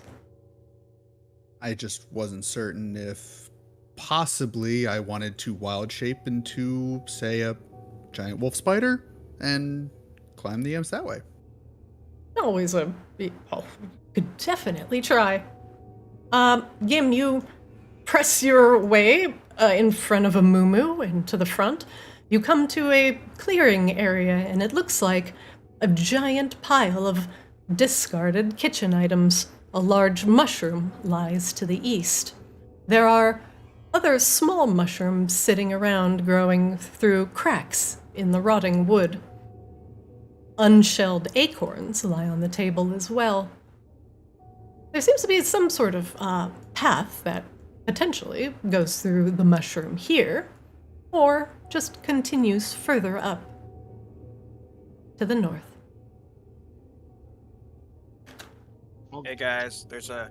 I just wasn't certain if possibly I wanted to wild shape into, say, a giant wolf spider and climb the yams that way. Always you could definitely try. Gim, you press your way in front of a Mumu and to the front. You come to a clearing area, and it looks like a giant pile of discarded kitchen items. A large mushroom lies to the east. There are other small mushrooms sitting around, growing through cracks in the rotting wood. Unshelled acorns lie on the table as well. There seems to be some sort of path that potentially goes through the mushroom here, or just continues further up to the north. Hey guys, there's a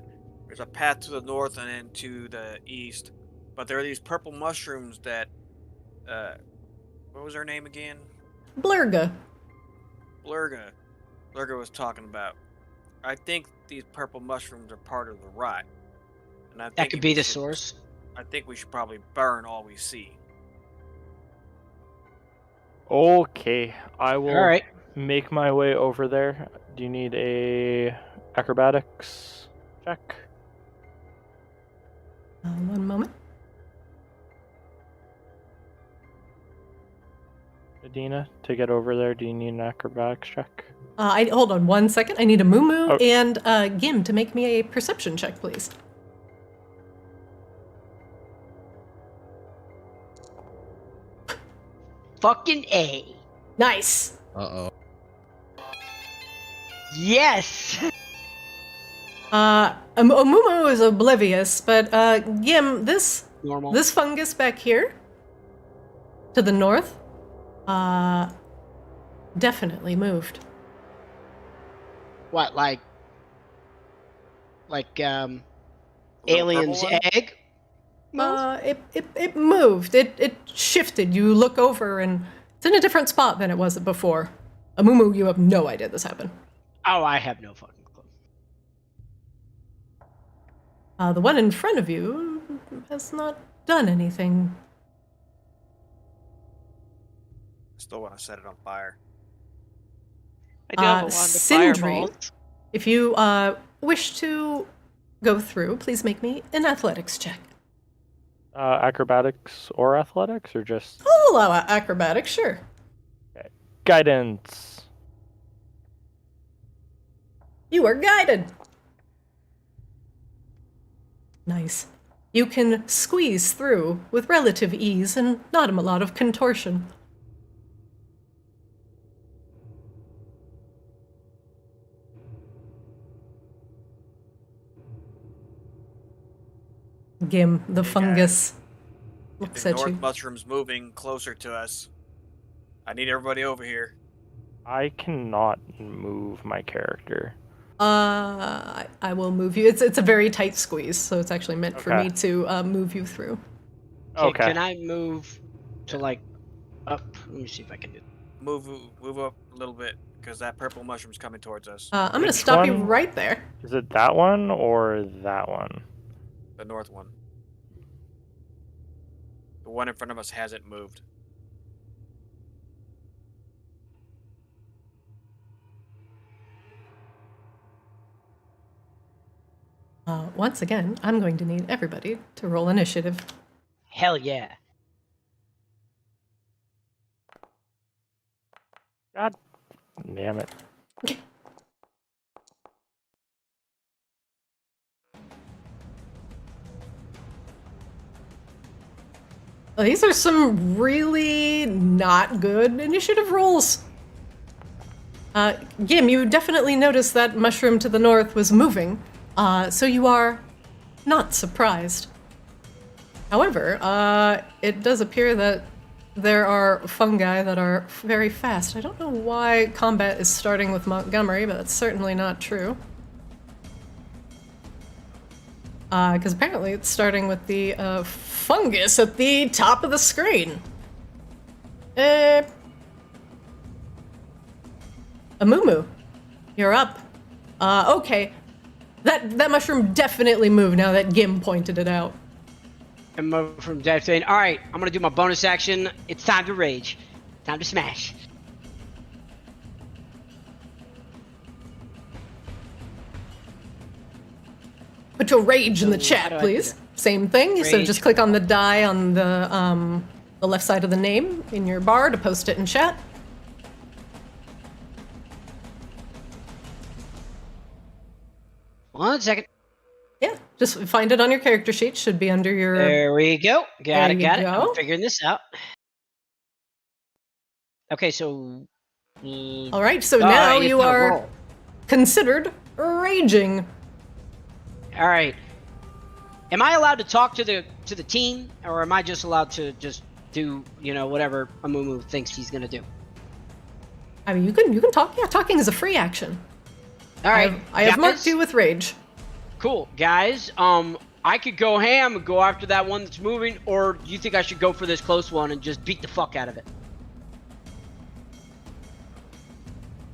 path to the north and then to the east, but there are these purple mushrooms that what was her name again? Blurga. Blurga was talking about. I think these purple mushrooms are part of the rot. And I think That could be the source. I think we should probably burn all we see. Okay, I will All right. make my way over there. Do you need a acrobatics check? One moment. Adina, to get over there, do you need an acrobatics check? Hold on 1 second. I need a Mumu Oh. and Gim to make me a perception check, please. Fucking A. Nice. Uh-oh. Yes. Mumu is oblivious, but Gim, this Normal. this fungus back here to the north, definitely moved. What, like Little alien's purple one? egg? It moved. It shifted. You look over and it's in a different spot than it was before. Mumu, you have no idea this happened. Oh, I have no fucking clue. The one in front of you has not done anything. Still want to set it on fire. I do have a wand of Sindri, fireballs. if you wish to go through, please make me an athletics check. Acrobatics or athletics, or just I'll allow acrobatics, sure. guidance? You are guided. Nice. You can squeeze through with relative ease and not a lot of contortion. Gim, the Hey, fungus, If looks the at north you. mushroom's moving closer to us, I need everybody over here. I cannot move my character. I will move you. It's a very tight squeeze, so it's actually meant for Okay. me to move you through. Okay. Can I move to like up? Let me see if I can do. Move up a little bit because that purple mushroom's coming towards us. I'm gonna Which stop you one? right there. Is it that one or that one? The north one. The one in front of us hasn't moved. Once again, I'm going to need everybody to roll initiative. Hell yeah. God damn it. Well, these are some really not good initiative rolls. Gim, you definitely noticed that mushroom to the north was moving, so you are not surprised. However, it does appear that there are fungi that are very fast. I don't know why combat is starting with Montgomery, but that's certainly not true. Because apparently it's starting with the fungus at the top of the screen. A Mumu, you're up. Okay. That mushroom definitely moved now that Gim pointed it out. And move from Dave saying, all right, I'm gonna do my bonus action. It's time to rage. Time to smash. Put your rage in the How do chat, I do please. that? Same thing. So Rage. just click on the die on the left side of the name in your bar to post it in chat. One second. Yeah, just find it on your character sheet. Should be under your. There we go. Got There it, you got it. go. I'm figuring this out. Okay, so... All right, so oh, now I just you gotta are roll. considered raging. All right. Am I allowed to talk to the team, or am I just allowed to just do, you know, whatever Mumu thinks he's gonna do? I mean, you can talk. Yeah, talking is a free action. All right. I have marked guys? you with rage. Cool, guys. I could go ham and go after that one that's moving, or do you think I should go for this close one and just beat the fuck out of it?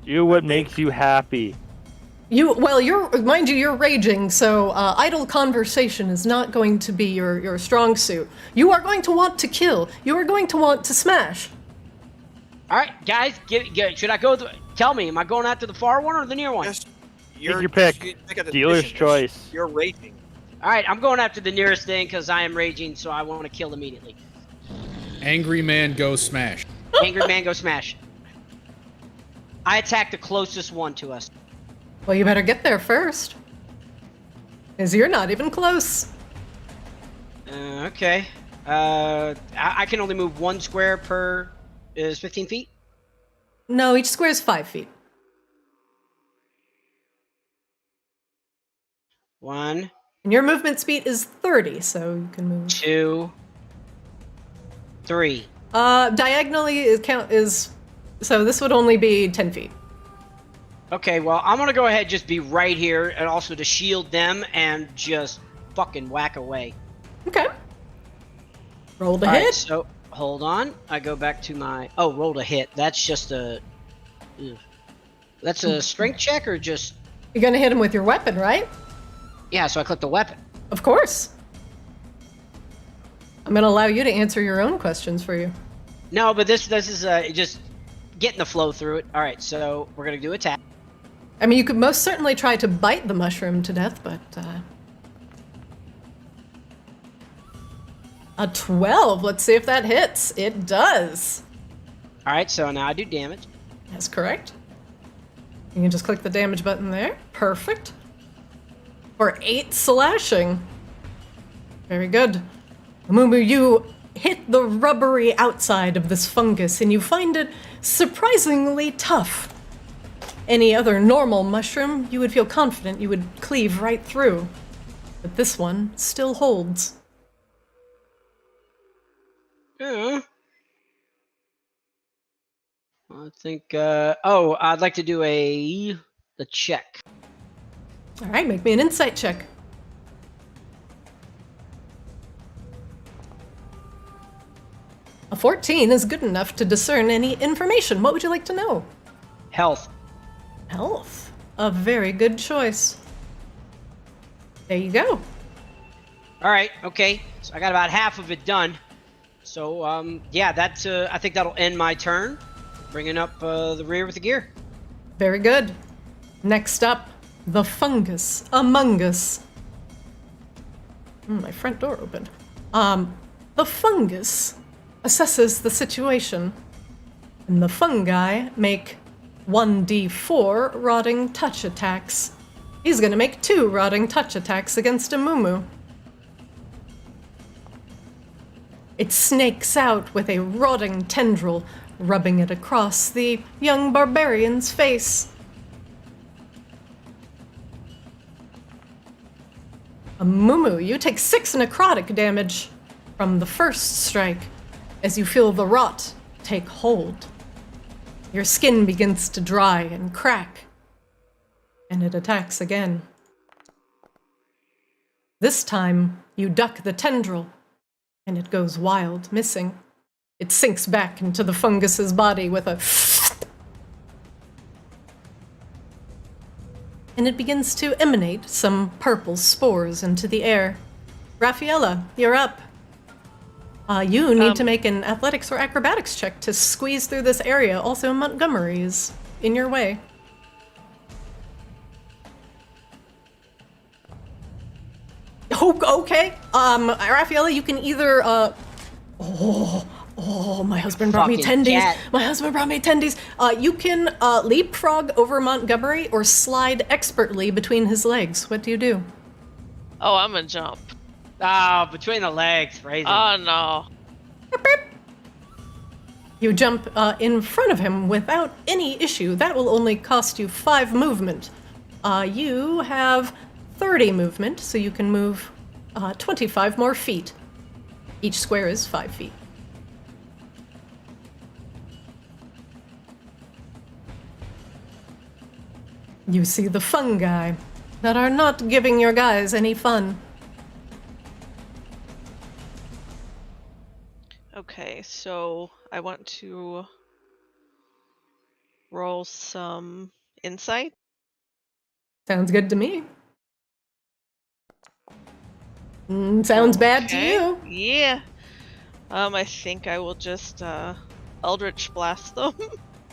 Do what makes you happy. Mind you, you're raging, so idle conversation is not going to be your strong suit. You are going to want to kill. You are going to want to smash. All right, guys. Should I go? Tell me, am I going after the far one or the near one? Just, your pick. pick a Dealer's decision. choice. You're raging. All right, I'm going after the nearest thing because I am raging, so I want to kill immediately. Angry man go smash. Angry man, go smash. I attack the closest one to us. Well, you better get there first, because you're not even close. Okay. I can only move one square per is 15 feet. No, each square is 5 feet. 1, And your movement speed is 30, so you can move. 2, 3. Diagonally is so this would only be 10 feet. Okay, well, I'm gonna go ahead and just be right here, and also to shield them and just fucking whack away. Okay. Roll to All hit. right, so hold on. I go back to my roll to hit. That's just a that's a strength check or just You're gonna hit him with your weapon, right? yeah. So I click the weapon. Of course. I'm gonna allow you to answer your own questions for you. No, but this is just getting the flow through it. All right, so we're gonna do attack. I mean, you could most certainly try to bite the mushroom to death, but a 12. Let's see if that hits. It does. All right, so now I do damage. That's correct. You can just click the damage button there. Perfect. For 8 slashing. Very good. Mumu, you hit the rubbery outside of this fungus and you find it surprisingly tough. Any other normal mushroom, you would feel confident you would cleave right through. But this one still holds. Yeah. I think. I'd like to do the check. All right, make me an insight check. A 14 is good enough to discern any information. What would you like to know? Health. Health. A very good choice. There you go. All right. Okay. So I got about half of it done. So yeah, that's. I think that'll end my turn. Bringing up the rear with the gear. Very good. Next up, the fungus among us. My front door opened. The fungus assesses the situation. And the fungi make 1d4 rotting touch attacks. He's gonna make 2 rotting touch attacks against a Mumu. It snakes out with a rotting tendril, rubbing it across the young barbarian's face. A Mumu, you take 6 necrotic damage from the first strike as you feel the rot take hold. Your skin begins to dry and crack, and it attacks again. This time, you duck the tendril, and it goes wild, missing. It sinks back into the fungus's body with a and it begins to emanate some purple spores into the air. Raffaella, you're up. You need to make an athletics or acrobatics check to squeeze through this area. Also, Montgomery is in your way. Oh, okay. Raffaella, you can either, my husband brought me Fucking tendies. cat. My husband brought me tendies. You can leapfrog over Montgomery or slide expertly between his legs. What do you do? Oh, I'm gonna jump. Ah, between the legs, raise him. Oh no. You jump in front of him without any issue. That will only cost you 5 movement. You have 30 movement, so you can move 25 more feet. Each square is 5 feet. You see the fungi that are not giving your guys any fun. Okay, so I want to roll some insight. Sounds good to me. Sounds bad to Okay. you. Yeah. I think I will just Eldritch Blast them.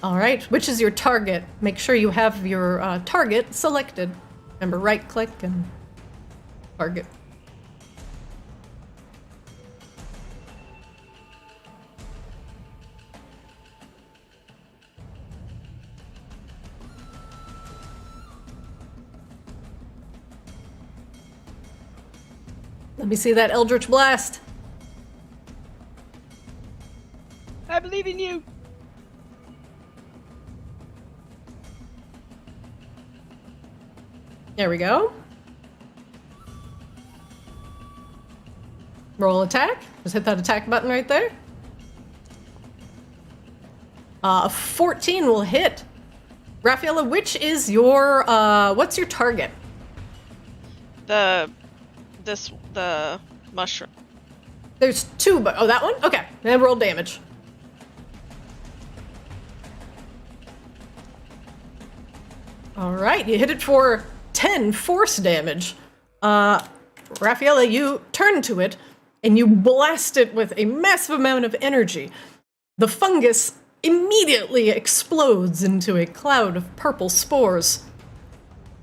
All right, which is your target? Make sure you have your target selected. Remember, right-click and target. Let me see that Eldritch Blast. I believe in you. There we go. Roll attack. Just hit that attack button right there. 14 will hit. Raffaella, which is your, what's your target? The mushroom. There's 2, but, oh, that one? Okay, then roll damage. All right, you hit it for 10 force damage. Raffaella, you turn to it, and you blast it with a massive amount of energy. The fungus immediately explodes into a cloud of purple spores.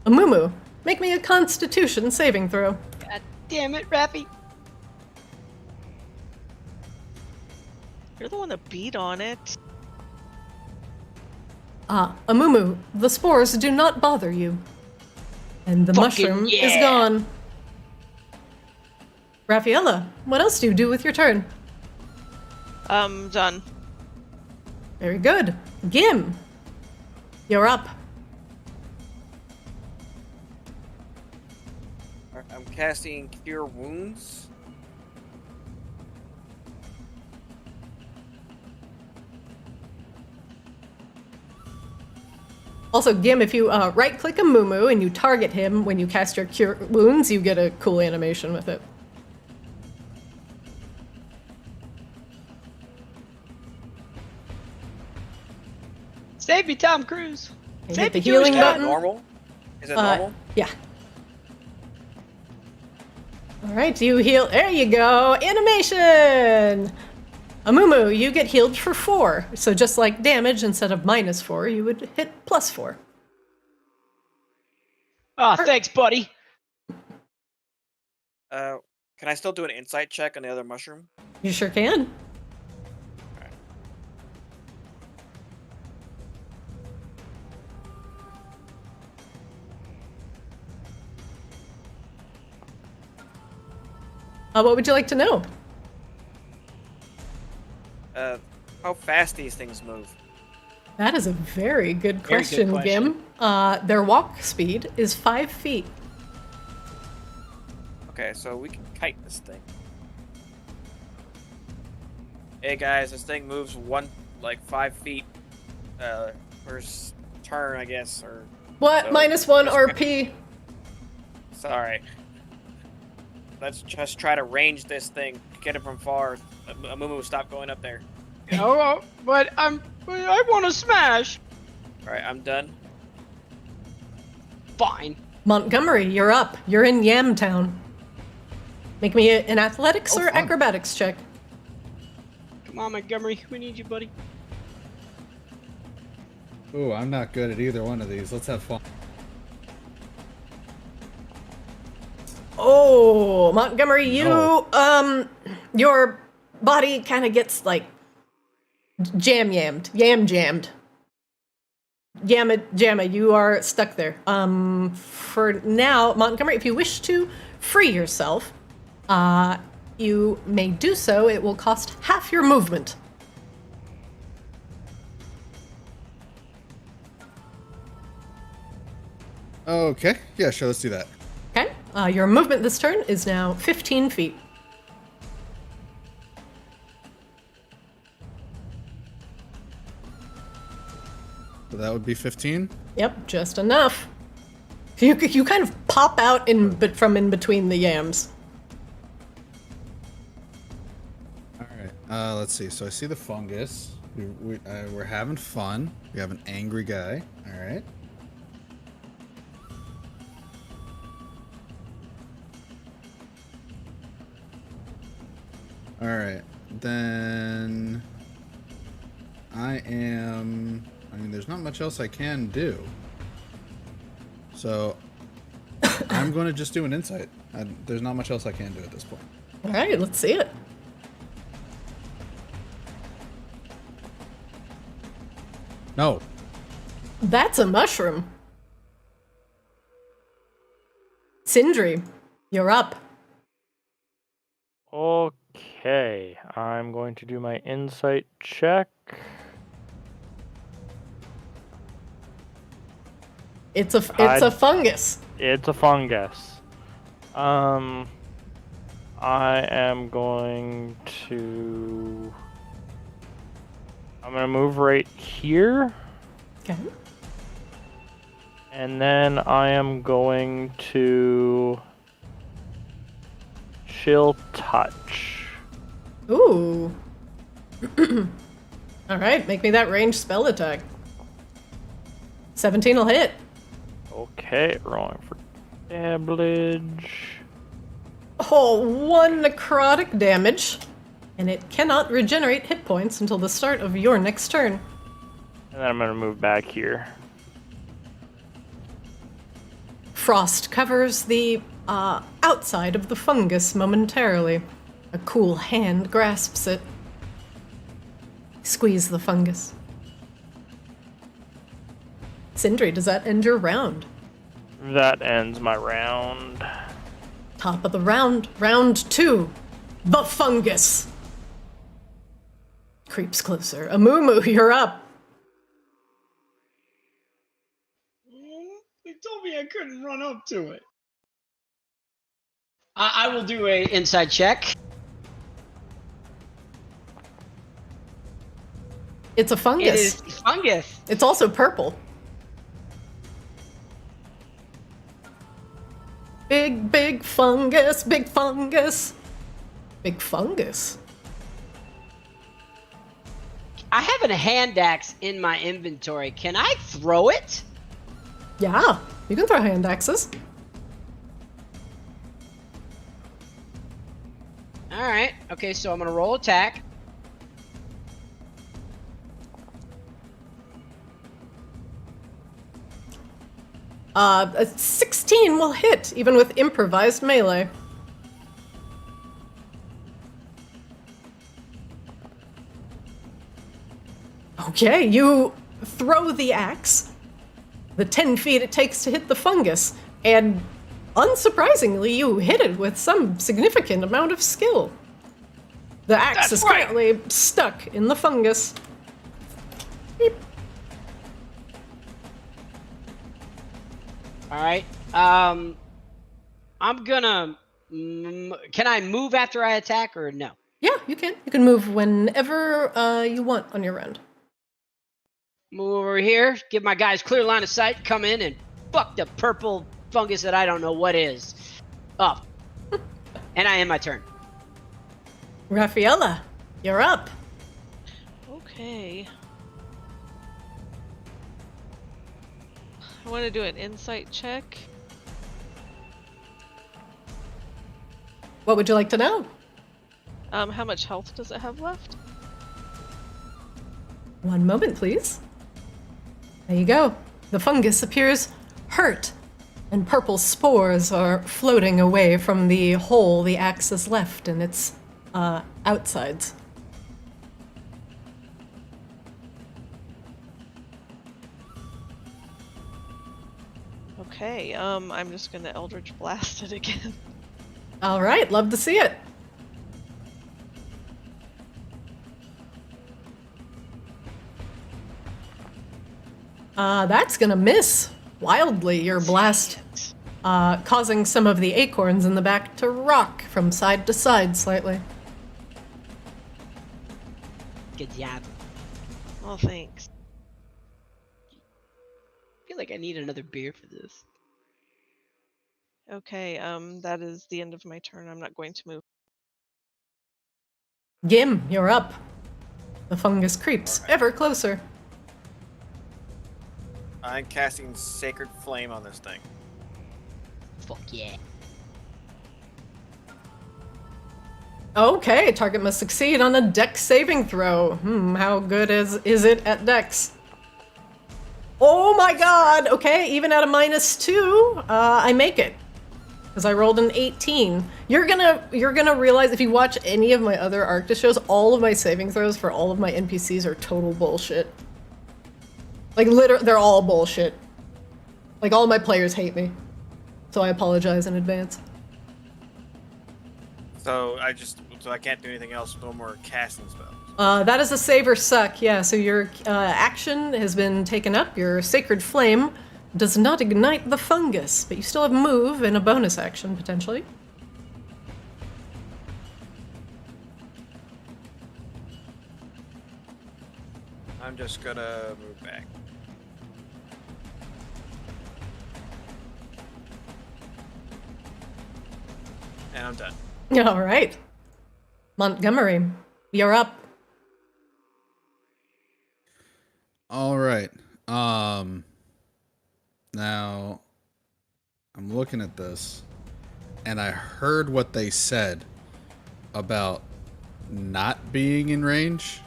Mumu, make me a Constitution saving throw. God damn it, Raffy. You're the one that beat on it. Mumu, the spores do not bother you. And the Fucking mushroom is yeah. gone. Raffaella, what else do you do with your turn? Done. Very good. Gim, you're up. I'm casting Cure Wounds. Also, Gim, if you right-click a Mumu and you target him when you cast your Cure Wounds, you get a cool animation with it. Save me, Tom Cruise. You Save hit the me, Jewish healing guy. button. Normal? Is it normal? Yeah. All right, you heal. There you go. Animation. Mumu, you get healed for 4. So just like damage, instead of -4, you would hit +4. Oh, thanks, buddy. Can I still do an insight check on the other mushroom? You sure can. What would you like to know? How fast these things move. That is a very good Very good question, question. Gim. Their walk speed is 5 feet. Okay, so we can kite this thing. Hey guys, this thing moves 5 feet per turn, I guess, or What? So- -1 RP. sorry. Let's just try to range this thing, get it from far. Mumu, stop going up there. Oh, but I want to smash. All right, I'm done. Fine. Montgomery, you're up. You're in Yamtown. Make me an athletics Oh, or fun. acrobatics check. Come on, Montgomery. We need you, buddy. Ooh, I'm not good at either one of these. Let's have fun. Oh, Montgomery, you, No. your body kind of gets like jammed. Jamma, you are stuck there. For now, Montgomery, if you wish to free yourself, you may do so. It will cost half your movement. Okay. Yeah, sure. Let's do that. Okay? Your movement this turn is now 15 feet. So that would be 15. Yep, just enough. You kind of pop out from in between the yams. All right. Let's see. So I see the fungus. We're having fun. We have an angry guy. All right. All right. Then I mean, there's not much else I can do. So I'm going to just do an insight. There's not much else I can do at this point. All right, let's see it. No. That's a mushroom. Sindri, you're up. Okay, I'm going to do my insight check. It's a fungus. It's a fungus. I am going to. I'm gonna move right here, Okay. and then I am going to chill touch. Ooh. All right, make me that ranged spell attack. 17 will hit. Okay, rolling for damage. Oh, 1 necrotic damage. And it cannot regenerate hit points until the start of your next turn. And then I'm gonna move back here. Frost covers the outside of the fungus momentarily. A cool hand grasps it. Squeeze the fungus. Sindri, does that end your round? That ends my round. Top of the round. Round 2. The fungus. Creeps closer. Mumu, you're up. They told me I couldn't run up to it. I will do a inside check. It's a It fungus. is fungus. It's also purple. Big fungus, big fungus. Big fungus. I have a hand axe in my inventory. Can I throw it? Yeah, you can throw hand axes. All right. Okay, so I'm gonna roll attack. A 16 will hit, even with improvised melee. Okay, you throw the axe, the 10 feet it takes to hit the fungus, and unsurprisingly, you hit it with some significant amount of skill. The axe is currently stuck in the fungus. Beep. All right. I'm gonna. Can I move after I attack or no? Yeah, you can. You can move whenever you want on your round. Move over here. Give my guys clear line of sight. Come in and fuck the purple fungus that I don't know what is up. And I end my turn. Raffaella, you're up. Okay. I want to do an insight check. What would you like to know? How much health does it have left? One moment, please. There you go. The fungus appears hurt, and purple spores are floating away from the hole the axe has left in its outsides. Okay, I'm just gonna Eldritch Blast it again. All right, love to see it. That's gonna miss wildly, your blast, causing some of the acorns in the back to rock from side to side slightly. Good job. Oh, thanks. I feel like I need another beer for this. Okay, that is the end of my turn. I'm not going to move. Gim, you're up. The fungus creeps ever closer. I'm casting Sacred Flame on this thing. Fuck yeah. Okay, target must succeed on a dex saving throw. How good is it at dex? Oh my god! Okay, even at a -2, I make it. Because I rolled an 18. You're gonna realize if you watch any of my other Arctis shows, all of my saving throws for all of my NPCs are total bullshit. Like, literally, they're all bullshit. Like, all my players hate me. So I apologize in advance. So I can't do anything else. No more casting spells. That is a save or suck, yeah. So your action has been taken up. Your Sacred Flame does not ignite the fungus, but you still have move and a bonus action, potentially. I'm just gonna move back. And I'm done. All right. Montgomery, you're up. All right. Now I'm looking at this and I heard what they said about not being in range,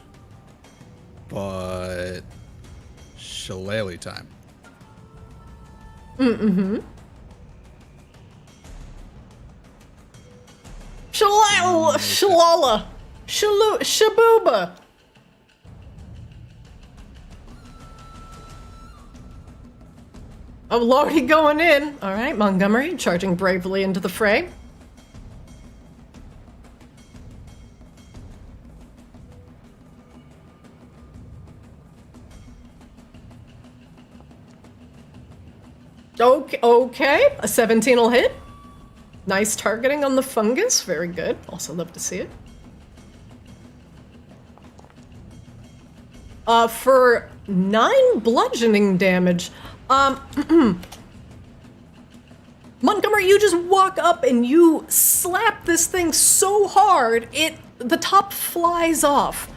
but shillelagh time. Shalala. Shabooba. Oh, Lordy going in. All right, Montgomery charging bravely into the fray. Okay, a 17 will hit. Nice targeting on the fungus, very good. Also love to see it. For 9 bludgeoning damage, Montgomery, you just walk up and you slap this thing so hard, the top flies off,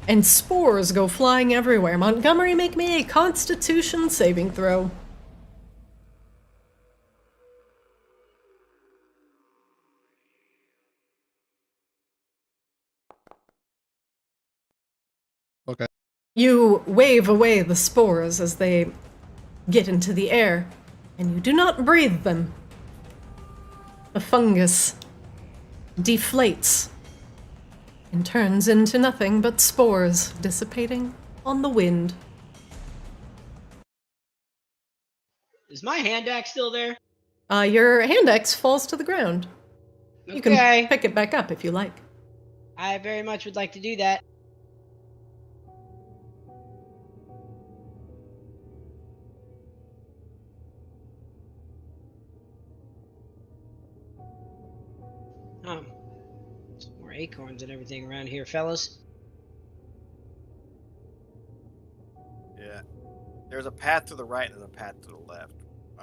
and spores go flying everywhere. Montgomery, make me a Constitution saving throw. Okay. You wave away the spores as they get into the air, and you do not breathe them. The fungus deflates and turns into nothing but spores dissipating on the wind. Is my hand axe still there? Your hand axe falls to the ground. You Okay. can pick it back up if you like. I very much would like to do that. Some more acorns and everything around here, fellas. Yeah. There's a path to the right and there's a path to the left.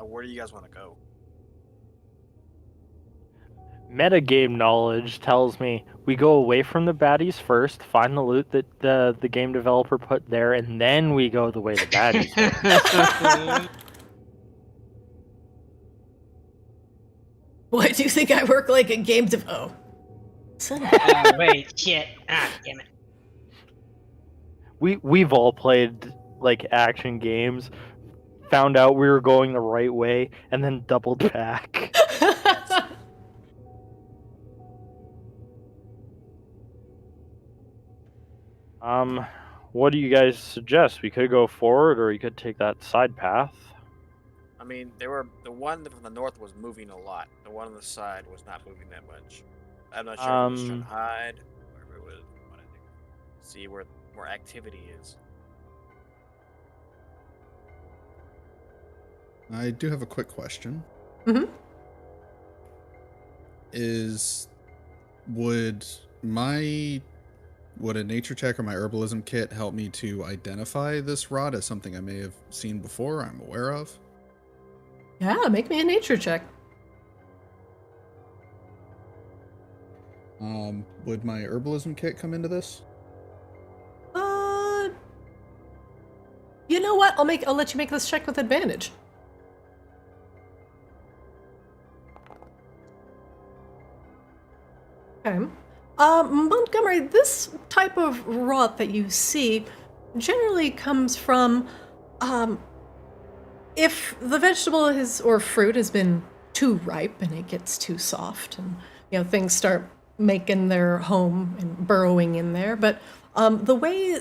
Where do you guys want to go? Metagame knowledge tells me we go away from the baddies first, find the loot that the game developer put there, and then we go the way the baddies go. Why do you think I work like a game dev? Oh. Son of Wait, shit. Damn it. We've all played like action games, found out we were going the right way, and then doubled back. What do you guys suggest? We could go forward, or we could take that side path. I mean, the one from the north was moving a lot. The one on the side was not moving that much. I'm not sure if it was trying to hide, or if it was wanting to see where more activity is. I do have a quick question. Mm-hmm. Would a nature check or my herbalism kit help me to identify this rod as something I may have seen before, I'm aware of? Yeah, make me a nature check. Would my herbalism kit come into this? You know what? I'll let you make this check with advantage. Okay. Montgomery, this type of rot that you see generally comes from, if the vegetable or fruit has been too ripe and it gets too soft and, things start making their home and burrowing in there. But the way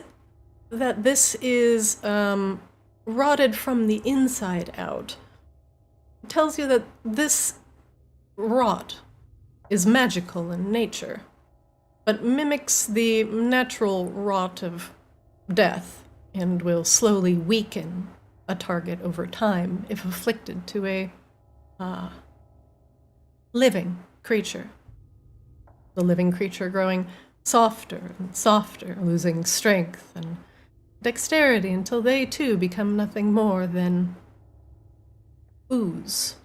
that this is rotted from the inside out tells you that this rot is magical in nature, but mimics the natural rot of death and will slowly weaken a target over time if afflicted to a living creature. The living creature growing softer and softer, losing strength and dexterity until they too become nothing more than ooze.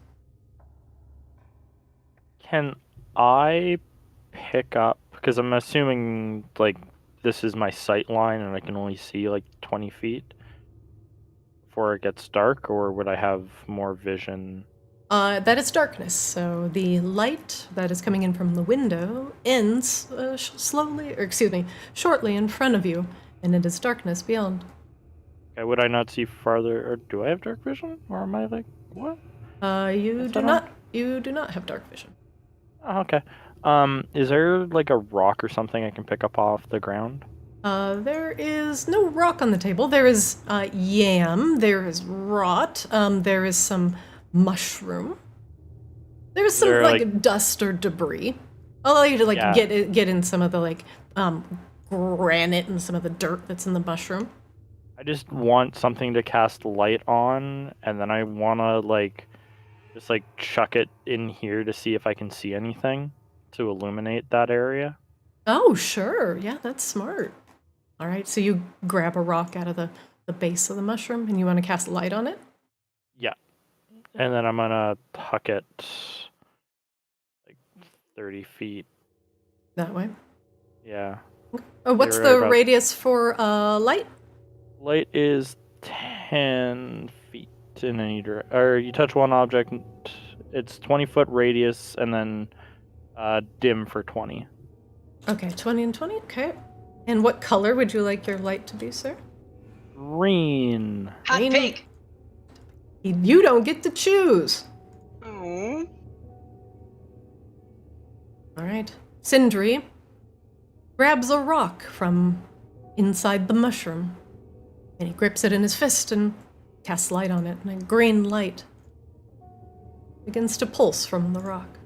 Can I pick up, because I'm assuming like this is my sight line and I can only see like 20 feet before it gets dark, or would I have more vision? That is darkness, so the light that is coming in from the window ends shortly in front of you, and it is darkness beyond. Okay, would I not see farther, or do I have dark vision, or am I like what? You do not have dark vision. Oh, okay. Is there like a rock or something I can pick up off the ground? There is no rock on the table. There is yam. There is rot. There is some mushroom. There's some like dust or debris. I'll allow you to get in some of the granite and some of the dirt that's in the mushroom. I just want something to cast light on, and then I wanna just chuck it in here to see if I can see anything to illuminate that area. Oh, sure. Yeah, that's smart. All right, so you grab a rock out of the base of the mushroom and you want to cast light on it? Yeah. And then I'm gonna huck it 30 feet. That way? Yeah. What's the radius for light? Light is 10 feet in any direction. Or you touch one object, it's 20-foot radius, and then dim for 20. Okay, 20 and 20. Okay. And what color would you like your light to be, sir? Green. Hot Green. pink. You don't get to choose. Aww. All right. Sindri grabs a rock from inside the mushroom, and he grips it in his fist and casts light on it, and a green light begins to pulse from the rock.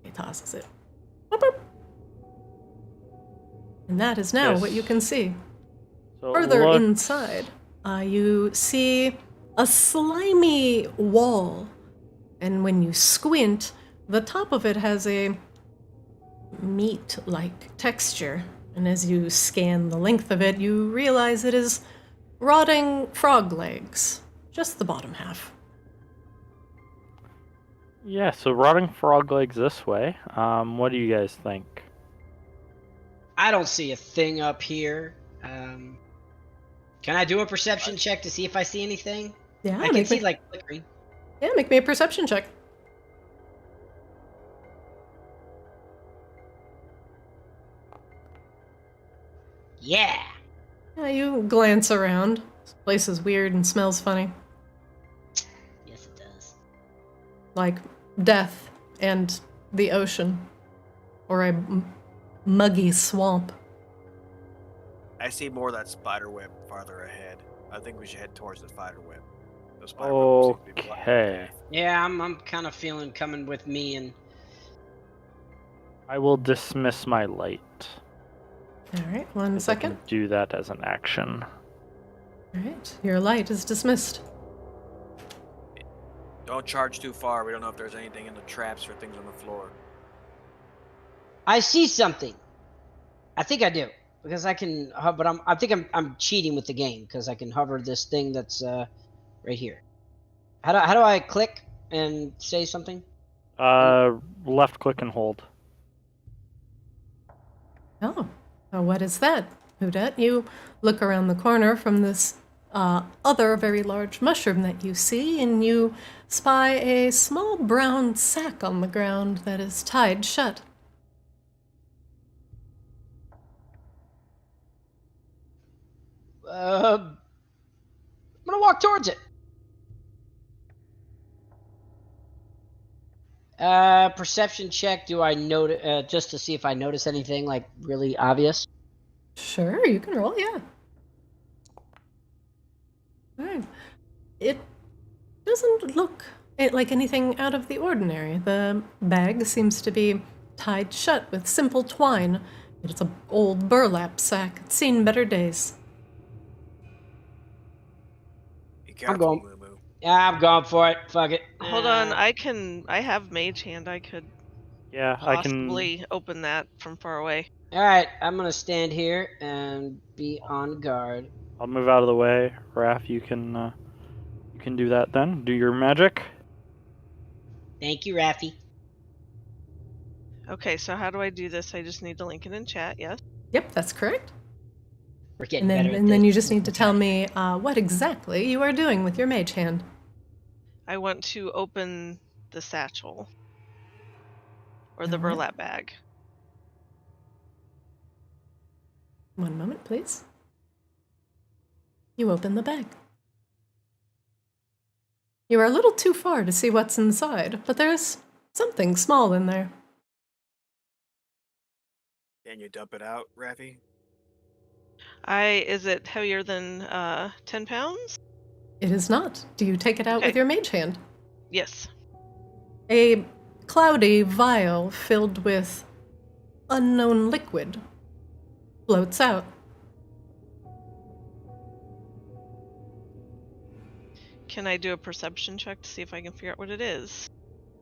He tosses it. Boop, boop. And that is now what you can see. So Further look, inside, you see a slimy wall. And when you squint, the top of it has a meat-like texture. And as you scan the length of it, you realize it is rotting frog legs. Just the bottom half. yeah, so rotting frog legs this way. What do you guys think? I don't see a thing up here. Can I do a perception check to see if I see anything? Yeah, I can see like flickering. Yeah, make me a perception check. Yeah. Yeah, you glance around. This place is weird and smells funny. Yes, it does. Like death and the ocean. Or a muggy swamp. I see more of that spider web farther ahead. I think we should head towards the spider web. The spider web seems to be blocking the Okay. path. Yeah, I'm kind of feeling coming with me, and I will dismiss my light. Alright, 1 I second. can do that as an action. Alright, your light is dismissed. Don't charge too far. We don't know if there's anything in the traps or things on the floor. I see something. I think I do because I can. But I think I'm cheating with the game because I can hover this thing that's right here. How do I click and say something? Left click and hold. Oh, what is that, Houdet? You look around the corner from this other very large mushroom that you see, and you spy a small brown sack on the ground that is tied shut. I'm gonna walk towards it. Perception check. Do I notice just to see if I notice anything like really obvious? Sure, you can roll, yeah. Alright. It doesn't look like anything out of the ordinary. The bag seems to be tied shut with simple twine. It's an old burlap sack. It's seen better days. Be careful, going. Mumu. Yeah, I'm going for it. Fuck it. Hold on, I have mage hand. I could Yeah, I can. possibly open that from far away. All right, I'm gonna stand here and be on guard. I'll move out of the way. Raph, you can do that then. Do your magic. Thank you, Raffy. Okay, so how do I do this? I just need to link it in chat, yes? Yep, that's correct. We're getting And better then, at and then this. you just need to tell me what exactly you are doing with your mage hand. I want to open the satchel. Or the Alright. burlap bag. 1 moment, please. You open the bag. You are a little too far to see what's inside, but there's something small in there. Can you dump it out, Raffy? Is it heavier than 10 pounds? It is not. Do you take it out with Okay. your mage hand? Yes. A cloudy vial filled with unknown liquid floats out. Can I do a perception check to see if I can figure out what it is?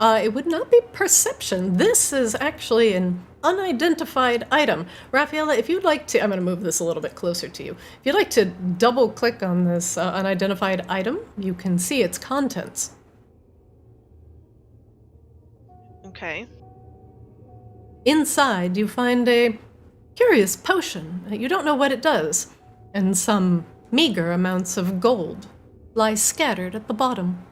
It would not be perception. This is actually an unidentified item. Raphaela, if you'd like to, I'm going to move this a little bit closer to you. If you'd like to double click on this unidentified item, you can see its contents. Okay. Inside, you find a curious potion. You don't know what it does, and some meager amounts of gold lie scattered at the bottom.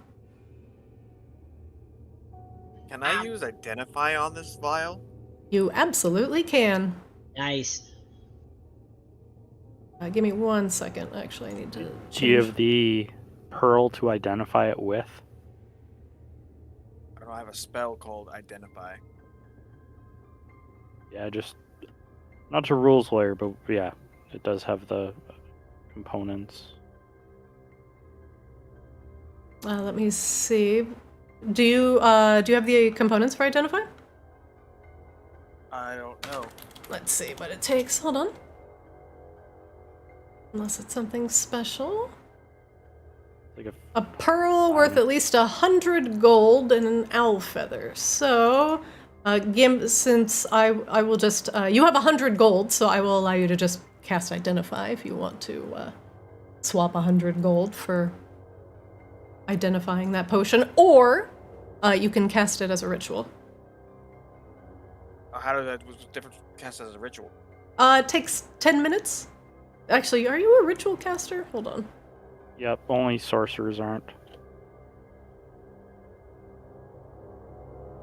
Can I use identify on this vial? You absolutely can. Nice. Give me 1 second. Actually, I need to change. Do you have the pearl to identify it with? I don't know. I have a spell called identify. Yeah, just not to rules lawyer, but yeah, it does have the components. Let me see. Do you have the components for identify? I don't know. Let's see what it takes. Hold on. Unless it's something special. Like A pearl worth at least 100 gold and an owl feather. So, Gim, since I will just you have 100 gold, so I will allow you to just cast Identify if you want to swap 100 gold for identifying that potion, or you can cast it as a ritual. How does that was different cast as a ritual? It takes 10 minutes. Actually, are you a ritual caster? Hold on. Yep, only sorcerers aren't.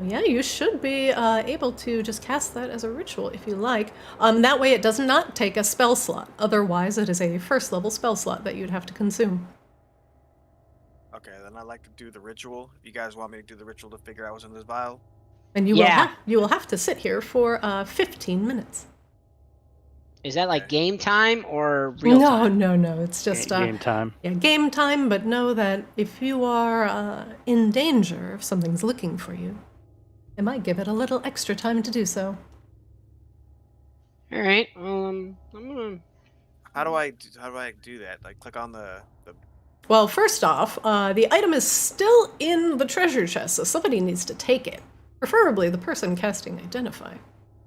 Yeah, you should be able to just cast that as a ritual if you like. That way it does not take a spell slot. Otherwise, it is a first level spell slot that you'd have to consume. Okay, then I'd like to do the ritual. If you guys want me to do the ritual to figure out what's in this vial. And you Yeah. will have to sit here for 15 minutes. Is that like game time or real time? No. It's just Game time. Yeah, game time. But know that if you are in danger, if something's looking for you, it might give it a little extra time to do so. All right. I'm gonna. How do I do that? Like click on the Well, first off, the item is still in the treasure chest, so somebody needs to take it. Preferably the person casting Identify.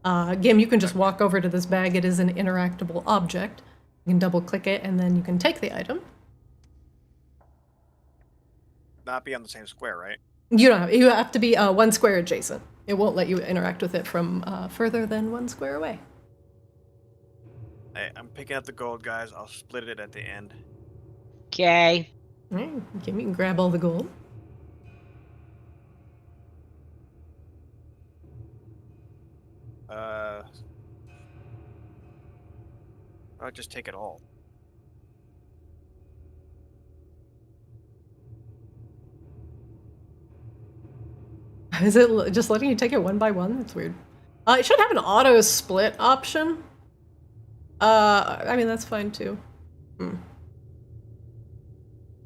Again, you can just walk over to this bag. It is an interactable object. You can double click it, and then you can take the item. not be on the same square, right? You don't have. You have to be 1 square adjacent. It won't let you interact with it from further than 1 square away. Hey, I'm picking up the gold, guys. I'll split it at the end. Okay. All right, you can grab all the gold. I'll just take it all. Is it just letting you take it one by one? That's weird. It should have an auto split option. I mean, that's fine too.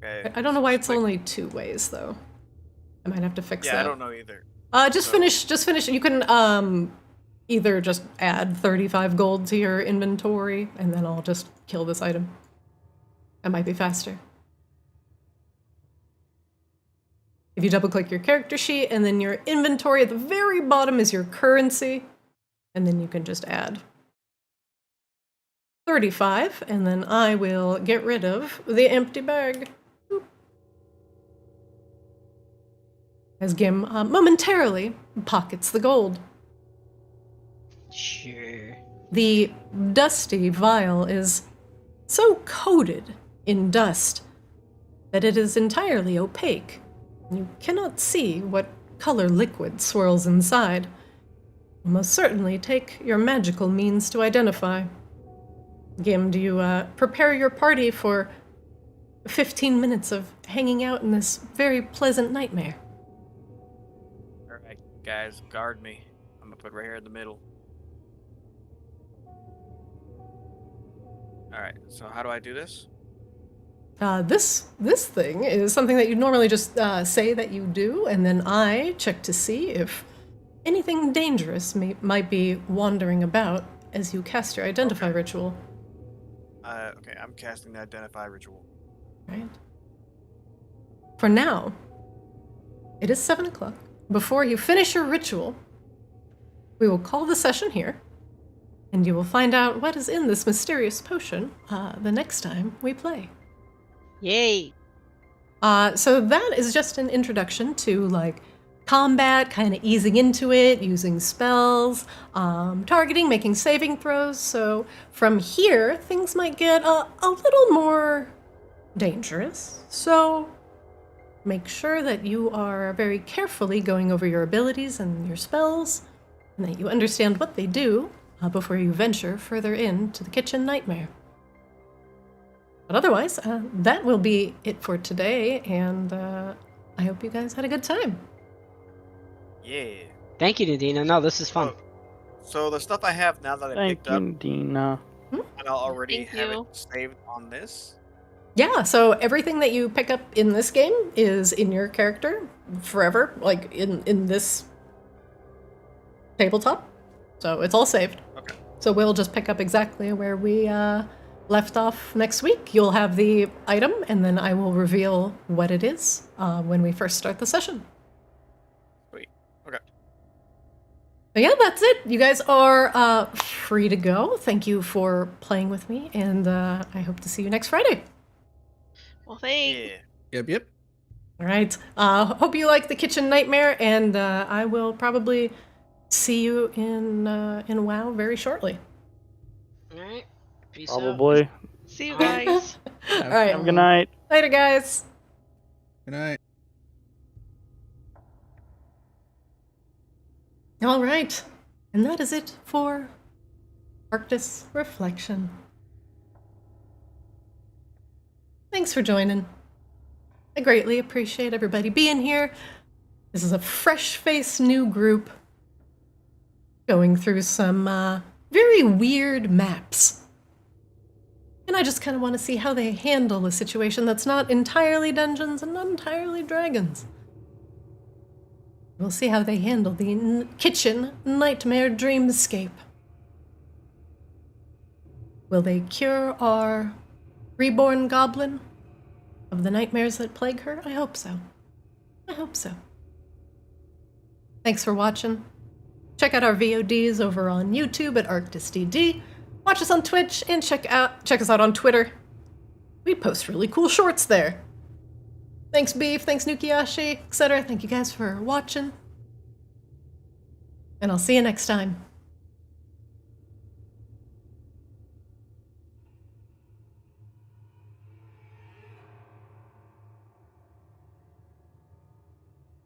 Okay. I don't know why it's only 2 ways though. I might have to fix that. Yeah, I don't know either. Just finish. You can either just add 35 gold to your inventory, and then I'll just kill this item. That might be faster. If you double-click your character sheet, and then your inventory at the very bottom is your currency, and then you can just add 35, and then I will get rid of the empty bag. Boop. As Gim momentarily pockets the gold. Sure. The dusty vial is so coated in dust that it is entirely opaque. You cannot see what color liquid swirls inside. You most certainly take your magical means to identify. Gim, do you prepare your party for 15 minutes of hanging out in this very pleasant nightmare? Alright, guys, guard me. I'm gonna put right here in the middle. Alright, so how do I do this? This thing is something that you normally just say that you do, and then I check to see if anything dangerous might be wandering about as you cast your Identify ritual. Okay, I'm casting the Identify ritual. Right. For now, it is 7 o'clock. Before you finish your ritual, we will call the session here, and you will find out what is in this mysterious potion the next time we play. Yay. So that is just an introduction to like combat, kind of easing into it, using spells, targeting, making saving throws. So from here, things might get a little more dangerous. So make sure that you are very carefully going over your abilities and your spells, and that you understand what they do before you venture further into the kitchen nightmare. But otherwise, that will be it for today, and I hope you guys had a good time. Yeah. Thank you, Nadina. No, this is fun. So the stuff I have now that I Thank picked up, you, Dina. and I'll already Thank have you. it saved on this. Yeah, so everything that you pick up in this game is in your character forever, like in this tabletop. So it's all saved. Okay. So we'll just pick up exactly where we left off next week. You'll have the item, and then I will reveal what it is when we first start the session. Sweet. Okay. But yeah, that's it. You guys are free to go. Thank you for playing with me, and I hope to see you next Friday. Well, thanks. Yeah. Yep. All right. Hope you like the kitchen nightmare, and I will probably see you in WoW very shortly. All right. Peace out. Probably. See you guys. All right. Have a good night. Later, guys. Good night. All right. And that is it for Arctis Reflection. Thanks for joining. I greatly appreciate everybody being here. This is a fresh-faced new group going through some very weird maps. And I just kind of want to see how they handle a situation that's not entirely dungeons and not entirely dragons. We'll see how they handle the kitchen nightmare dreamscape. Will they cure our reborn goblin of the nightmares that plague her? I hope so. I hope so. Thanks for watching. Check out our VODs over on YouTube at ArctisDD. Watch us on Twitch and check us out on Twitter. We post really cool shorts there. Thanks Beef, thanks Nukiyashi, etc. Thank you guys for watching. And I'll see you next time.